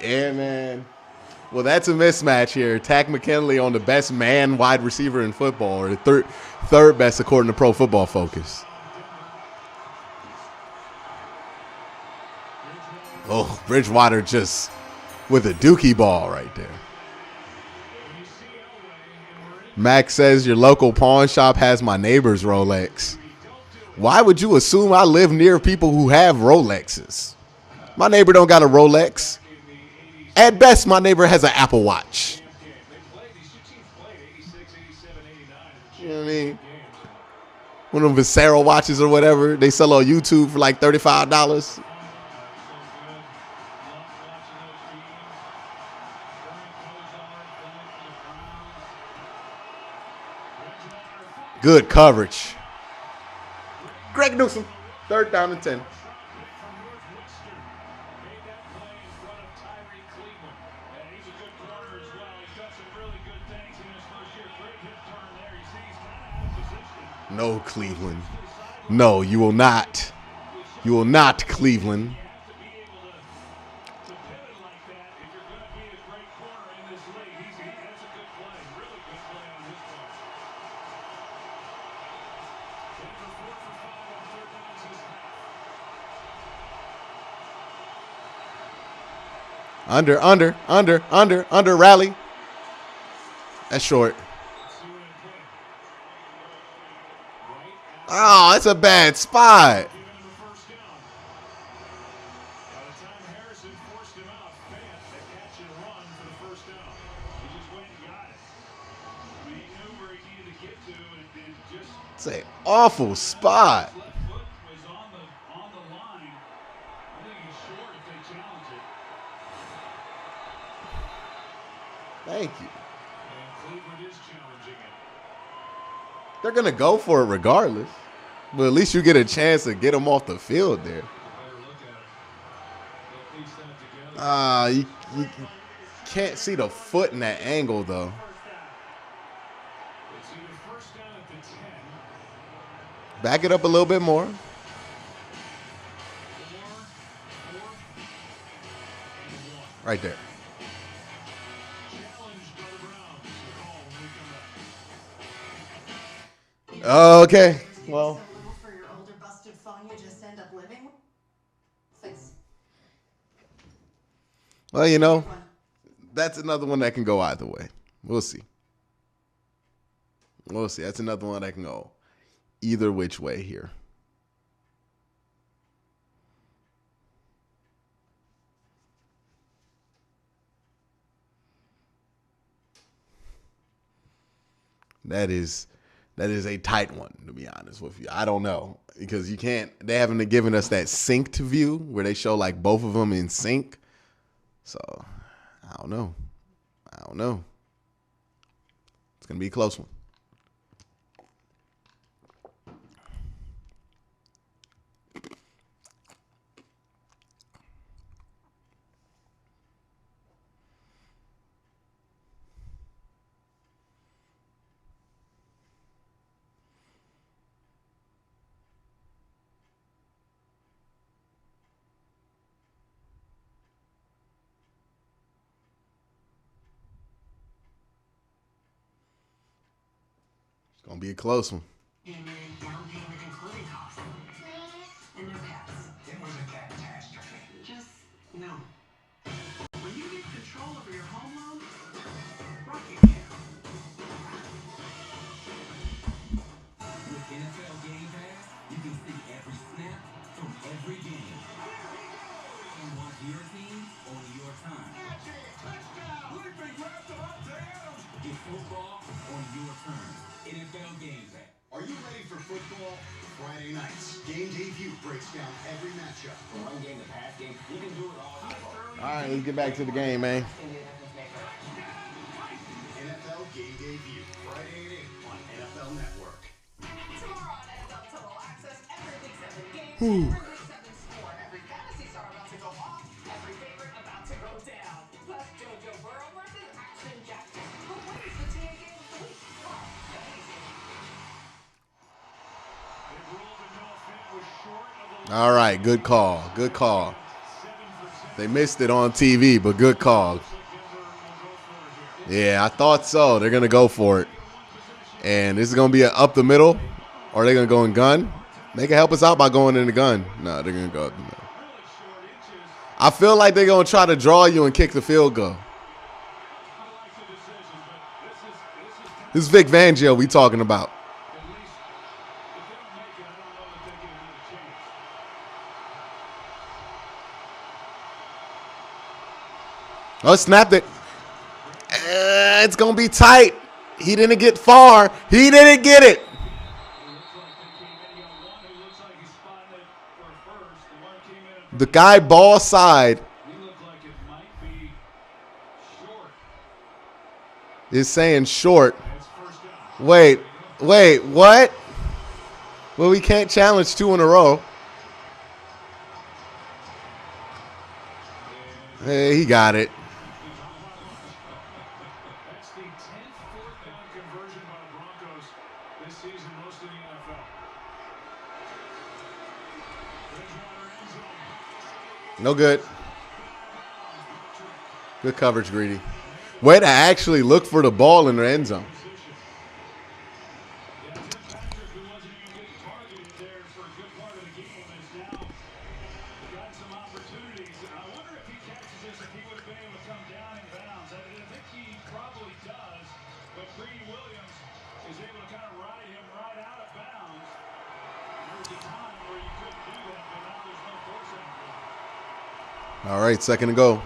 Speaker 1: yeah, man. Well, that's a mismatch here. Tack McKinley on the best man wide receiver in football, or the third best according to Pro Football Focus. Oh, Bridgewater just with a dookie ball right there. Max says your local pawn shop has my neighbor's Rolex. Why would you assume I live near people who have Rolexes? My neighbor don't got a Rolex. At best, my neighbor has an Apple Watch. You know what I mean? One of them Vissero watches or whatever. They sell on YouTube for like $35. Good coverage. Greg Newsom, 3rd down and 10. No, Cleveland. No, you will not. You will not, Cleveland. Under, rally. That's short. Oh, that's a bad spot. It's an awful spot. Thank you. They're going to go for it regardless. But at least you get a chance to get them off the field there. You can't see the foot in that angle, though. Back it up a little bit more. Right there. Okay. Well.
Speaker 13: For your older busted phone you just end up living with? Thanks.
Speaker 1: Well, you know, that's another one that can go either way. We'll see. We'll see. That's another one that can go either which way here. That is a tight one, to be honest with you. I don't know, because you can't. They haven't given us that synced view where they show like both of them in sync. So I don't know. It's gonna be a close one. It's gonna be a close one.
Speaker 9: Down payment and clothing costs. And no cats.
Speaker 12: It was a catastrophe.
Speaker 5: Just no. When you get control over your home loan, rock it down.
Speaker 16: With NFL Game Pass, you can see every snap from every game. And watch your team on your time. Get football on your terms. NFL Game Pass.
Speaker 12: Are you ready for football? Friday nights, Game Day View breaks down every matchup.
Speaker 16: From run game to pass game, you can do it all.
Speaker 1: All right, let's get back to the game, man.
Speaker 12: NFL Game Day View, Friday at 8 on NFL Network.
Speaker 13: Tomorrow on NFL Total Access, every Week 7 game,
Speaker 1: Whew.
Speaker 13: every Week 7 score, every fantasy star about to go off, every favorite about to go down. Plus JoJo Burrow versus Action Jackson. Who wins the TA game of the week? Well, amazing.
Speaker 1: All right, good call. Good call. They missed it on TV, but good call. Yeah, I thought so. They're going to go for it. And this is going to be an up the middle, or are they going to go in gun? They can help us out by going in the gun. No, they're going to go up the middle. I feel like they're going to try to draw you and kick the field goal. This is Vic Fangio we talking about. Oh, snapped it. It's going to be tight. He didn't get far. He didn't get it. The guy ball side is saying short. Wait, Wait, what? Well, we can't challenge 2 in a row. Hey, he got it.
Speaker 3: That's the 10th fourth down conversion by the Broncos this season, most in the NFL.
Speaker 1: No good. Good coverage, Greedy. Way to actually look for the ball in the end zone. All right, second to go.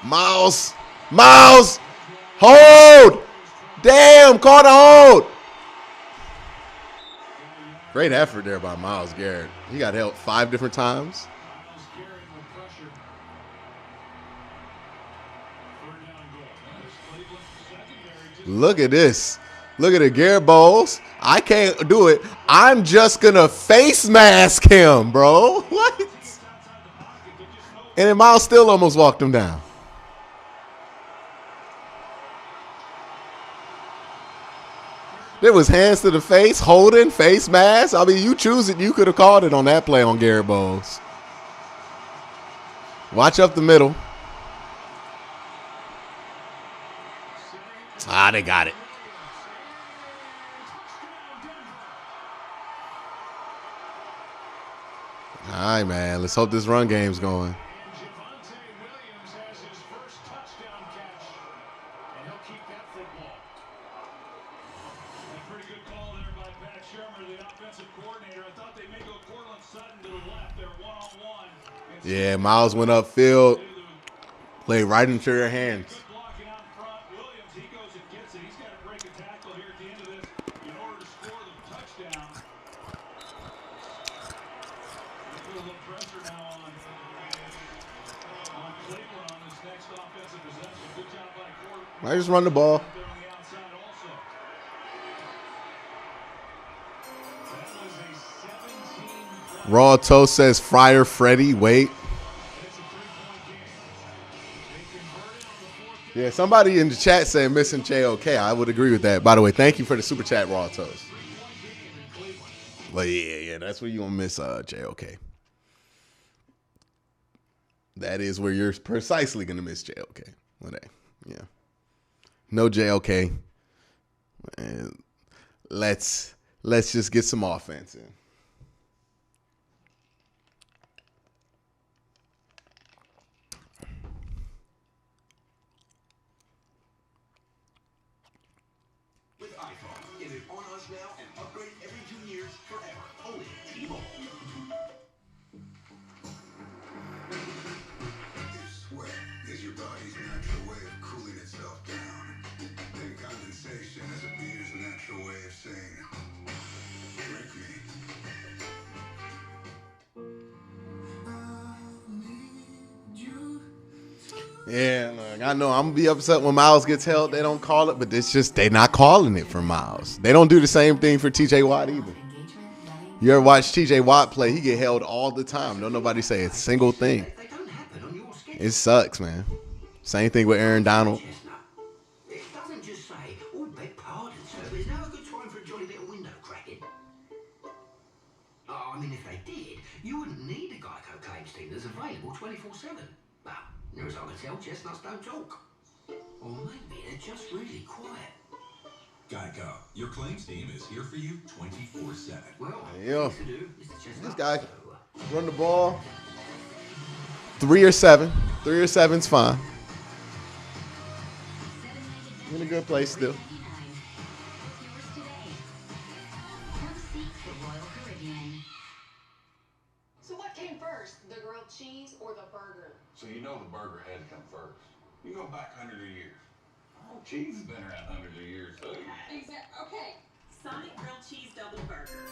Speaker 1: Miles. Miles. Hold. Damn, caught a hold. Great effort there by Myles Garrett. He got help 5 different times. Look at this. Look at it, Garrett Bowles. I can't do it. I'm just going to face mask him, bro. What? And then Miles still almost walked him down. There was hands to the face, holding, face mask. I mean, you choose it. You could have called it on that play on Garrett Bowles. Watch up the middle. Ah, they got it. All right, man. Let's hope this run game's going. Yeah, Miles went upfield, played right into their hands. I just run the ball. Raw Toast says Friar Freddy. Wait. Yeah, somebody in the chat said missing JOK. I would agree with that. By the way, thank you for the super chat, Raw Toast. But yeah, that's where you're going to miss JOK. That is where you're precisely going to miss JOK. Yeah. No JOK. And let's just get some offense in.
Speaker 4: With iPhone, get it on us now and upgrade every 2 years forever. Only T-Mobile. If sweat is your body's natural way of cooling itself down, then condensation is a beer's natural way of saying, drink me.
Speaker 1: Yeah, look, I know I'm gonna be upset when Miles gets held. They don't call it, but it's just they're not calling it for Miles. They don't do the same thing for TJ Watt either. You ever watch TJ Watt play? He get held all the time. Don't nobody say a single thing. It sucks, man. Same thing with Aaron Donald.
Speaker 17: It doesn't just say, oh, beg pardon, sir, but is now a good time for a jolly bit of window cracking? Oh, I mean, if they did, you wouldn't need a Geico claims team that's available 24/7. Well, near as I can tell, chestnuts don't talk. Or maybe they're just really quiet.
Speaker 16: Geico, your claims team is here for you 24/7.
Speaker 17: Well,
Speaker 1: Yeah.
Speaker 17: to do, Mr. Chestnut.
Speaker 1: This guy run the ball. 3 or 7. 3 or 7's fine. In a good place still.
Speaker 13: So what came first, the grilled cheese or the burger?
Speaker 8: So you know the burger had to come first. You go back hundreds of years. Oh, cheese has been around hundreds of years, too.
Speaker 13: Okay.
Speaker 18: Sonic grilled cheese double burger.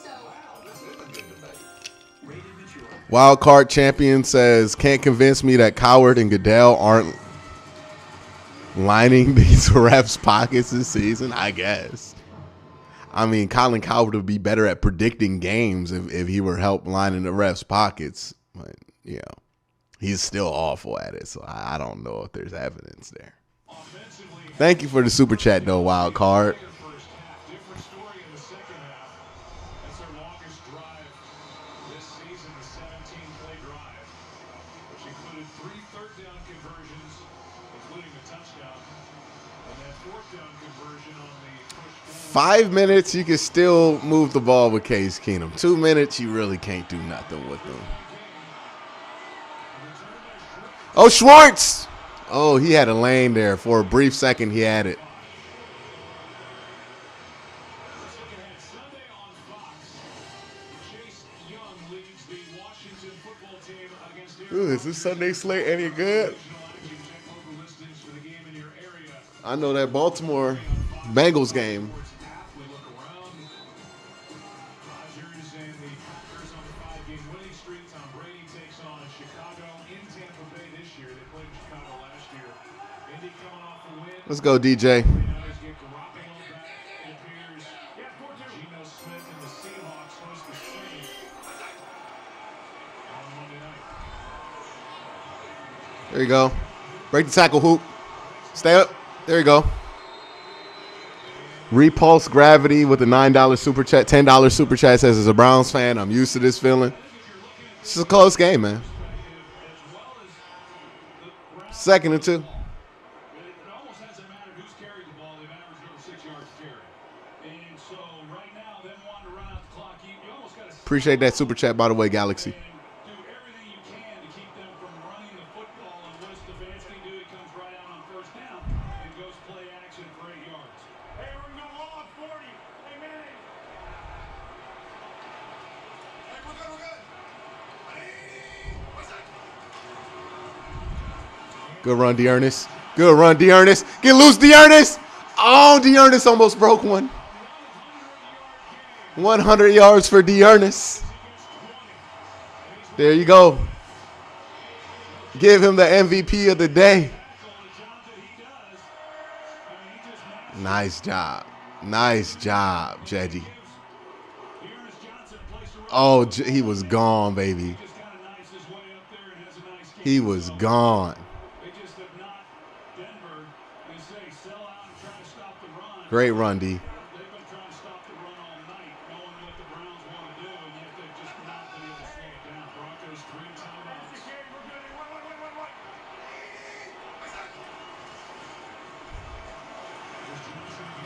Speaker 13: So
Speaker 8: Wow, this is a good debate.
Speaker 16: Rated mature.
Speaker 1: Wild card champion says, can't convince me that Coward and Goodell aren't lining these refs' pockets this season. I guess. I mean, Colin Coward would be better at predicting games if he were help lining the refs' pockets. But, you know, he's still awful at it, so I don't know if there's evidence there. Thank you for the super chat, though, Wild Card.
Speaker 3: Different story in the second half. That's their longest drive this season, the 17-play drive, which included 3 third-down conversions, including a touchdown, and that 4th-down conversion on the push.
Speaker 1: 5 minutes, you can still move the ball with Case Keenum. 2 minutes, you really can't do nothing with them. Oh, Schwartz! Oh, he had a lane there. For a brief second, he had it. Ooh, is this Sunday slate any good? I know that Baltimore Bengals game. Let's go, DJ. There you go. Break the tackle, hoop. Stay up. There you go. Repulse Gravity with a $9 super chat. $10 super chat says, as a Browns fan, I'm used to this feeling. This is a close game, man. 2nd and 2. Appreciate that super chat, by the way, Galaxy. Good run, Dearness. Good run, Dearness. Get loose, Dearness. Oh, Dearness almost broke one. 100 yards for Dearness. There you go. Give him the MVP of the day. Nice job. Nice job, Jedgy. Oh, he was gone, baby. He was gone. Great run, D.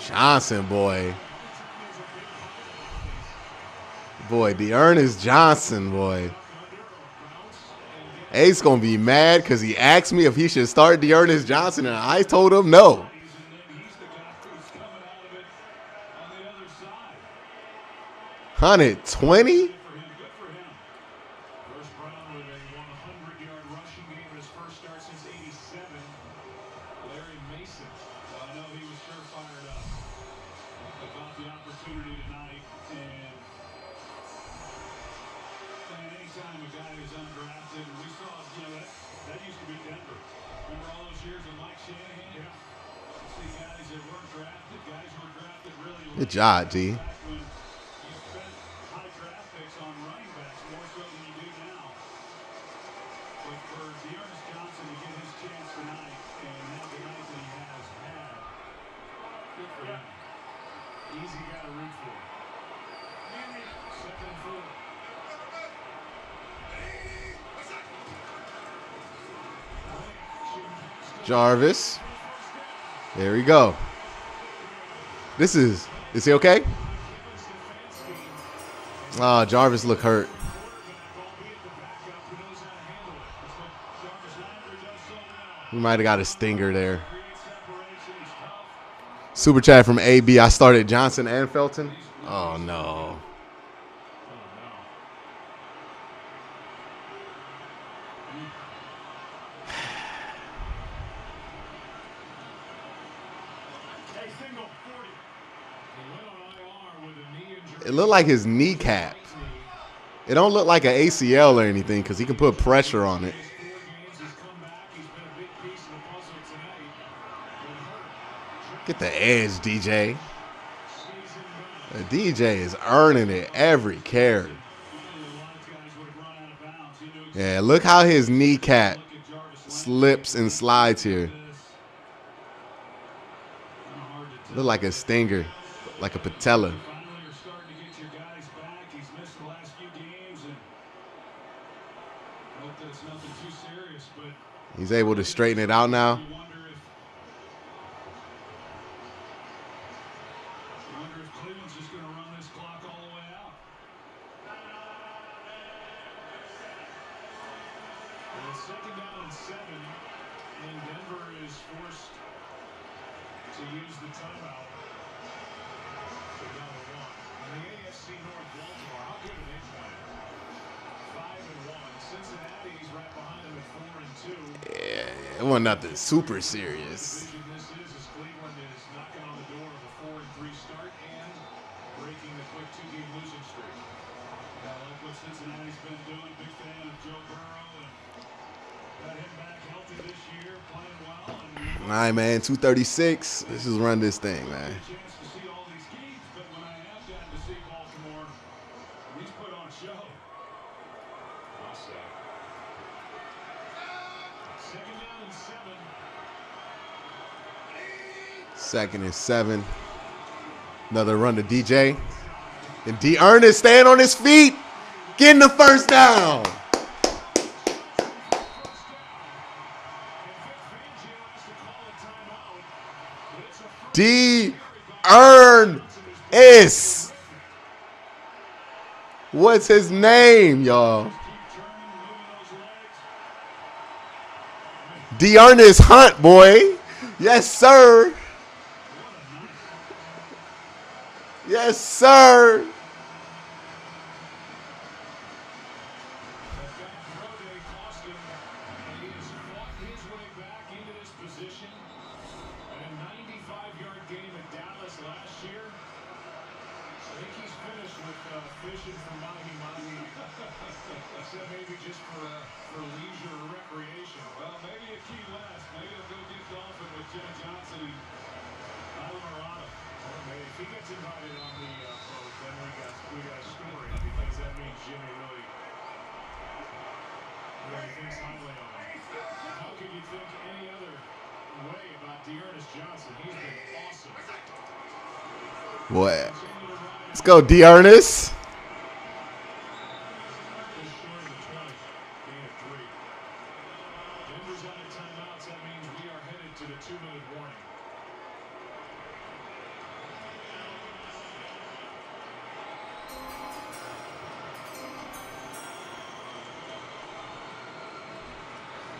Speaker 1: Johnson, boy. Boy, Dearness Johnson, boy. Ace going to be mad because he asked me if he should start Dearness Johnson, and I told him no. $120? Good job, G. Jarvis. There we go. Is he okay? Oh, Jarvis look hurt. We might have got a stinger there. Super chat from AB. I started Johnson and Felton. Oh, no. It looked like his kneecap. It don't look like an ACL or anything because he can put pressure on it. Get the edge, DJ. The DJ is earning it every carry. Yeah, look how his kneecap slips and slides here. Look like a stinger, like a patella. He's able to straighten it out now.
Speaker 3: Second down and 7, and Denver is forced to use the timeout. So down to 1. And the AFC North, Baltimore, how good are they playing? 5-1. Cincinnati's right behind them at 4-2.
Speaker 1: Yeah, it wasn't nothing super serious.
Speaker 3: This is Cleveland is knocking on the door of a 4-3 start and breaking the quick 2-game losing streak. I like what Cincinnati's been doing. Big fan of Joe Burrow. Got him back healthy this year, playing well.
Speaker 1: All right, man, 236. Let's just run this thing, man.
Speaker 3: Chance to see all these games, but when I have gotten to see Baltimore, he's put on a show. Second down and 7.
Speaker 1: 2nd and 7. Another run to DJ. And D. Ernest staying on his feet, getting the first down. D. Ernest. What's his name, y'all? D. Ernest Hunt, boy. Yes, sir. Yes, sir. What? Let's go, D. Ernest.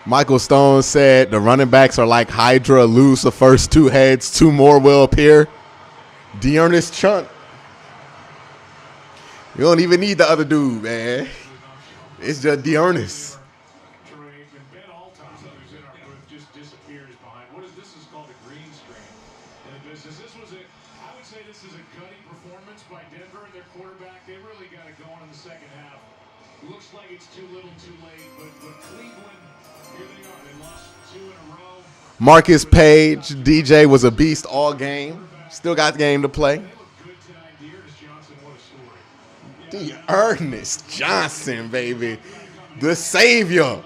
Speaker 1: Michael Stone said the running backs are like Hydra, lose the first 2 heads, 2 more will appear. D. Ernest Chunt. You don't even need the other dude, man. It's just D. Ernest.
Speaker 3: Looks like it's too little too late, but Cleveland, here they are. They lost 2 in a row.
Speaker 1: Marcus Page, DJ was a beast all game. Still got the game to play. D. Ernest Johnson, baby. The savior.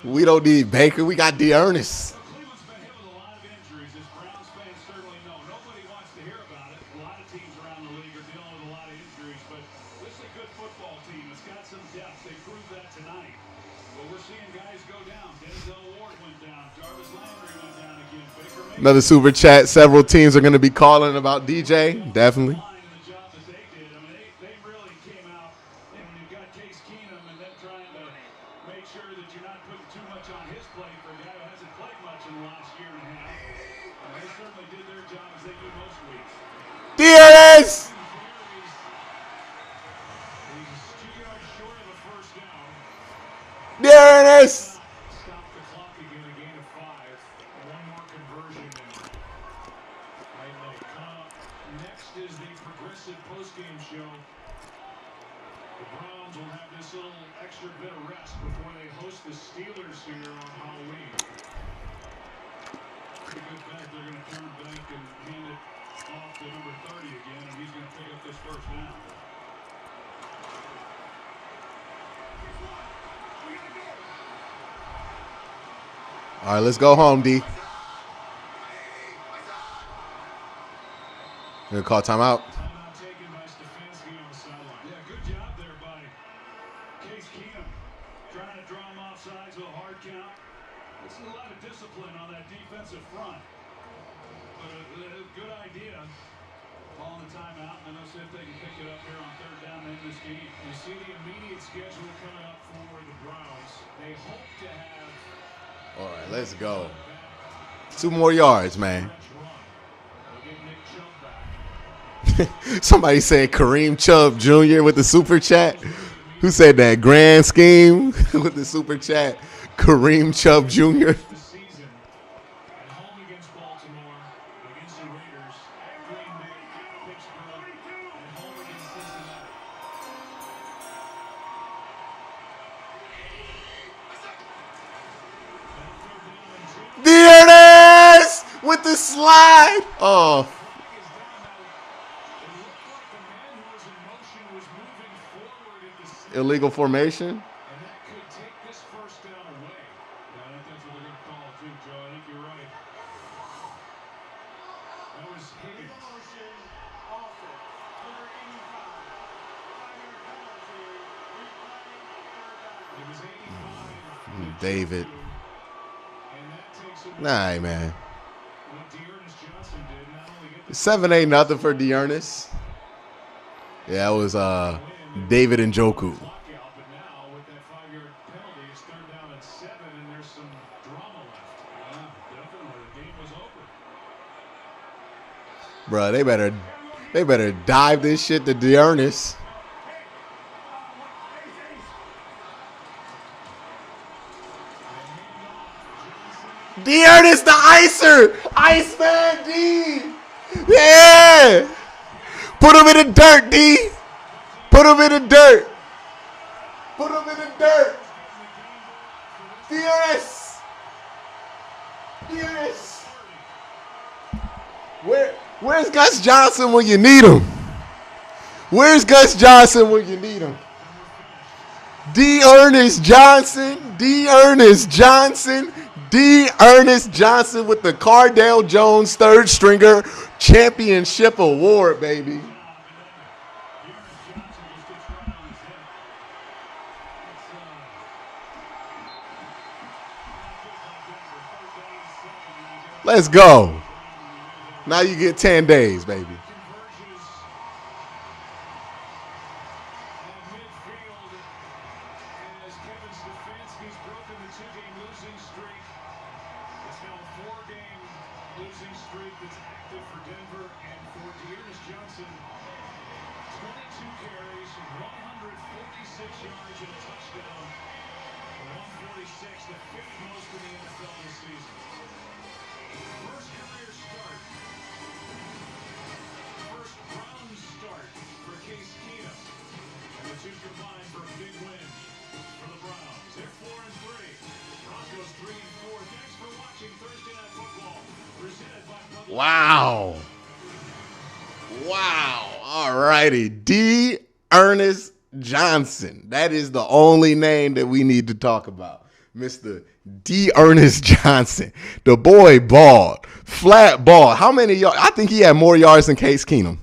Speaker 1: We don't need Baker. We got D. Ernest.
Speaker 3: Cleveland's been hit with a lot of injuries, as Browns fans certainly know. Nobody wants to hear about it. A lot of teams around the league are dealing with a lot of injuries, but this is a good football team. It's got some depth. They proved that tonight. But we're seeing guys go down. Denzel Ward went down. Jarvis Landry went down again. Baker Mayfield.
Speaker 1: Another super chat. Several teams are going to be calling about DJ. Definitely. DNS! DNS!
Speaker 3: Next is the progressive postgame show. The Browns will have this little extra bit of rest before they host the Steelers here on Halloween. Pretty good bet they're going to turn back and hand it off to number 30 again, and he's going to pick up this first down.
Speaker 1: All right, let's go home, D. We're going to call timeout.
Speaker 3: Timeout taken by Stefanski on the sideline. Yeah, good job there by Case Keenum. Trying to draw him off sides with a hard count. It's a lot of discipline on that defensive front. But a good idea. Calling the timeout, and they'll see if they can pick it up here on third down in this game. You see the immediate schedule coming up for the Browns. They hope to have...
Speaker 1: All right, let's go. 2 more yards, man. Somebody said Kareem Chubb Jr. with the super chat. Who said that? Grand scheme with the super chat. Kareem Chubb Jr. There it is with the slide. Oh. Illegal formation.
Speaker 3: And that could take this first down away. Yeah, I think that's what they're going to call it too, Joe. I think you're right. That was Higgins.
Speaker 10: Motion, offense, number 85. 5-yard penalty, replay, third down.
Speaker 3: It was 85.
Speaker 1: David.
Speaker 3: And that takes away
Speaker 1: Nah, man.
Speaker 3: what Dearness Johnson did. Not only get the
Speaker 1: 7-8 nothing for Dearness. Yeah, that was David Njoku.
Speaker 3: clock out, but now with that 5-yard penalty, it's third down and 7, and there's some drama left. Yeah, definitely. The game was over.
Speaker 1: Bruh, they better dive this shit to Dearness. Dearness the icer! Iceman D! Yeah! Put him in the dirt, D! Put him in the dirt! Put him in the dirt! Dearness! Dearness! Where's Gus Johnson when you need him? Where's Gus Johnson when you need him? Ernest Johnson, Ernest Johnson, Ernest Johnson with the Cardale Jones third stringer championship award, baby. Let's go. Now you get 10 days, baby.
Speaker 3: As Kevin Stefanski's broken the 2-game losing streak. It's now a 4-game losing streak that's active for Denver, and for Dearness Johnson, 22 carries, 146 yards and a touchdown. 146, the 5th most in the NFL this season. First career start. First Browns start for Case Keenum. And the two combined for a big win for the Browns. They're 4-3. Broncos 3-4. Thanks for watching Thursday Night Football. Presented by Public.
Speaker 1: Wow. Wow. All righty. Ernest Johnson. That is the only name that we need to talk about. Mr. Ernest Johnson. The boy balled. Flat ball. How many yards? I think he had more yards than Case Keenum.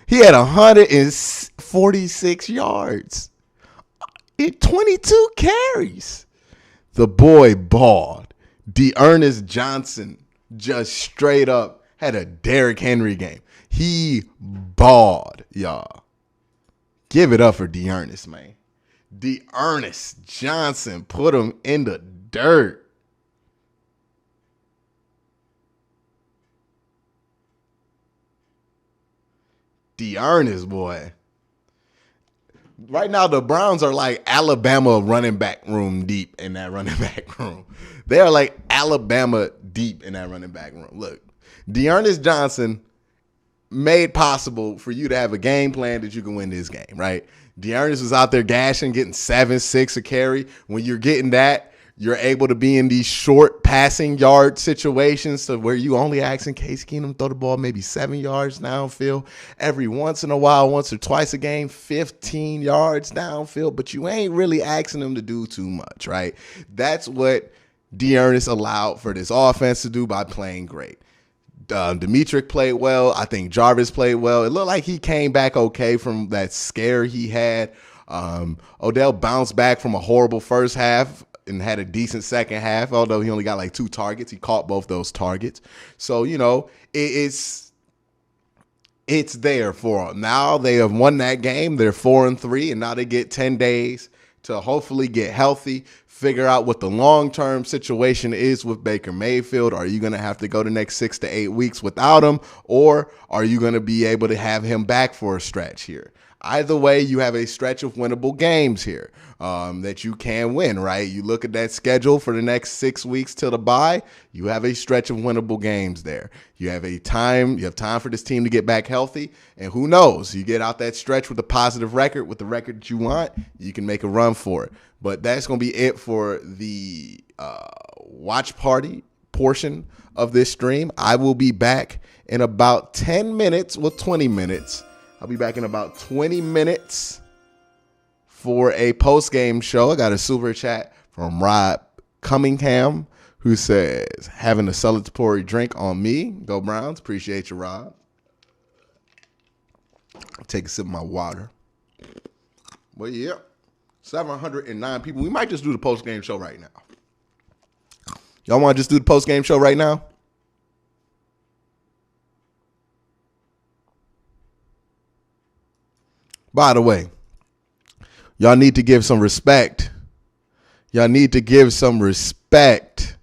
Speaker 1: He had 146 yards. 22 carries. The boy balled. Ernest Johnson just straight up had a Derrick Henry game. He balled, y'all. Give it up for Ernest, man. Ernest Johnson put him in the dirt. Ernest, boy. Right now, the Browns are like Alabama running back room deep in that running back room. They are like Alabama deep in that running back room. Look, Ernest Johnson made possible for you to have a game plan that you can win this game, right? Dearness was out there gashing, getting 7, 6 a carry. When you're getting that, you're able to be in these short passing yard situations to where you only asking Case Keenum throw the ball maybe 7 yards downfield. Every once in a while, once or twice a game, 15 yards downfield, but you ain't really asking them to do too much, right? That's what Dearness allowed for this offense to do by playing great. Demetric played well. I think Jarvis played well. It looked like he came back okay from that scare he had. Odell bounced back from a horrible first half and had a decent second half, although he only got like 2 targets. He caught both those targets. So, it's there for them. Now they have won that game. They're 4-3, and now they get 10 days to hopefully get healthy, figure out what the long-term situation is with Baker Mayfield. Are you going to have to go the next 6 to 8 weeks without him, or are you going to be able to have him back for a stretch here? Either way, you have a stretch of winnable games here that you can win, right? You look at that schedule for the next 6 weeks till the bye, you have a stretch of winnable games there. You have time for this team to get back healthy, and who knows? You get out that stretch with a positive record, with the record that you want, you can make a run for it. But that's going to be it for the watch party portion of this stream. I will be back in about 10 minutes, 20 minutes. I'll be back in about 20 minutes for a post-game show. I got a super chat from Rob Cunningham who says, having a celebratory drink on me. Go Browns. Appreciate you, Rob. I'll take a sip of my water. Well, yeah, 709 people. We might just do the post-game show right now. Y'all want to just do the post-game show right now? By the way, y'all need to give some respect. Y'all need to give some respect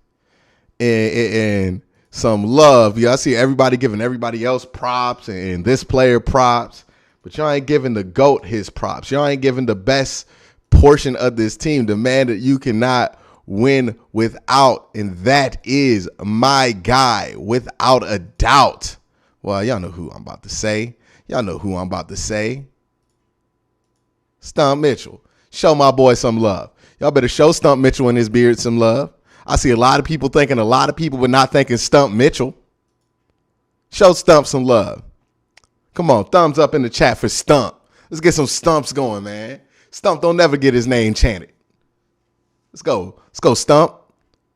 Speaker 1: and some love. Y'all see everybody giving everybody else props and this player props, but y'all ain't giving the GOAT his props. Y'all ain't giving the best portion of this team, the man that you cannot win without, and that is my guy, without a doubt. Well, y'all know who I'm about to say. Stump Mitchell. Show my boy some love. Y'all better show Stump Mitchell and his beard some love. I see a lot of people thinking a lot of people, but not thinking Stump Mitchell. Show Stump some love. Come on, thumbs up in the chat for Stump. Let's get some stumps going, man. Stump don't never get his name chanted. Let's go, Stump.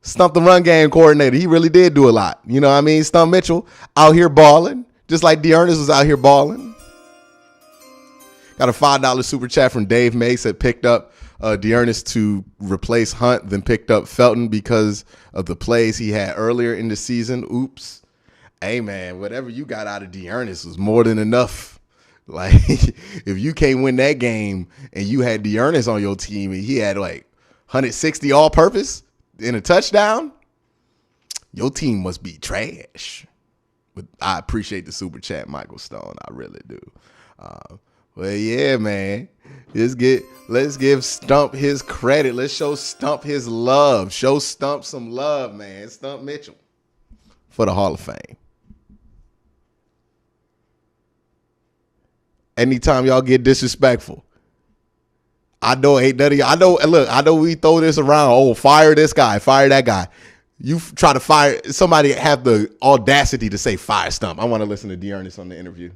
Speaker 1: Stump the run game coordinator. He really did do a lot. You know what I mean? Stump Mitchell out here balling, just like Dearness was out here balling. Got a $5 super chat from Dave Mace that picked up Dearness to replace Hunt, then picked up Felton because of the plays he had earlier in the season. Oops. Hey, man, whatever you got out of Dearness was more than enough. Like, if you can't win that game and you had Dearness on your team and he had like 160 all-purpose in a touchdown, your team must be trash. But I appreciate the super chat, Michael Stone. I really do. Well, yeah, man. Let's give Stump his credit. Let's show Stump his love. Show Stump some love, man. Stump Mitchell for the Hall of Fame. Anytime y'all get disrespectful, I know ain't none of y'all. I know we throw this around. Oh, fire this guy, fire that guy. You try to fire somebody, have the audacity to say fire Stump. I want to listen to Dearness on the interview.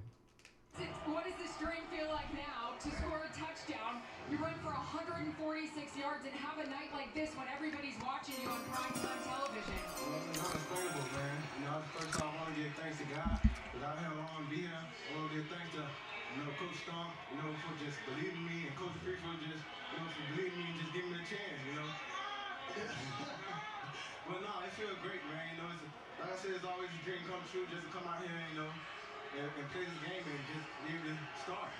Speaker 12: Just to come out here, and play this game and just be able to start.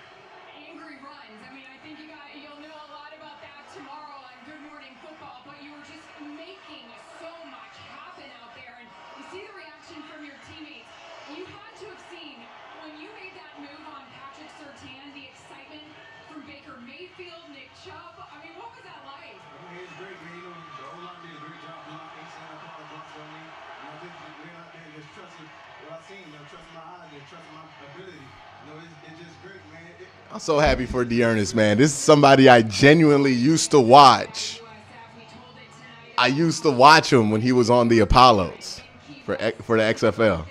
Speaker 7: Angry runs. I mean, I think you'll know a lot about that tomorrow on Good Morning Football, but you were just making so much happen out there, and you see the reaction from your teammates. You had to have seen when you made that move on Patrick Surtain, the excitement from Baker Mayfield, Nick Chubb. I mean, what was that like?
Speaker 12: I mean, it's great, man. The O-line did a great job blocking, Santa Clara blocks on me. And I just went out there and just trusted what I seen, trusting my eyes, and trusting my ability
Speaker 1: I'm so happy for Dearness, man. This is somebody I genuinely used to watch. I used to watch him when he was on the Apollos for the XFL.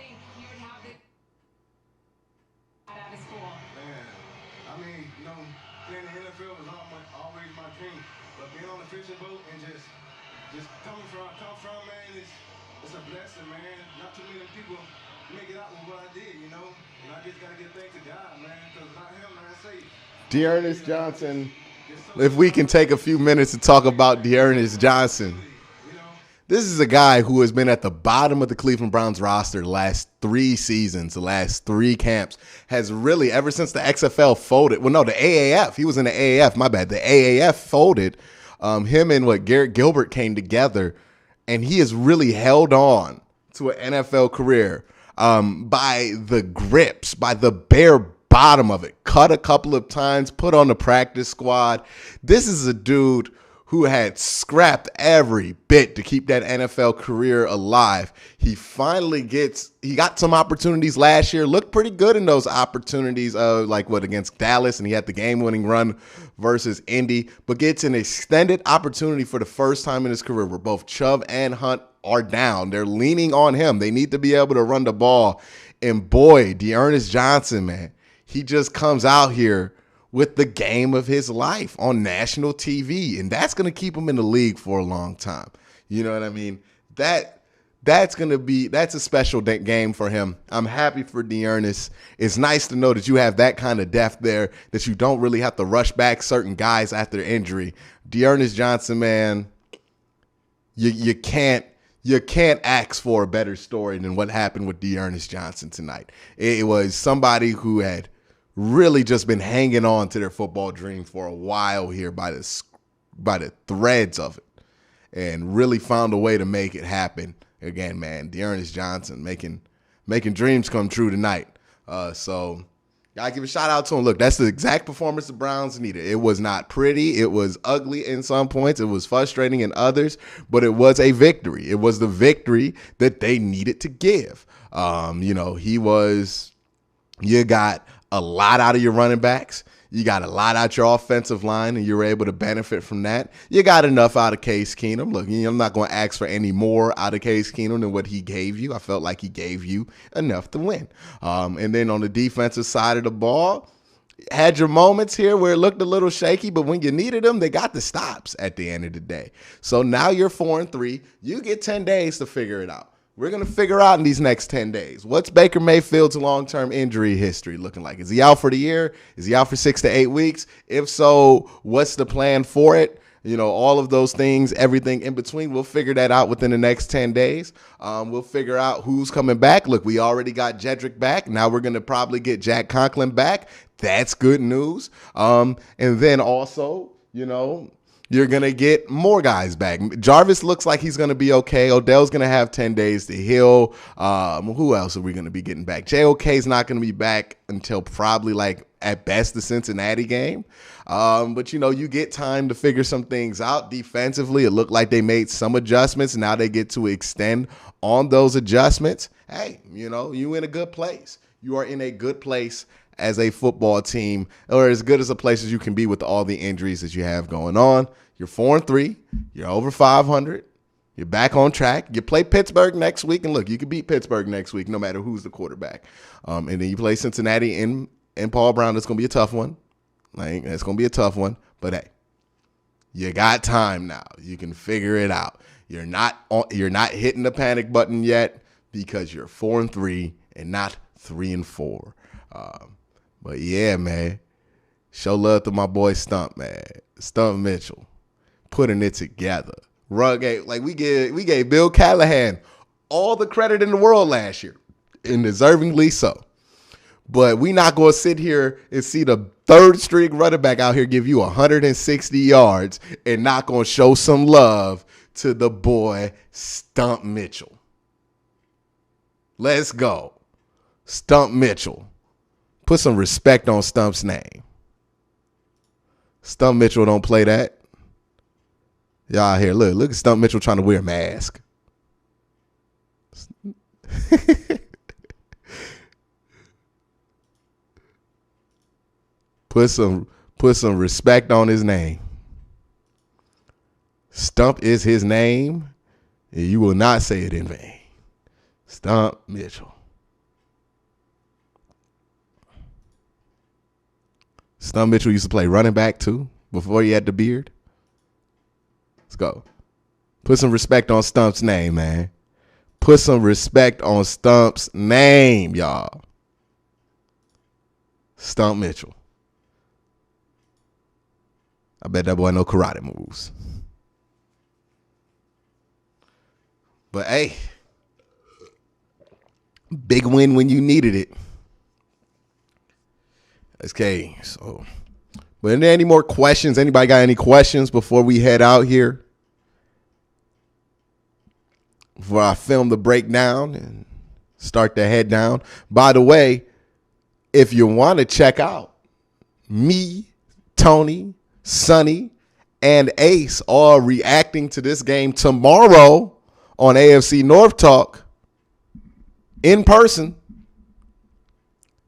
Speaker 1: Dearness Johnson, if we can take a few minutes to talk about Dearness Johnson. This is a guy who has been at the bottom of the Cleveland Browns roster the last 3 seasons, the last 3 camps, has really, ever since the XFL folded, well, no, the AAF, he was in the AAF, my bad, the AAF folded, him and Garrett Gilbert came together, and he has really held on to an NFL career by the grips, by the bare bottom of it. Cut a couple of times, put on the practice squad. This is a dude who had scrapped every bit to keep that NFL career alive. He got some opportunities last year, looked pretty good in those opportunities, against Dallas, and he had the game-winning run versus Indy, but gets an extended opportunity for the first time in his career where both Chubb and Hunt are down. They're leaning on him. They need to be able to run the ball. And boy, Dearness Johnson, man, he just comes out here with the game of his life on national TV, and that's going to keep him in the league for a long time. You know what I mean? That's a special game for him. I'm happy for Dearness. It's nice to know that you have that kind of depth there, that you don't really have to rush back certain guys after injury. Dearness Johnson, man, you can't ask for a better story than what happened with Dearness Johnson tonight. It was somebody who had really just been hanging on to their football dream for a while here by the threads of it, and really found a way to make it happen. Again, man, Dearness Johnson making dreams come true tonight. So gotta give a shout out to him. Look, that's the exact performance the Browns needed. It was not pretty. It was ugly in some points. It was frustrating in others, but it was a victory. It was the victory that they needed to give. You got a lot out of your running backs. You got a lot out your offensive line, and you were able to benefit from that. You got enough out of Case Keenum. Look, I'm not going to ask for any more out of Case Keenum than what he gave you. I felt like he gave you enough to win. And then on the defensive side of the ball, had your moments here where it looked a little shaky, but when you needed them, they got the stops at the end of the day. So now you're 4-3. You get 10 days to figure it out. We're going to figure out in these next 10 days, what's Baker Mayfield's long-term injury history looking like? Is he out for the year? Is he out for 6 to 8 weeks? If so, what's the plan for it? All of those things, everything in between, we'll figure that out within the next 10 days. We'll figure out who's coming back. Look, we already got Jedrick back. Now we're going to probably get Jack Conklin back. That's good news. And then also, you're going to get more guys back. Jarvis looks like he's going to be okay. Odell's going to have 10 days to heal. Who else are we going to be getting back? JOK is not going to be back until probably at best the Cincinnati game. But you get time to figure some things out. Defensively, it looked like they made some adjustments. Now they get to extend on those adjustments. Hey, you in a good place. You are in a good place as a football team, or as good as a place as you can be with all the injuries that you have going on. You're 4-3. You're over 500. You're back on track. You play Pittsburgh next week, and look, you can beat Pittsburgh next week no matter who's the quarterback. And then you play Cincinnati in Paul Brown. That's going to be a tough one. That's going to be a tough one. But hey, you got time now. You can figure it out. You're not hitting the panic button yet because you're 4-3 and not 3-4. But yeah, man, show love to my boy Stump, man. Stump Mitchell putting it together. We gave Bill Callahan all the credit in the world last year, and deservingly so. But we not going to sit here and see the third string running back out here give you 160 yards and not going to show some love to the boy Stump Mitchell. Let's go. Stump Mitchell. Put some respect on Stump's name. Stump Mitchell don't play that. Y'all here, look at Stump Mitchell trying to wear a mask. Put some respect on his name. Stump is his name, and you will not say it in vain. Stump Mitchell. Stump Mitchell used to play running back too before he had the beard. Let's go. Put some respect on Stump's name, man. Put some respect on Stump's name, y'all. Stump Mitchell. I bet that boy know karate moves. But hey, big win when you needed it. Okay, so, but are there any more questions? Anybody got any questions before we head out here? Before I film the breakdown and start to head down. By the way, if you want to check out me, Tony, Sonny, and Ace all reacting to this game tomorrow on AFC North Talk in person,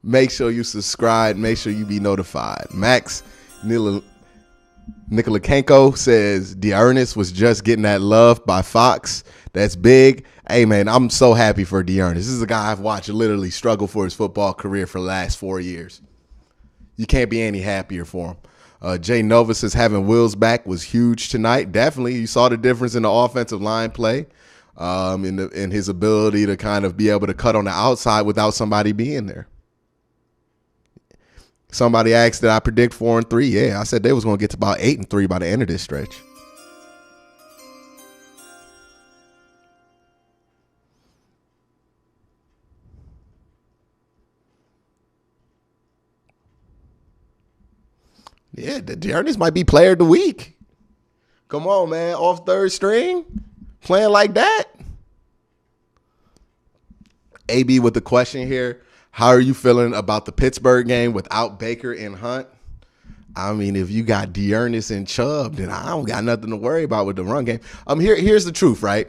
Speaker 1: make sure you subscribe. Make sure you be notified. Max Nikolakenko says Dearness was just getting that love by Fox. That's big. Hey, man, I'm so happy for Dearness. This is a guy I've watched literally struggle for his football career for the last 4 years. You can't be any happier for him. Jay Nova says having Wills back was huge tonight. Definitely. You saw the difference in the offensive line play, in his ability to kind of be able to cut on the outside without somebody being there. Somebody asked, did I predict 4-3? Yeah, I said they was going to get to about 8-3 by the end of this stretch. Yeah, Dearness might be player of the week. Come on, man. Off third string, playing like that. AB with the question here. How are you feeling about the Pittsburgh game without Baker and Hunt? I mean, if you got Dearness and Chubb, then I don't got nothing to worry about with the run game. Here's the truth, right?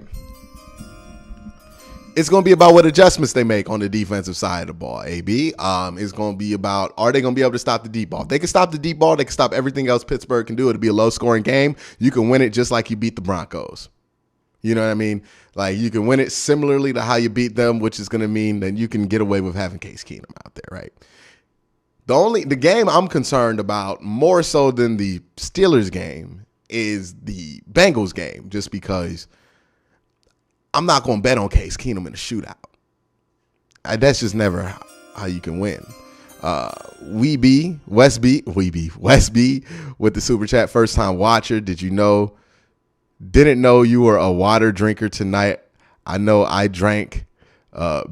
Speaker 1: It's going to be about what adjustments they make on the defensive side of the ball, AB. It's going to be about, are they going to be able to stop the deep ball? If they can stop the deep ball, they can stop everything else Pittsburgh can do. It'll be a low-scoring game. You can win it just like you beat the Broncos. You know what I mean? Like, you can win it similarly to how you beat them, which is going to mean that you can get away with having Case Keenum out there, right? The game I'm concerned about more so than the Steelers game is the Bengals game, just because I'm not going to bet on Case Keenum in a shootout. That's just never how you can win. Westby with the super chat, first time watcher. Didn't know you were a water drinker tonight. I know I drank.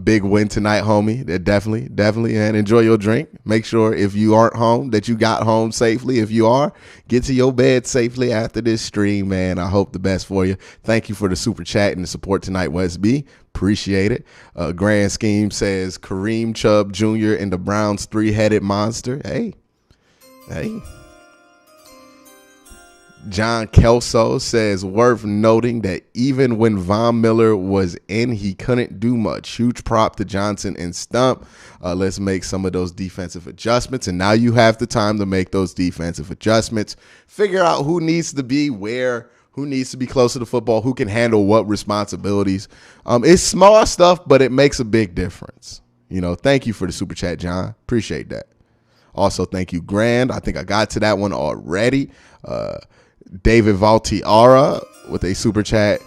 Speaker 1: Big win tonight, homie. Definitely. And enjoy your drink. Make sure if you aren't home that you got home safely. If you are, get to your bed safely after this stream, man. I hope the best for you. Thank you for the super chat and the support tonight, Westby. Appreciate it. Grand Scheme says Kareem Chubb Jr. and the Browns three-headed monster. Hey. John Kelso says, worth noting that even when Von Miller was in, he couldn't do much. Huge prop to Johnson and Stump. Let's make some of those defensive adjustments. And now you have the time to make those defensive adjustments. Figure out who needs to be where, who needs to be close to the football, who can handle what responsibilities. It's small stuff, but it makes a big difference. Thank you for the super chat, John. Appreciate that. Also, thank you, Grand. I think I got to that one already. David Valtiara with a super chat.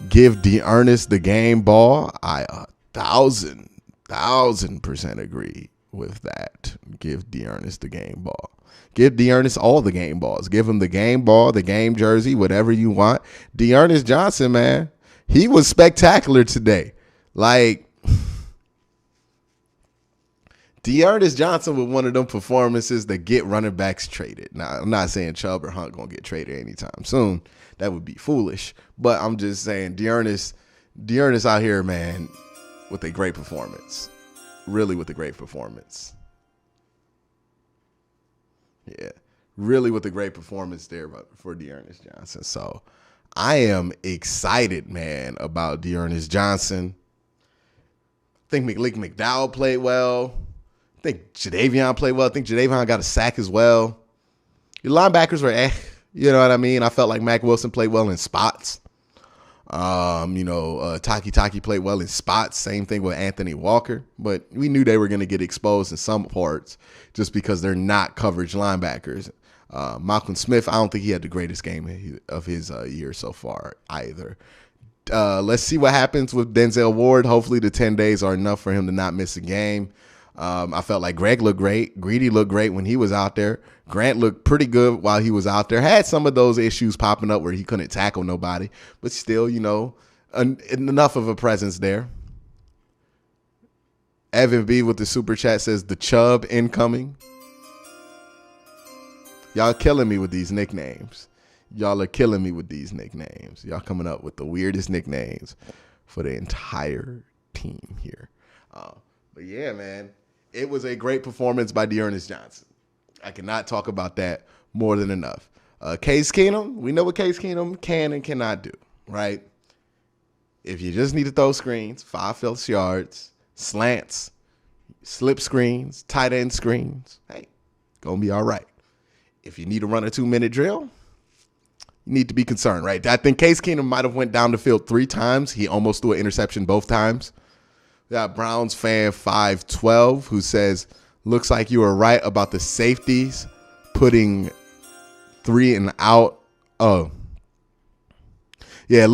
Speaker 1: Give Dearness the game ball. I 1,000% agree with that. Give Dearness the game ball. Give Dearness all the game balls. Give him the game ball, the game jersey, whatever you want. Dearness Johnson, man, he was spectacular today. Like, Dearness Johnson with one of them performances that get running backs traded. Now, I'm not saying Chubb or Hunt going to get traded anytime soon. That would be foolish. But I'm just saying Dearness out here, man, with a great performance. Really with a great performance. Yeah, really with a great performance there for Dearness Johnson. So I am excited, man, about Dearness Johnson. I think McLean McDowell played well. I think Jadeveon played well. I think Jadeveon got a sack as well. Your linebackers were you know what I mean? I felt like Mac Wilson played well in spots. Taki played well in spots. Same thing with Anthony Walker. But we knew they were going to get exposed in some parts just because they're not coverage linebackers. Malcolm Smith, I don't think he had the greatest game of his year so far either. Let's see what happens with Denzel Ward. Hopefully the 10 days are enough for him to not miss a game. I felt like Greg looked great. Greedy looked great when he was out there. Grant looked pretty good while he was out there. Had some of those issues popping up where he couldn't tackle nobody, but still, enough of a presence there. Evan B with the super chat says the Chubb incoming. Y'all killing me with these nicknames. Y'all are killing me with these nicknames. Y'all coming up with the weirdest nicknames for the entire team here. But yeah, man, it was a great performance by Dearness Johnson. I cannot talk about that more than enough. Case Keenum, we know what Case Keenum can and cannot do, right? If you just need to throw screens, 5+ yards, slants, slip screens, tight end screens, hey, gonna be all right. If you need to run a 2-minute drill, you need to be concerned, right? I think Case Keenum might have went down the field 3 times. He almost threw an interception both times. We got Browns fan 512 who says, looks like you were right about the safeties putting 3 and out. Oh. Yeah,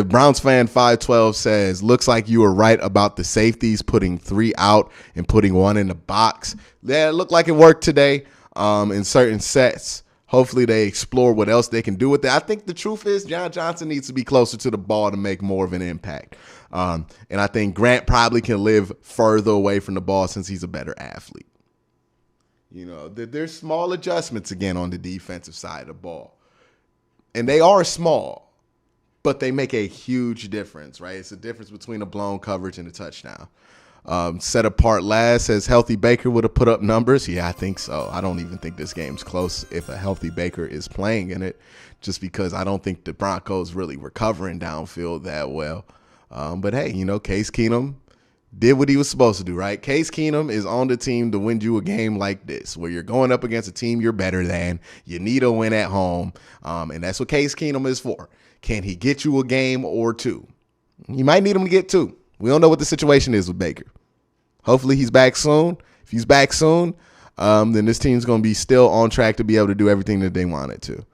Speaker 1: Browns fan 512 says, looks like you were right about the safeties putting 3 out and putting 1 in the box. Yeah, it looked like it worked today in certain sets. Hopefully they explore what else they can do with it. I think the truth is John Johnson needs to be closer to the ball to make more of an impact. And I think Grant probably can live further away from the ball since he's a better athlete. There's small adjustments again on the defensive side of the ball. And they are small, but they make a huge difference, right? It's a difference between a blown coverage and a touchdown. Set apart last says healthy Baker would have put up numbers. Yeah, I think so. I don't even think this game's close if a healthy Baker is playing in it, just because I don't think the Broncos really were covering downfield that well. But hey, Case Keenum did what he was supposed to do, right? Case Keenum is on the team to win you a game like this, where you're going up against a team you're better than. You need a win at home, and that's what Case Keenum is for. Can he get you a game or 2? You might need him to get 2. We don't know what the situation is with Baker. Hopefully he's back soon. If he's back soon, then this team's going to be still on track to be able to do everything that they want it to.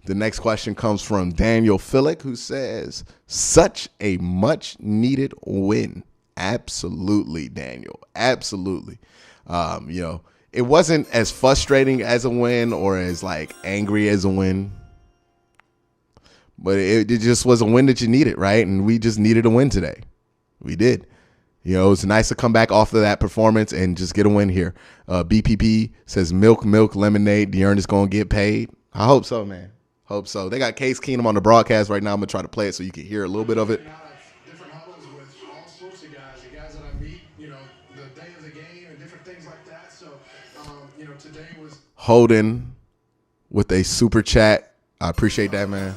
Speaker 1: The next question comes from Daniel Phillick, who says, such a much-needed win. Absolutely, Daniel. Absolutely. It wasn't as frustrating as a win or as, angry as a win. But it just was a win that you needed, right? And we just needed a win today. We did. It was nice to come back off of that performance and just get a win here. BPP says milk, lemonade. De'Ern is going to get paid. I hope so, man. Hope so. They got Case Keenum on the broadcast right now. I'm going to try to play it so you can hear a little bit of it.
Speaker 12: Different huddles with all sorts of guys, the guys that I meet, the day of the game and different things like that. So, today was
Speaker 1: Holden with a super chat. I appreciate that, man.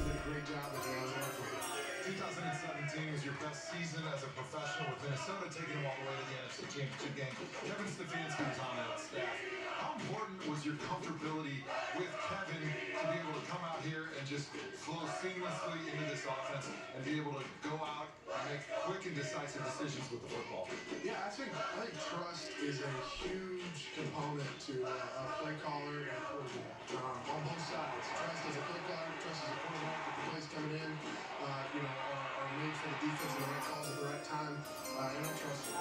Speaker 8: 2017 was your best season as a professional with Minnesota, taking them all the way to the NFC Championship game. Kevin Stefanski was on that staff. How important was your comfortability with Kevin to be able to come out here and just flow seamlessly into this offense and be able to go out and make quick and decisive decisions with the football?
Speaker 12: Yeah, I think trust is a huge component to a play caller and a quarterback on both sides. Trust as a play caller, trust as a quarterback. If the plays coming in, are made for the defense and the right calls at the right time, and I trust him.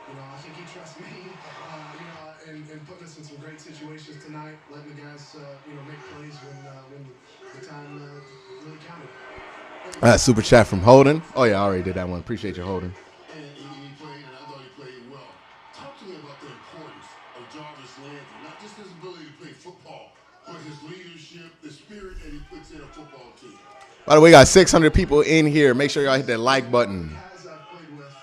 Speaker 12: And I think he trusts me. And putting us in some great situations tonight, letting the guys make plays when the time really counted.
Speaker 1: Super chat from Holden. Oh yeah, I already did that one. Appreciate you, Holden.
Speaker 12: And he played, and I thought he played well. Talk to me about the importance of Jarvis Landry, not just his ability to play football, but his leadership, the spirit that he puts in a football team.
Speaker 1: By the way, we got 600 people in here. Make sure y'all hit that like button.
Speaker 12: Guys I've played with,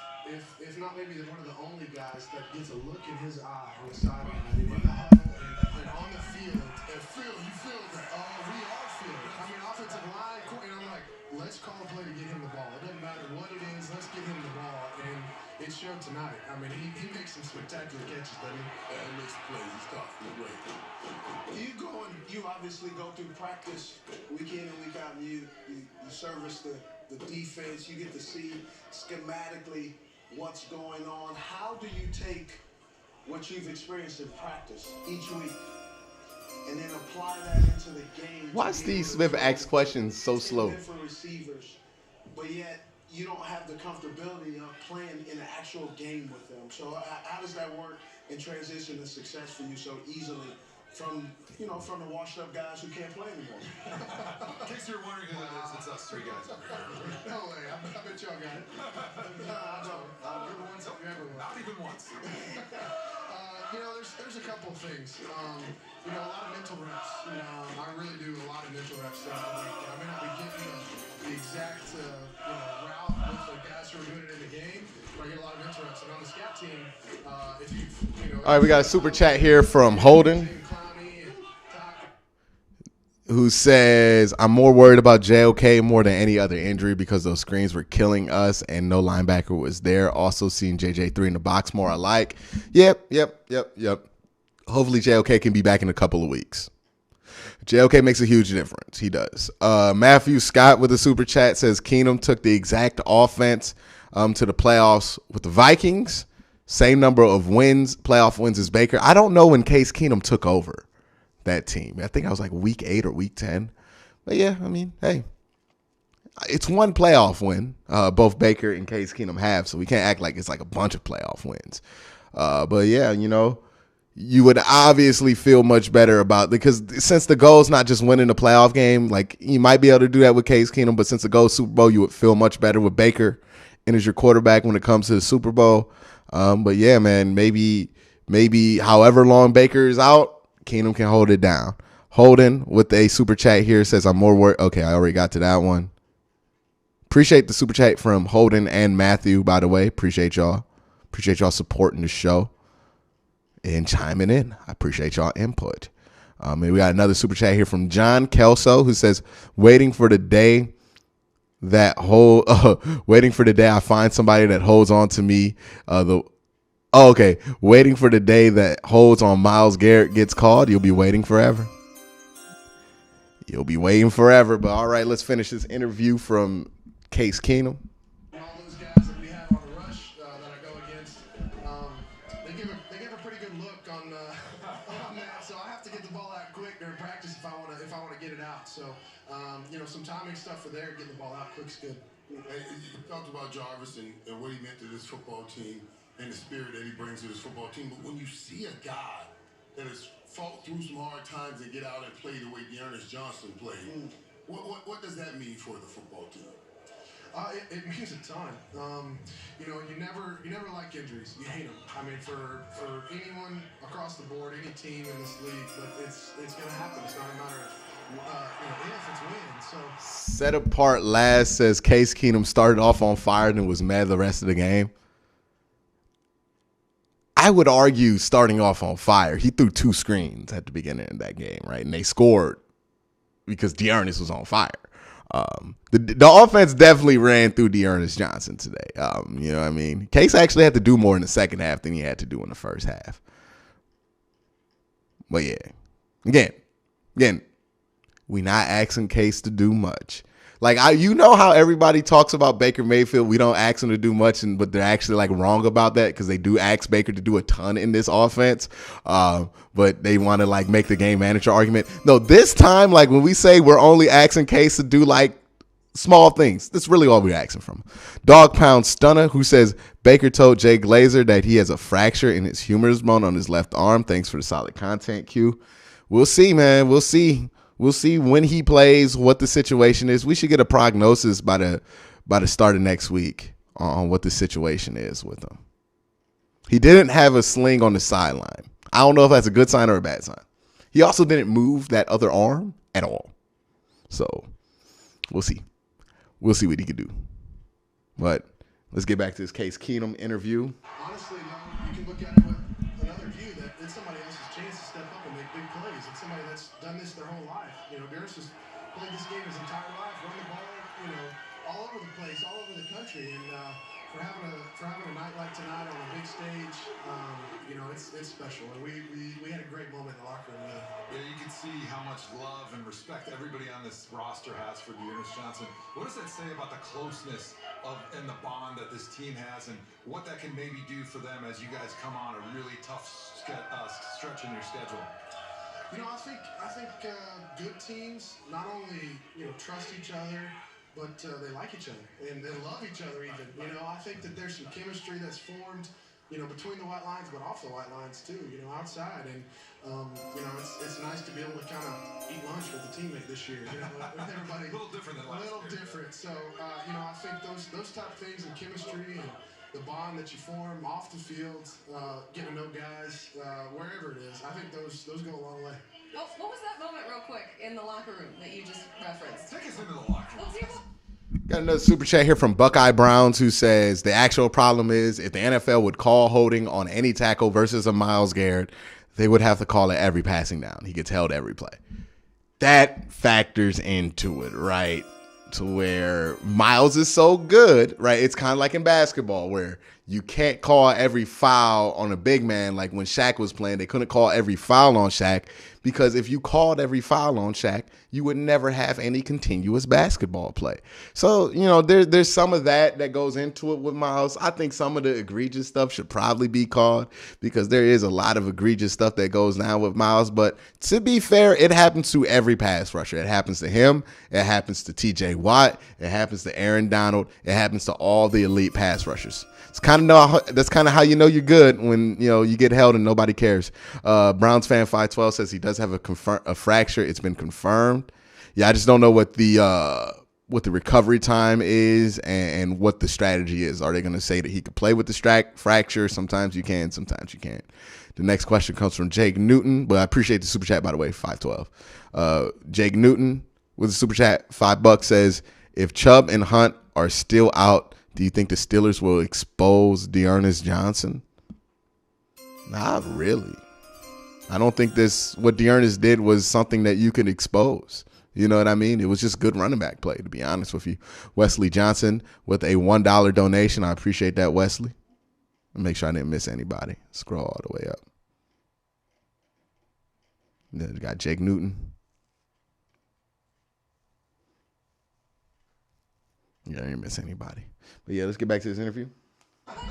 Speaker 12: if not maybe one of the only guys that gets a look in his eye on the sideline, in the huddle, and on the field, you feel that. We all feel it. I mean, offensive line, and I'm like, let's call a play to get him the ball. It doesn't matter what it is. Let's get him the ball. And it's showed tonight. I mean, he makes some spectacular catches, doesn't he?
Speaker 8: Yeah, he makes plays. He's tough. He's great.
Speaker 18: You obviously go through practice week in and week out, and you service the defense. You get to see schematically what's going on. How do you take what you've experienced in practice each week and then apply that into the game?
Speaker 1: Why Steve Smith asks questions so slow?
Speaker 18: For receivers, but yet you don't have the comfortability of playing in an actual game with them. So how does that work and transition to success for you so easily from the washed up guys who can't play anymore?
Speaker 8: In case you're wondering who that is, it's us three guys over here.
Speaker 12: No way. I bet y'all got it. You're the ones that you ever want.
Speaker 8: Not even once.
Speaker 12: There's a couple of things. A lot of mental reps. I really do a lot of mental reps throughout the week. I may not be getting the exact route with the guys who are doing it in the game, but I get a lot of mental reps. And on the scout team,
Speaker 1: All right, we got a super chat here from Holden, who says, I'm more worried about JOK more than any other injury because those screens were killing us and no linebacker was there. Also seeing JJ3 in the box more I like. Yep. Hopefully JOK can be back in a couple of weeks. JOK makes a huge difference. He does. Matthew Scott with a super chat says Keenum took the exact offense to the playoffs with the Vikings. Same number of playoff wins as Baker. I don't know when Case Keenum took over that team. I think I was like week 8 or week 10. But yeah, I mean, hey, it's one playoff win. Both Baker and Case Keenum have, so we can't act like it's like a bunch of playoff wins. But yeah, you would obviously feel much better about, because since the goal is not just winning the playoff game, like you might be able to do that with Case Keenum, but since the goal is Super Bowl, you would feel much better with Baker and as your quarterback when it comes to the Super Bowl. But yeah, man, maybe however long Baker is out, Keenum can hold it down. Holden with a super chat here says, I'm more worried. Okay, I already got to that one. Appreciate the super chat from Holden and Matthew, by the way. Appreciate y'all. Appreciate y'all supporting the show and chiming in. I appreciate y'all input. And we got another super chat here from John Kelso, who says, waiting for the day I find somebody that holds on to me. Waiting for the day that holds on Myles Garrett gets called. You'll be waiting forever. You'll be waiting forever. But all right, let's finish this interview from Case Keenum.
Speaker 12: All those guys that we have on the rush that I go against, they give a pretty good look on that. So I have to get the ball out quick during practice if I want to get it out. So some timing stuff for there, getting the ball out quick's good.
Speaker 8: Hey, you talked about Jarvis and what he meant to this football team and the spirit that he brings to this football team. But when you see a guy that has fought through some hard times and get out and play the way Dearness Johnson played, what does that mean for the football team?
Speaker 12: It means a ton. You never like injuries. You hate them. I mean, for anyone across the board, any team in this league, but it's going to happen. It's not a matter of if, it's when. So
Speaker 1: Set Apart Last says Case Keenum started off on fire and was mad the rest of the game. I would argue starting off on fire. He threw 2 screens at the beginning of that game, right? And they scored because Dearness was on fire. The offense definitely ran through Dearness Johnson today. You know what I mean? Case actually had to do more in the second half than he had to do in the first half. But yeah, again, we not asking Case to do much. Like, how everybody talks about Baker Mayfield. We don't ask him to do much, but they're actually like wrong about that because they do ask Baker to do a ton in this offense. But they want to like make the game manager argument. No, this time, like when we say we're only asking Case to do like small things, that's really all we're asking from. Dog Pound Stunner, who says Baker told Jay Glazer that he has a fracture in his humerus bone on his left arm. Thanks for the solid content, Q. We'll see, man. We'll see. We'll see when he plays, what the situation is. We should get a prognosis by the start of next week on what the situation is with him. He didn't have a sling on the sideline. I don't know if that's a good sign or a bad sign. He also didn't move that other arm at all. So we'll see. We'll see what he can do. But let's get back to this Case Keenum interview.
Speaker 12: Honestly, though, you can look at it with another view that it's somebody else's chance to step up and make big plays. It's somebody that's done this their whole life. Dearness has played this game his entire life, run the ball, all over the place, all over the country. And
Speaker 18: for having a night like tonight on a big stage, it's special. And we had a great moment in the locker room.
Speaker 8: Yeah, you can see how much love and respect everybody on this roster has for Dearness Johnson. What does that say about the closeness and the bond that this team has, and what that can maybe do for them as you guys come on a really tough stretch in your schedule?
Speaker 18: I think good teams not only trust each other, but they like each other and they love each other even. I think that there's some chemistry that's formed, between the white lines, but off the white lines too. Outside, and it's nice to be able to kind of eat lunch with a teammate this year. With everybody
Speaker 8: a little different than last year.
Speaker 18: A little different. So I think those type of things and chemistry and the bond that you form off the field, getting to know guys, wherever it is, I think those go a long way.
Speaker 19: What was that moment, real quick, in the locker room that you just referenced?
Speaker 8: Take us into the locker room.
Speaker 19: Let's hear what.
Speaker 1: Got another super chat here from Buckeye Browns, who says the actual problem is if the NFL would call holding on any tackle versus a Myles Garrett, they would have to call it every passing down. He gets held every play. That factors into it, right? To where Myles is so good, right? It's kind of like in basketball where you can't call every foul on a big man. Like when Shaq was playing, they couldn't call every foul on Shaq because if you called every foul on Shaq, you would never have any continuous basketball play. So, there's some of that goes into it with Myles. I think some of the egregious stuff should probably be called because there is a lot of egregious stuff that goes down with Myles. But to be fair, it happens to every pass rusher. It happens to him. It happens to TJ Watt. It happens to Aaron Donald. It happens to all the elite pass rushers. That's kind of how you know you're good when you get held and nobody cares. Browns fan 512 says he does have a fracture. It's been confirmed. Yeah, I just don't know what the recovery time is and what the strategy is. Are they going to say that he could play with the fracture? Sometimes you can, sometimes you can't. The next question comes from Jake Newton, but I appreciate the super chat, by the way, 512. Jake Newton with the super chat, $5 says, if Chubb and Hunt are still out, do you think the Steelers will expose Dearness Johnson? Not really. I don't think what Dearness did was something that you could expose. You know what I mean? It was just good running back play, to be honest with you. Wesley Johnson with a $1 donation. I appreciate that, Wesley. Make sure I didn't miss anybody. Scroll all the way up. Then we got Jake Newton. Yeah, I didn't miss anybody. But yeah, let's get back to this interview.
Speaker 19: What went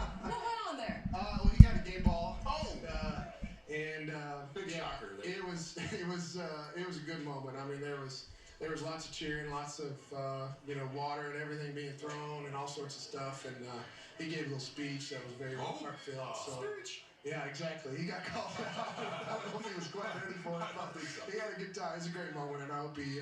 Speaker 19: on there?
Speaker 18: Well, he got a game ball.
Speaker 8: Big shocker there.
Speaker 18: It was a good moment. I mean, there was lots of cheering, lots of water and everything being thrown and all sorts of stuff. And he gave a little speech that was very heartfelt. Speech. Yeah, exactly. He got called out. I don't know if he was quite ready for it, but he had a good time. It was a great moment, and I hope he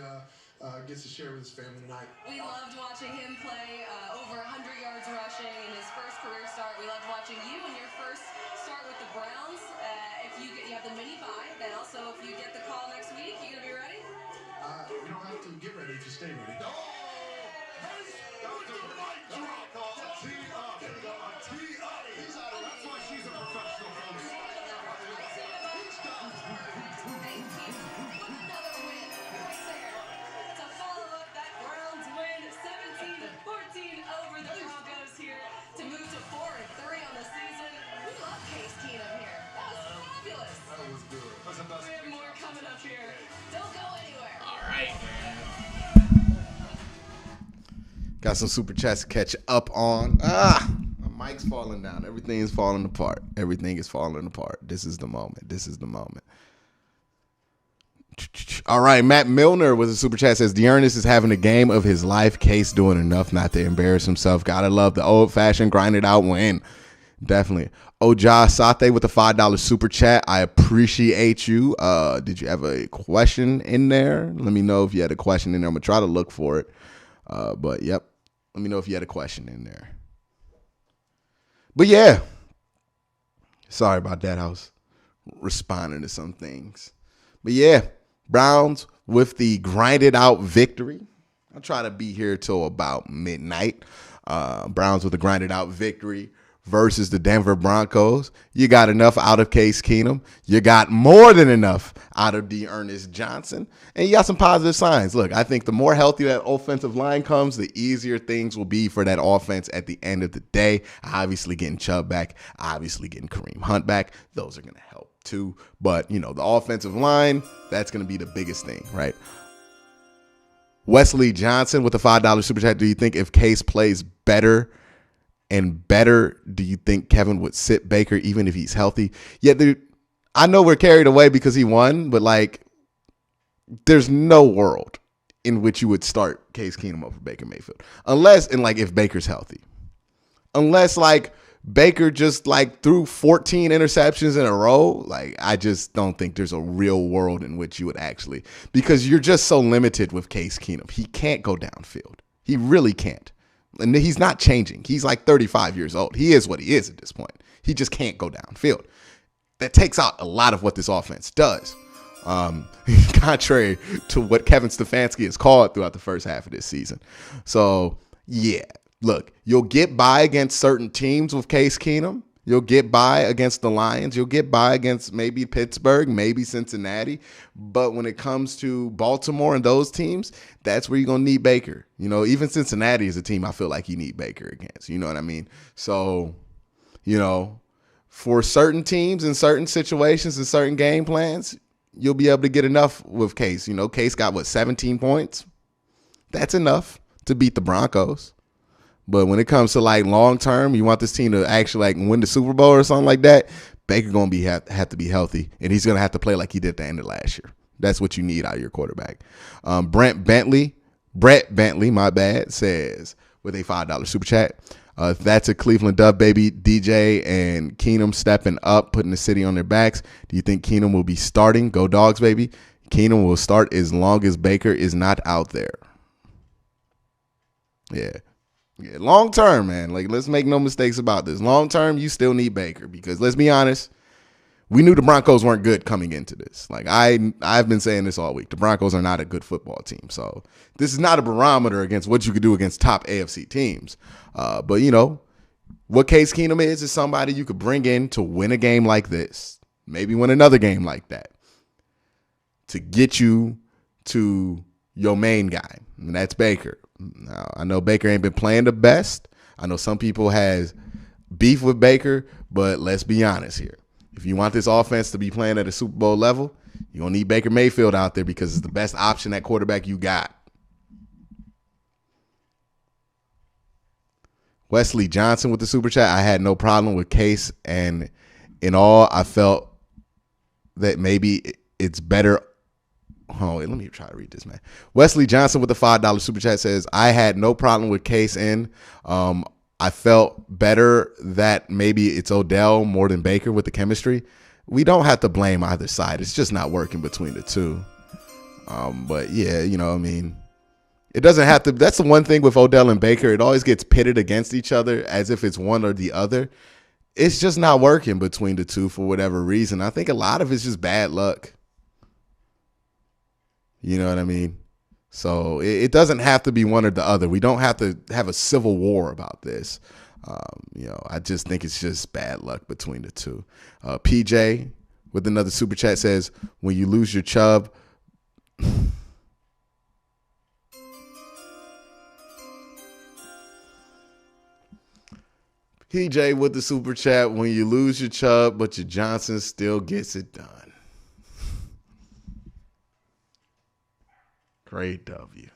Speaker 18: gets to share with his family tonight.
Speaker 19: We loved watching him play over 100 yards rushing in his first career start. We loved watching you in your first start with the Browns. If you have the mini bye, then also if you get the call next week, you gonna be ready?
Speaker 18: You don't have to get ready if you stay ready.
Speaker 8: That's why she's a professional, folks.
Speaker 19: Another win right there to follow up that Browns win, 17-14 over the Broncos here to move to 4-3 on the season. We love Case Keenum here. That was fabulous.
Speaker 8: That was good. That's the best.
Speaker 19: We have more coming up here. Don't go anywhere.
Speaker 1: All right. Got some super chats to catch up on. My mic's falling down. Everything is falling apart. Everything is falling apart. This is the moment. This is the moment. All right, Matt Milner with a super chat says Dearness is having a game of his life. Case doing enough not to embarrass himself. Gotta love the old-fashioned grind it out win. Definitely. Oja Sate with a $5 super chat. I appreciate you. Did you have a question in there? Let me know if you had a question in there. I'm gonna try to look for it. But yep. Let me know if you had a question in there. But yeah. Sorry about that. I was responding to some things. But yeah. Browns with the grinded out victory. I'll try to be here till about midnight. Browns with a grinded out victory versus the Denver Broncos. You got enough out of Case Keenum. You got more than enough out of D'Ernest Johnson. And you got some positive signs. Look, I think the more healthy that offensive line comes, the easier things will be for that offense at the end of the day. Obviously getting Chubb back, obviously getting Kareem Hunt back. Those are going to help too. But, you know, the offensive line, that's going to be the biggest thing, right? Wesley Johnson with the $5 super chat. Do you think if Case plays better and better, do you think Kevin would sit Baker even if he's healthy? Yeah, dude, I know we're carried away because he won, but like, there's no world in which you would start Case Keenum over Baker Mayfield. Unless, and like, if Baker's healthy. Unless like Baker just like threw 14 interceptions in a row. Like, I just don't think there's a real world in which you would actually, because you're just so limited with Case Keenum. He can't go downfield. He really can't. And he's not changing. He's like 35 years old. He is what he is at this point. He just can't go downfield. That takes out a lot of what this offense does. Contrary to what Kevin Stefanski has called throughout the first half of this season. So, yeah, look, you'll get by against certain teams with Case Keenum. You'll get by against the Lions. You'll get by against maybe Pittsburgh, maybe Cincinnati. But when it comes to Baltimore and those teams, that's where you're going to need Baker. You know, even Cincinnati is a team I feel like you need Baker against. You know what I mean? So, you know, for certain teams in certain situations and certain game plans, you'll be able to get enough with Case. You know, Case got, 17 points? That's enough to beat the Broncos. But when it comes to like long term, you want this team to actually like win the Super Bowl or something like that, Baker going to have to be healthy, and he's going to have to play like he did at the end of last year. That's what you need out of your quarterback. Brett Bentley, my bad, says with a $5 super chat, that's a Cleveland dub, baby. DJ and Keenum stepping up, putting the city on their backs. Do you think Keenum will be starting? Go Dogs, baby. Keenum will start as long as Baker is not out there. Yeah. Yeah, long term, man. Like, let's make no mistakes about this. Long term, you still need Baker because let's be honest, we knew the Broncos weren't good coming into this. Like, I've been saying this all week. The Broncos are not a good football team. So this is not a barometer against what you could do against top AFC teams. But, you know, what Case Keenum is somebody you could bring in to win a game like this, maybe win another game like that, to get you to your main guy, and that's Baker. Now, I know Baker ain't been playing the best. I know some people has beef with Baker, but let's be honest here. If you want this offense to be playing at a Super Bowl level, you're going to need Baker Mayfield out there because it's the best option at quarterback you got. Wesley Johnson with the super chat. I had no problem with Case, and in all, I felt that maybe it's better. Oh, wait, let me try to read this, man. Wesley Johnson with the $5 super chat says, I had no problem with Case in. I felt better that maybe it's Odell more than Baker with the chemistry. We don't have to blame either side. It's just not working between the two. But, yeah, you know, I mean, it doesn't have to. That's the one thing with Odell and Baker. It always gets pitted against each other as if it's one or the other. It's just not working between the two for whatever reason. I think a lot of it's just bad luck. You know what I mean? So it doesn't have to be one or the other. We don't have to have a civil war about this. You know, I just think it's just bad luck between the two. PJ with another super chat says, when you lose your Chubb, PJ with the super chat, when you lose your Chubb, but your Johnson still gets it done. Great W.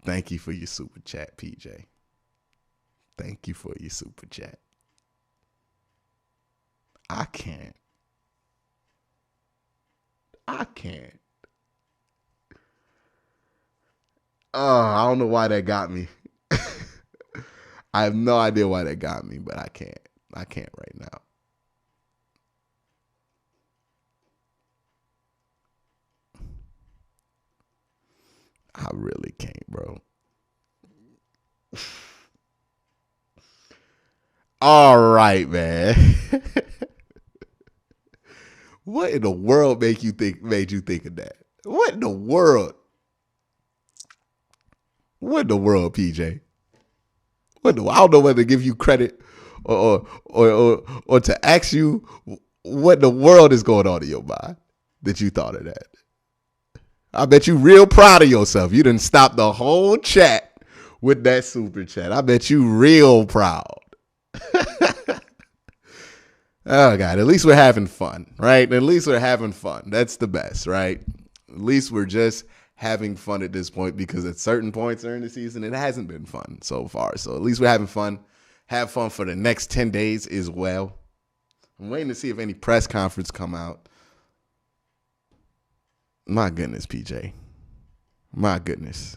Speaker 1: Thank you for your super chat, PJ. Thank you for your super chat. I can't. I don't know why that got me. I have no idea why that got me, but I can't. I can't right now. I really can't, bro. All right, man. What in the world made you think of that? What in the world? What in the world, PJ? I don't know whether to give you credit or to ask you What in the world is going on in your mind that you thought of that? I bet you real proud of yourself. You didn't stop the whole chat with that super chat. I bet you real proud. Oh, God. At least we're having fun, right? At least we're having fun. That's the best, right? At least we're just having fun at this point, because at certain points during the season, it hasn't been fun so far. So at least we're having fun. Have fun for the next 10 days as well. I'm waiting to see if any press conference come out. My goodness, PJ. My goodness,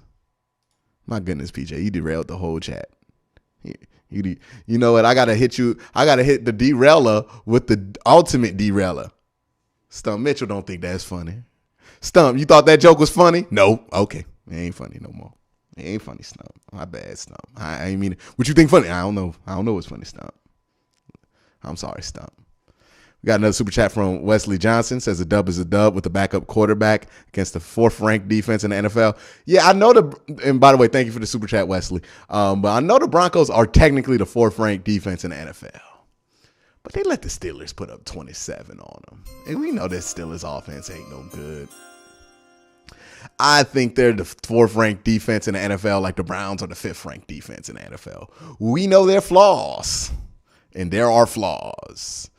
Speaker 1: PJ. You derailed the whole chat. You know what? I gotta hit the derailer with the ultimate derailer. Stump Mitchell don't think that's funny. Stump, you thought that joke was funny? No. Okay. It ain't funny no more. It ain't funny, Stump. My bad, Stump. I ain't mean it. What you think funny? I don't know. I don't know what's funny, Stump. I'm sorry, Stump. We got another super chat from Wesley Johnson. Says a dub is a dub with the backup quarterback against the 4th-ranked defense in the NFL. Yeah, I know and by the way, thank you for the super chat, Wesley. But I know the Broncos are technically the 4th-ranked defense in the NFL. But they let the Steelers put up 27 on them. And we know that Steelers offense ain't no good. I think they're the 4th-ranked defense in the NFL like the Browns are the 5th-ranked defense in the NFL. We know their flaws. And there are flaws.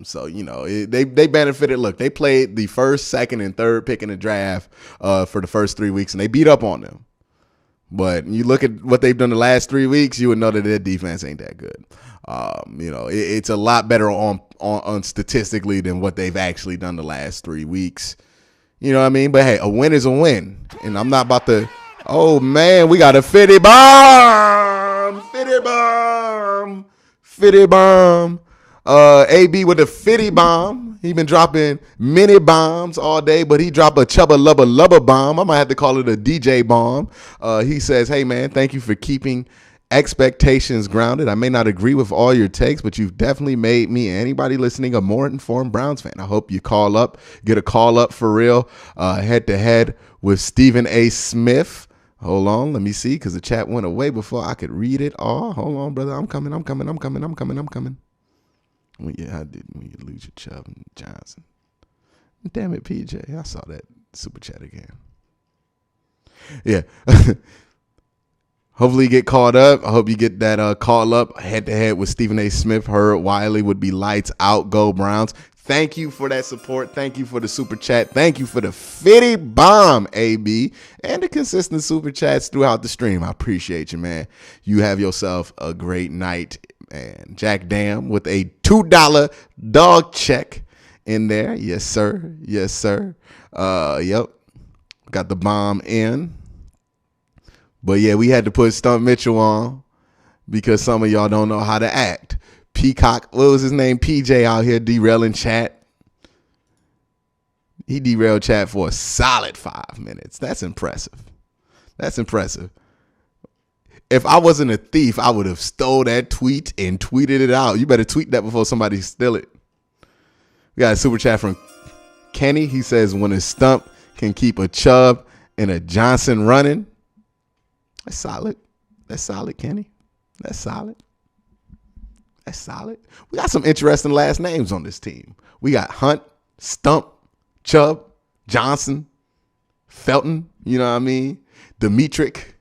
Speaker 1: So, you know, they benefited. Look, they played the 1st, 2nd, and 3rd pick in the draft for the first 3 weeks, and they beat up on them. But you look at what they've done the last 3 weeks, you would know that their defense ain't that good. You know, it's a lot better on statistically than what they've actually done the last 3 weeks. You know what I mean? But, hey, a win is a win. And I'm not about to – oh, man, we got a Fitty bomb. Fitty bomb. Fitty bomb. AB with a Fitty bomb. He been dropping mini bombs all day, but he dropped a Chubba Lubba Lubba bomb. I might have to call it a DJ bomb. He says, hey, man, thank you for keeping expectations grounded. I may not agree with all your takes, but you've definitely made me and anybody listening a more informed Browns fan. I hope you get a call up for real, head to head with Stephen A. Smith. Hold on, let me see, because the chat went away before I could read it all. Hold on, brother. I'm coming. When you lose your Chubb and Johnson. Damn it, PJ. I saw that super chat again. Yeah. Hopefully you get caught up. I hope you get that call up head-to-head with Stephen A. Smith. Herb Wiley would be lights out. Go Browns. Thank you for that support. Thank you for the super chat. Thank you for the Fitty bomb, AB, and the consistent super chats throughout the stream. I appreciate you, man. You have yourself a great night. And Jack Dam with a $2 dog check in there. Yes, sir. Yes, sir. Yep. Got the bomb in. But yeah, we had to put Stump Mitchell on because some of y'all don't know how to act. Peacock, what was his name? PJ out here derailing chat. He derailed chat for a solid 5 minutes. That's impressive. That's impressive. If I wasn't a thief, I would have stole that tweet and tweeted it out. You better tweet that before somebody steal it. We got a super chat from Kenny. He says, when a Stump can keep a Chubb and a Johnson running. That's solid. That's solid, Kenny. That's solid. That's solid. We got some interesting last names on this team. We got Hunt, Stump, Chubb, Johnson, Felton. You know what I mean? Demetric.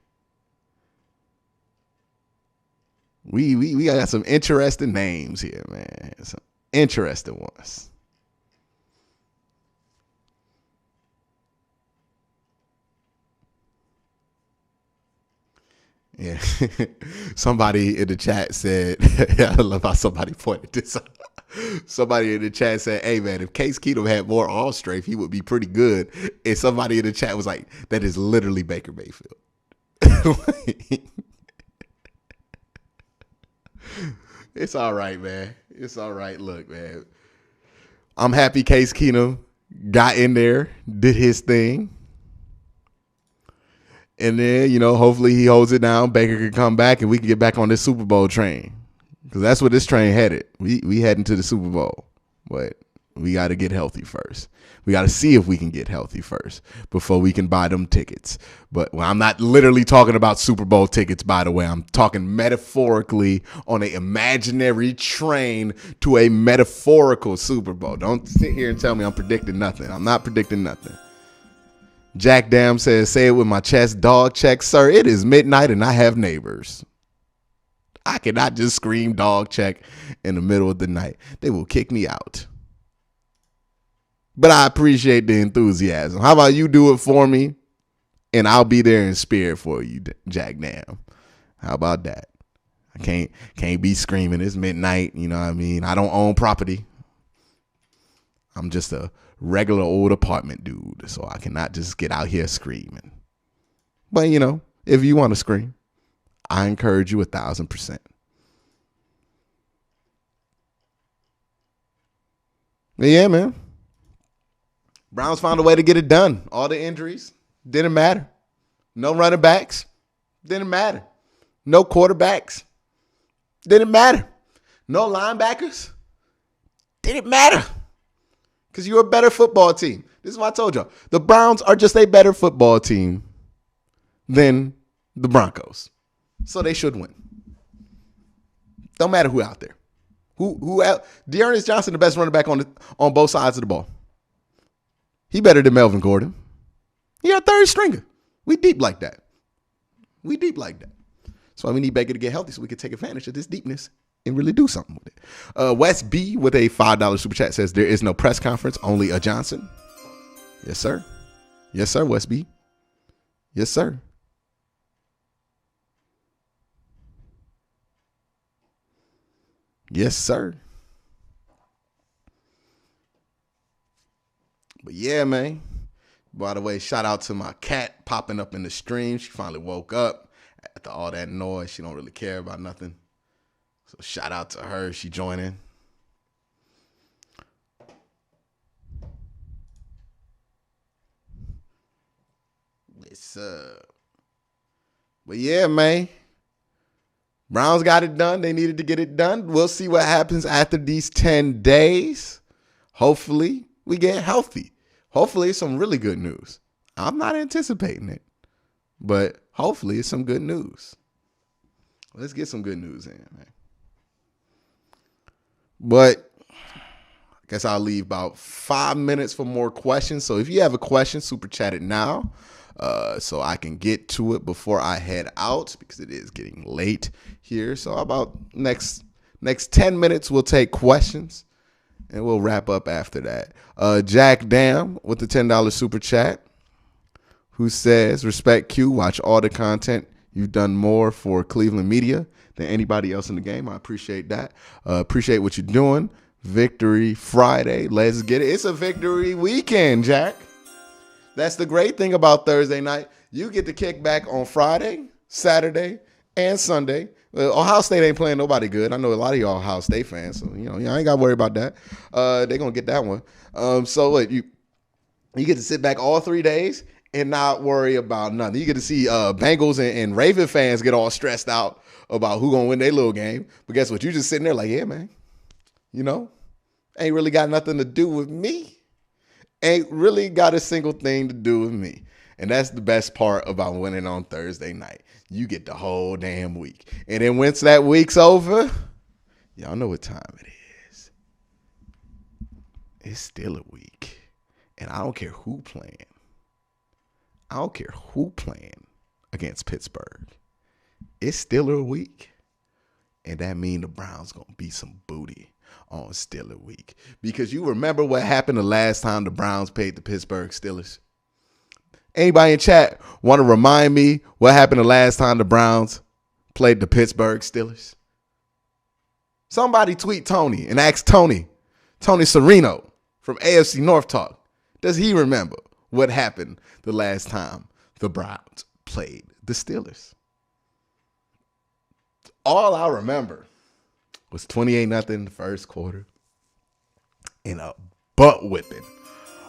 Speaker 1: We got some interesting names here, man. Some interesting ones. Yeah. Somebody in the chat said, I love how somebody pointed this out. Somebody in the chat said, hey, man, if Case Keenum had more arm strength, he would be pretty good. And somebody in the chat was like, that is literally Baker Mayfield. It's all right, man. It's all right. Look, man, I'm happy Case Keenum got in there, did his thing. And then, you know, hopefully he holds it down. Baker can come back and we can get back on this Super Bowl train. Because that's where this train headed. We heading to the Super Bowl. But We got to get healthy first. We got to see if we can get healthy first before we can buy them tickets. But I'm not literally talking about Super Bowl tickets, by the way. I'm talking metaphorically on an imaginary train to a metaphorical Super Bowl. Don't sit here and tell me I'm predicting nothing. I'm not predicting nothing. Jack Dam says, say it with my chest, dog check. Sir, it is midnight and I have neighbors. I cannot just scream dog check in the middle of the night. They will kick me out. But I appreciate the enthusiasm. How about you do it for me, and I'll be there in spirit for you, Jack Dam. How about that? I can't be screaming. It's midnight. You know what I mean? I don't own property. I'm just a regular old apartment dude, so I cannot just get out here screaming. But, you know, if you want to scream, I encourage you 1,000%. But yeah, man. Browns found a way to get it done. All the injuries didn't matter. No running backs didn't matter. No quarterbacks didn't matter. No linebackers didn't matter. Because you're a better football team. This is what I told y'all. The Browns are just a better football team than the Broncos. So they should win. Don't matter who out there. Who out? Dearness Johnson, the best running back on both sides of the ball. He better than Melvin Gordon. He our third stringer. We deep like that. That's why we need Baker to get healthy so we can take advantage of this deepness and really do something with it. Wes B with a $5 super chat says, there is no press conference, only a Johnson. Yes, sir. Yes, sir, Wes B. Yes, sir. Yes, sir. But yeah, man. By the way, shout out to my cat popping up in the stream. She finally woke up after all that noise. She don't really care about nothing. So shout out to her. She joining. But yeah, man. Browns got it done. They needed to get it done. We'll see what happens after these 10 days. Hopefully, we get healthy. Hopefully, it's some really good news. I'm not anticipating it, but hopefully, it's some good news. Let's get some good news in, man. But I guess I'll leave about 5 minutes for more questions. So if you have a question, super chat it now so I can get to it before I head out because it is getting late here. So about next 10 minutes, we'll take questions. And we'll wrap up after that. Jack Dam with the $10 super chat, who says, respect Q, watch all the content. You've done more for Cleveland media than anybody else in the game. I appreciate that. Appreciate what you're doing. Victory Friday. Let's get it. It's a victory weekend, Jack. That's the great thing about Thursday night. You get to kick back on Friday, Saturday, and Sunday. Ohio State ain't playing nobody good. I know a lot of y'all Ohio State fans, so I ain't got to worry about that. They're going to get that one. So what, you get to sit back all 3 days and not worry about nothing. You get to see Bengals and Raven fans get all stressed out about who going to win their little game. But guess what? You just sitting there like, yeah, man, ain't really got nothing to do with me. Ain't really got a single thing to do with me. And that's the best part about winning on Thursday night. You get the whole damn week. And then once that week's over, y'all know what time it is. It's still a week. And I don't care who playing. I don't care who playing against Pittsburgh. It's still a week. And that means the Browns going to beat some booty on Steeler week. Because you remember what happened the last time the Browns played the Pittsburgh Steelers? Anybody in chat want to remind me what happened the last time the Browns played the Pittsburgh Steelers? Somebody tweet Tony and ask Tony Serino from AFC North Talk. Does he remember what happened the last time the Browns played the Steelers? All I remember was 28-0 in the first quarter and a butt whipping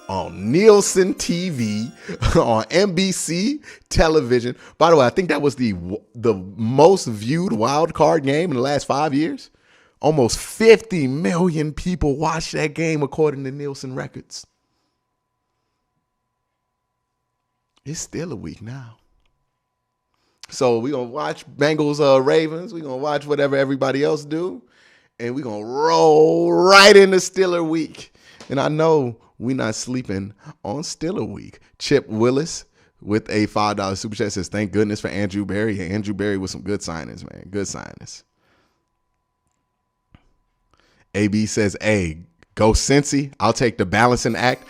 Speaker 1: on Nielsen TV, on NBC television. By the way, I think that was the most viewed wild card game in the last 5 years. Almost 50 million people watched that game according to Nielsen records. It's still a week now. So we're going to watch Bengals Ravens. We're going to watch whatever everybody else do. And we're going to roll right into Steeler week. And I know we're not sleeping on Steeler week. Chip Willis with a $5 super chat says, thank goodness for Andrew Berry. Yeah, Andrew Berry with some good signings, man. Good signings. AB says, hey, go Cincy. I'll take the balancing act.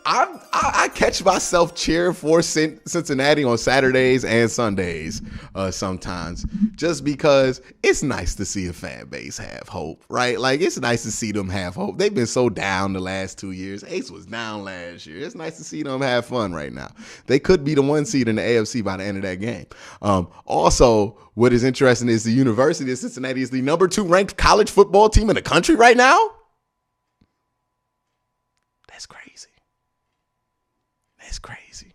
Speaker 1: I catch myself cheering for Cincinnati on Saturdays and Sundays sometimes, just because it's nice to see a fan base have hope, right? Like, it's nice to see them have hope. They've been so down the last 2 years. Ace was down last year. It's nice to see them have fun right now. They could be the 1 seed in the AFC by the end of that game. Also, what is interesting is the University of Cincinnati is the number 2 ranked college football team in the country right now. That's crazy. That's crazy.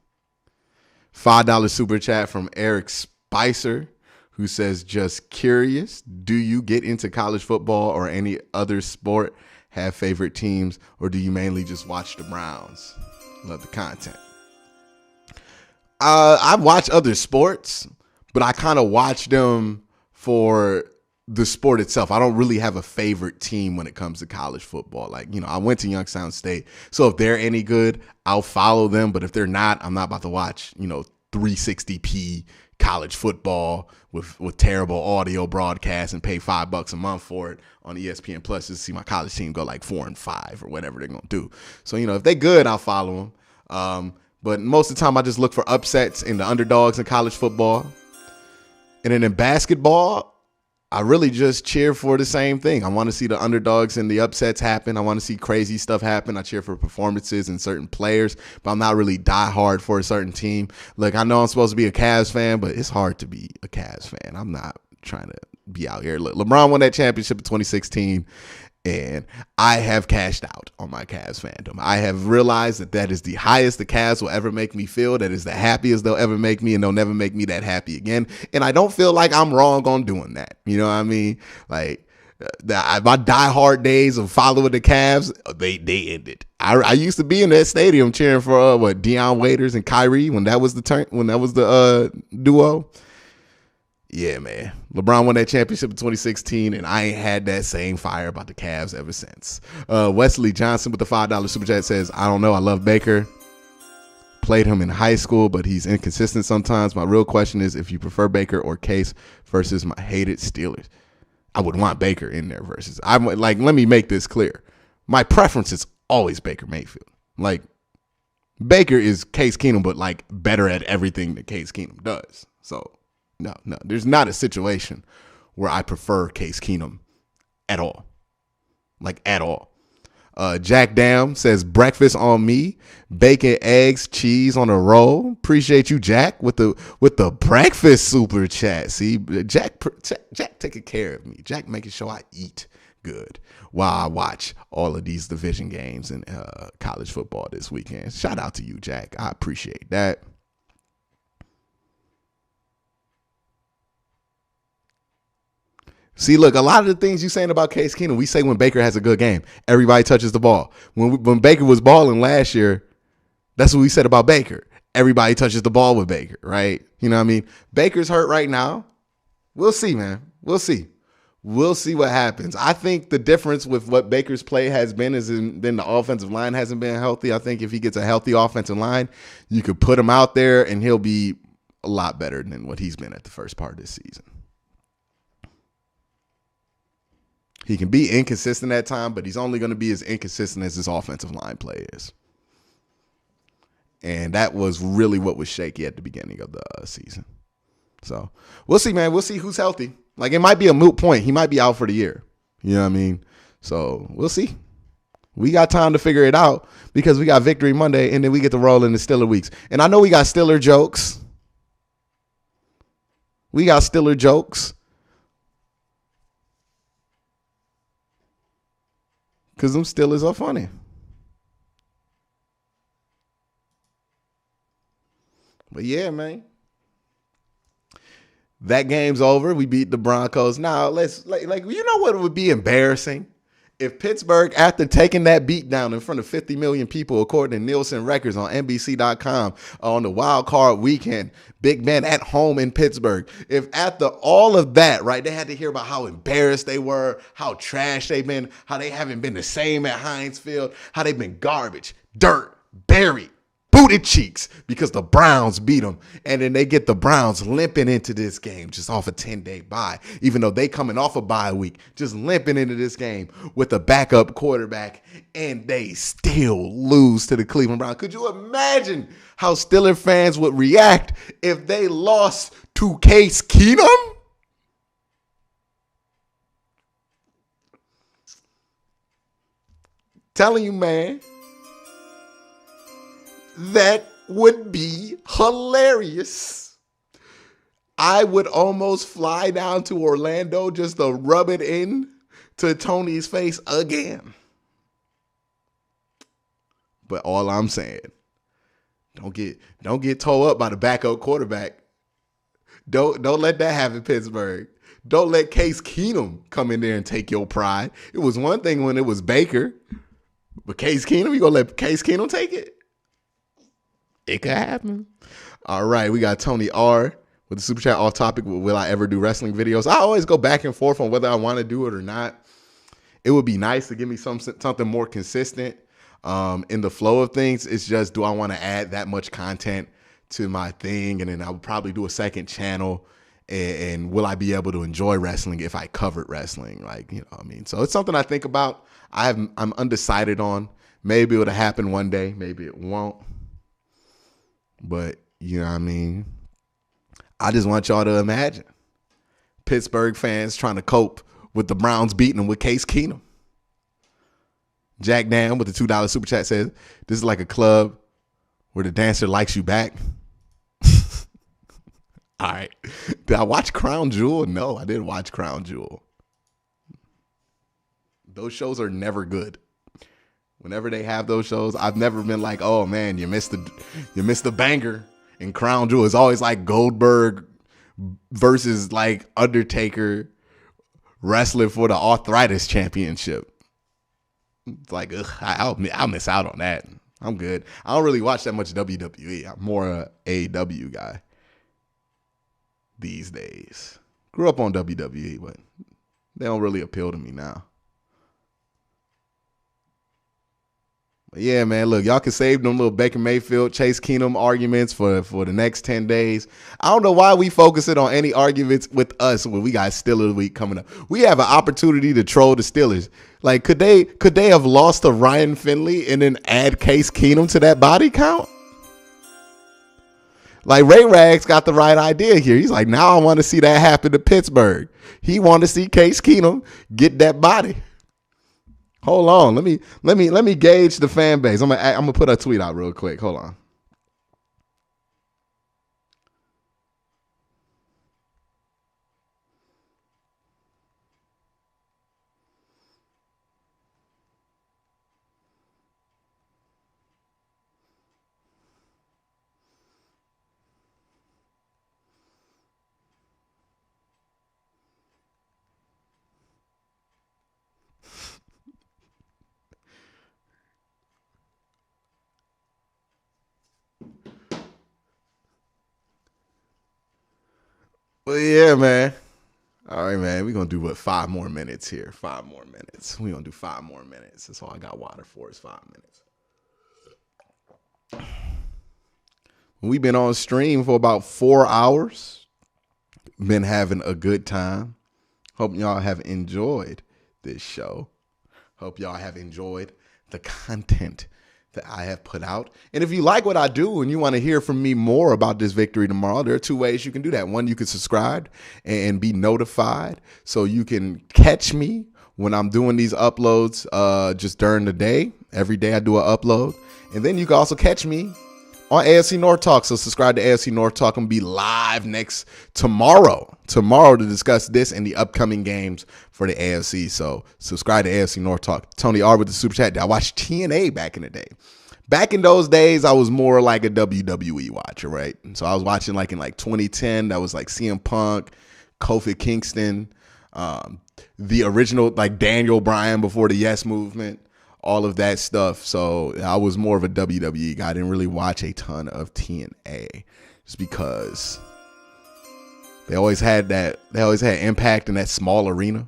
Speaker 1: $5 super chat from Eric Spicer, who says, just curious, do you get into college football or any other sport, have favorite teams, or do you mainly just watch the Browns? Love the content. I watch other sports, but I kind of watch them for the sport itself. I don't really have a favorite team when it comes to college football. Like, I went to Youngstown State. So if they're any good, I'll follow them. But if they're not, I'm not about to watch, 360p college football with terrible audio broadcasts and pay $5 a month for it on ESPN Plus just to see my college team go like 4-5 or whatever they're going to do. So, if they're good, I'll follow them. But most of the time I just look for upsets in the underdogs in college football. And then in basketball, I really just cheer for the same thing. I want to see the underdogs and the upsets happen. I want to see crazy stuff happen. I cheer for performances and certain players, but I'm not really diehard for a certain team. Look, I know I'm supposed to be a Cavs fan, but it's hard to be a Cavs fan. I'm not trying to be out here. Look, LeBron won that championship in 2016, and I have cashed out on my Cavs fandom. I have realized that is the highest the Cavs will ever make me feel. That is the happiest they'll ever make me, and they'll never make me that happy again. And I don't feel like I'm wrong on doing that. You know what I mean? Like, my diehard days of following the Cavs, they ended. I used to be in that stadium cheering for Deion Waiters and Kyrie when that was the duo. Yeah, man. LeBron won that championship in 2016, and I ain't had that same fire about the Cavs ever since. Wesley Johnson with the $5 super chat says, I don't know. I love Baker. Played him in high school, but he's inconsistent sometimes. My real question is if you prefer Baker or Case versus my hated Steelers. I would want Baker in there versus. Let me make this clear. My preference is always Baker Mayfield. Like, Baker is Case Keenum, but like better at everything that Case Keenum does. So, no, there's not a situation where I prefer Case Keenum at all. Like, at all. Jack Dam says, breakfast on me, bacon, eggs, cheese on a roll. Appreciate you, Jack, with the breakfast super chat. See, Jack taking care of me. Jack making sure I eat good while I watch all of these division games in college football this weekend. Shout out to you, Jack. I appreciate that. See, look, a lot of the things you're saying about Case Keenum, we say when Baker has a good game, everybody touches the ball. When Baker was balling last year, that's what we said about Baker. Everybody touches the ball with Baker, right? You know what I mean? Baker's hurt right now. We'll see, man. We'll see. We'll see what happens. I think the difference with what Baker's play has been is then the offensive line hasn't been healthy. I think if he gets a healthy offensive line, you could put him out there and he'll be a lot better than what he's been at the first part of this season. He can be inconsistent at times, but he's only going to be as inconsistent as his offensive line play is. And that was really what was shaky at the beginning of the season. So we'll see, man. We'll see who's healthy. Like, it might be a moot point. He might be out for the year. You know what I mean? So we'll see. We got time to figure it out because we got Victory Monday, and then we get to roll in the Steeler weeks. And I know we got Steeler jokes. Because them Steelers are funny. But yeah, man. That game's over. We beat the Broncos. Now, let's like you know what would be embarrassing? If Pittsburgh, after taking that beat down in front of 50 million people, according to Nielsen Records on NBC.com on the wild card weekend, Big Ben at home in Pittsburgh, if after all of that, right, they had to hear about how embarrassed they were, how trash they've been, how they haven't been the same at Heinz Field, how they've been garbage, dirt, buried, booted cheeks because the Browns beat them. And then they get the Browns limping into this game just off a 10-day bye, even though they coming off a bye week, just limping into this game with a backup quarterback, and they still lose to the Cleveland Browns. Could you imagine how Steeler fans would react if they lost to Case Keenum? Telling you, man. That would be hilarious. I would almost fly down to Orlando just to rub it in to Tony's face again. But all I'm saying, don't get towed up by the backup quarterback. Don't let that happen, Pittsburgh. Don't let Case Keenum come in there and take your pride. It was one thing when it was Baker, but Case Keenum, you gonna let Case Keenum take it? It could happen. All right, we got Tony R with the super chat off topic. Will I ever do wrestling videos? I always go back and forth on whether I want to do it or not. It would be nice to give me something more consistent in the flow of things. It's just, do I want to add that much content to my thing? And then I would probably do a second channel. And will I be able to enjoy wrestling if I covered wrestling? Like, you know what I mean? So it's something I think about. I'm undecided on. Maybe it'll happen one day. Maybe it won't. But, you know what I mean? I just want y'all to imagine Pittsburgh fans trying to cope with the Browns beating them with Case Keenum. Jack Dam with the $2 super chat says, this is like a club where the dancer likes you back. All right. Did I watch Crown Jewel? No, I didn't watch Crown Jewel. Those shows are never good. Whenever they have those shows, I've never been like, oh man, you missed the banger in Crown Jewel. It's always like Goldberg versus like Undertaker wrestling for the arthritis championship. It's like, ugh, I'll miss out on that. I'm good. I don't really watch that much WWE. I'm more a AEW guy these days. Grew up on WWE, but they don't really appeal to me now. But yeah, man, look, y'all can save them little Baker Mayfield, Chase Keenum arguments for the next 10 days. I don't know why we focus it on any arguments with us when we got Steelers week coming up. We have an opportunity to troll the Steelers. Like, could they have lost to Ryan Finley and then add Case Keenum to that body count? Like, Ray Rags got the right idea here. He's like, now I want to see that happen to Pittsburgh. He wanted to see Case Keenum get that body. Hold on. Let me gauge the fan base. I'm gonna put a tweet out real quick. Hold on. Well, yeah, man. All right, man. We're going to do, what, 5 more minutes here. 5 more minutes. We're going to do 5 more minutes. That's all I got water for is 5 minutes. We've been on stream for about 4 hours. Been having a good time. Hope y'all have enjoyed this show. Hope y'all have enjoyed the content that I have put out. And if you like what I do and you want to hear from me more about this victory tomorrow, there are 2 ways you can do that. One, you can subscribe and be notified so you can catch me when I'm doing these uploads just during the day. Every day I do an upload. And then you can also catch me on AFC North Talk. So subscribe to AFC North Talk. I'm going to be live tomorrow to discuss this and the upcoming games for the AFC. So subscribe to AFC North Talk. Tony R with the super chat. I watched TNA back in the day. back in those days, I was more like a WWE watcher, right? So I was watching like in like 2010, that was like CM Punk, Kofi Kingston, the original like Daniel Bryan before the Yes Movement, all of that stuff. So I was more of a WWE guy. I didn't really watch a ton of TNA just because they always had impact in that small arena.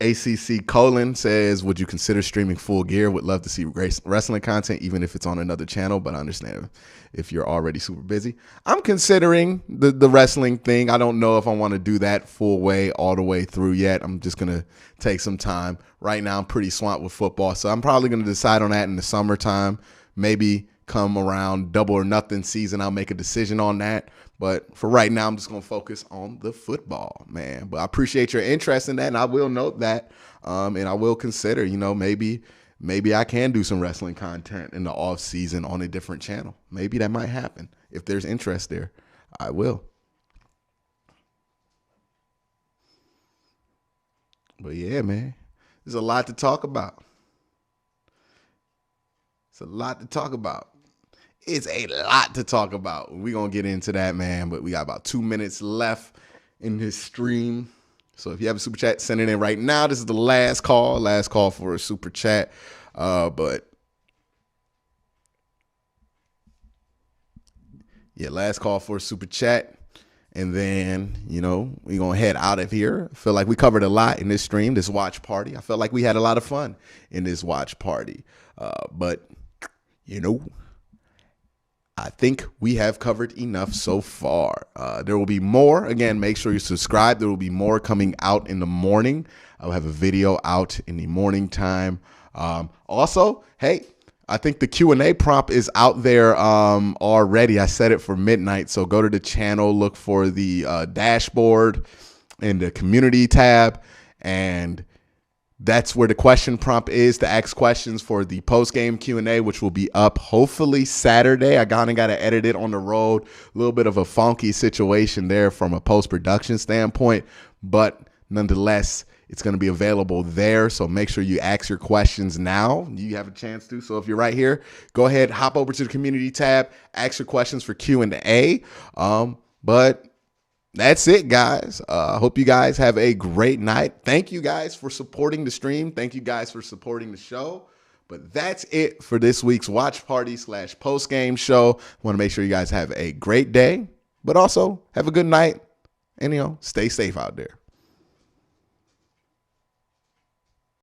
Speaker 1: ACC Colon says, would you consider streaming Full Gear? Would love to see wrestling content, even if it's on another channel, but I understand if you're already super busy. I'm considering the wrestling thing. I don't know if I want to do that full way, all the way through yet. I'm just going to take some time. Right now, I'm pretty swamped with football, so I'm probably going to decide on that in the summertime. Maybe come around Double or Nothing season, I'll make a decision on that. But for right now, I'm just going to focus on the football, man. But I appreciate your interest in that, and I will note that, and I will consider, maybe I can do some wrestling content in the off season on a different channel. Maybe that might happen. If there's interest there, I will. But yeah, man, there's a lot to talk about. It's a lot to talk about. It's a lot to talk about. We're going to get into that, man. But we got about 2 minutes left in this stream. So if you have a super chat, send it in right now. This is the last call for a super chat. But yeah, last call for a super chat. And then, we're going to head out of here. I feel like we covered a lot in this stream, this watch party. I felt like we had a lot of fun in this watch party. But, I think we have covered enough so far. There will be more. Again, make sure you subscribe. There will be more coming out in the morning. I will have a video out in the morning time. Also, hey, I think the Q&A prompt is out there already. I set it for midnight. So go to the channel, look for the dashboard in the community tab, and that's where the question prompt is to ask questions for the post-game Q&A, which will be up hopefully Saturday. I got to edit it on the road. A little bit of a funky situation there from a post-production standpoint, but nonetheless, it's going to be available there. So make sure you ask your questions now. You have a chance to. So if you're right here, go ahead, hop over to the community tab, ask your questions for Q&A. But that's it, guys. I hope you guys have a great night. Thank you guys for supporting the stream. Thank you guys for supporting the show. But that's it for this week's watch party / post game show. I want to make sure you guys have a great day, but also have a good night and, stay safe out there.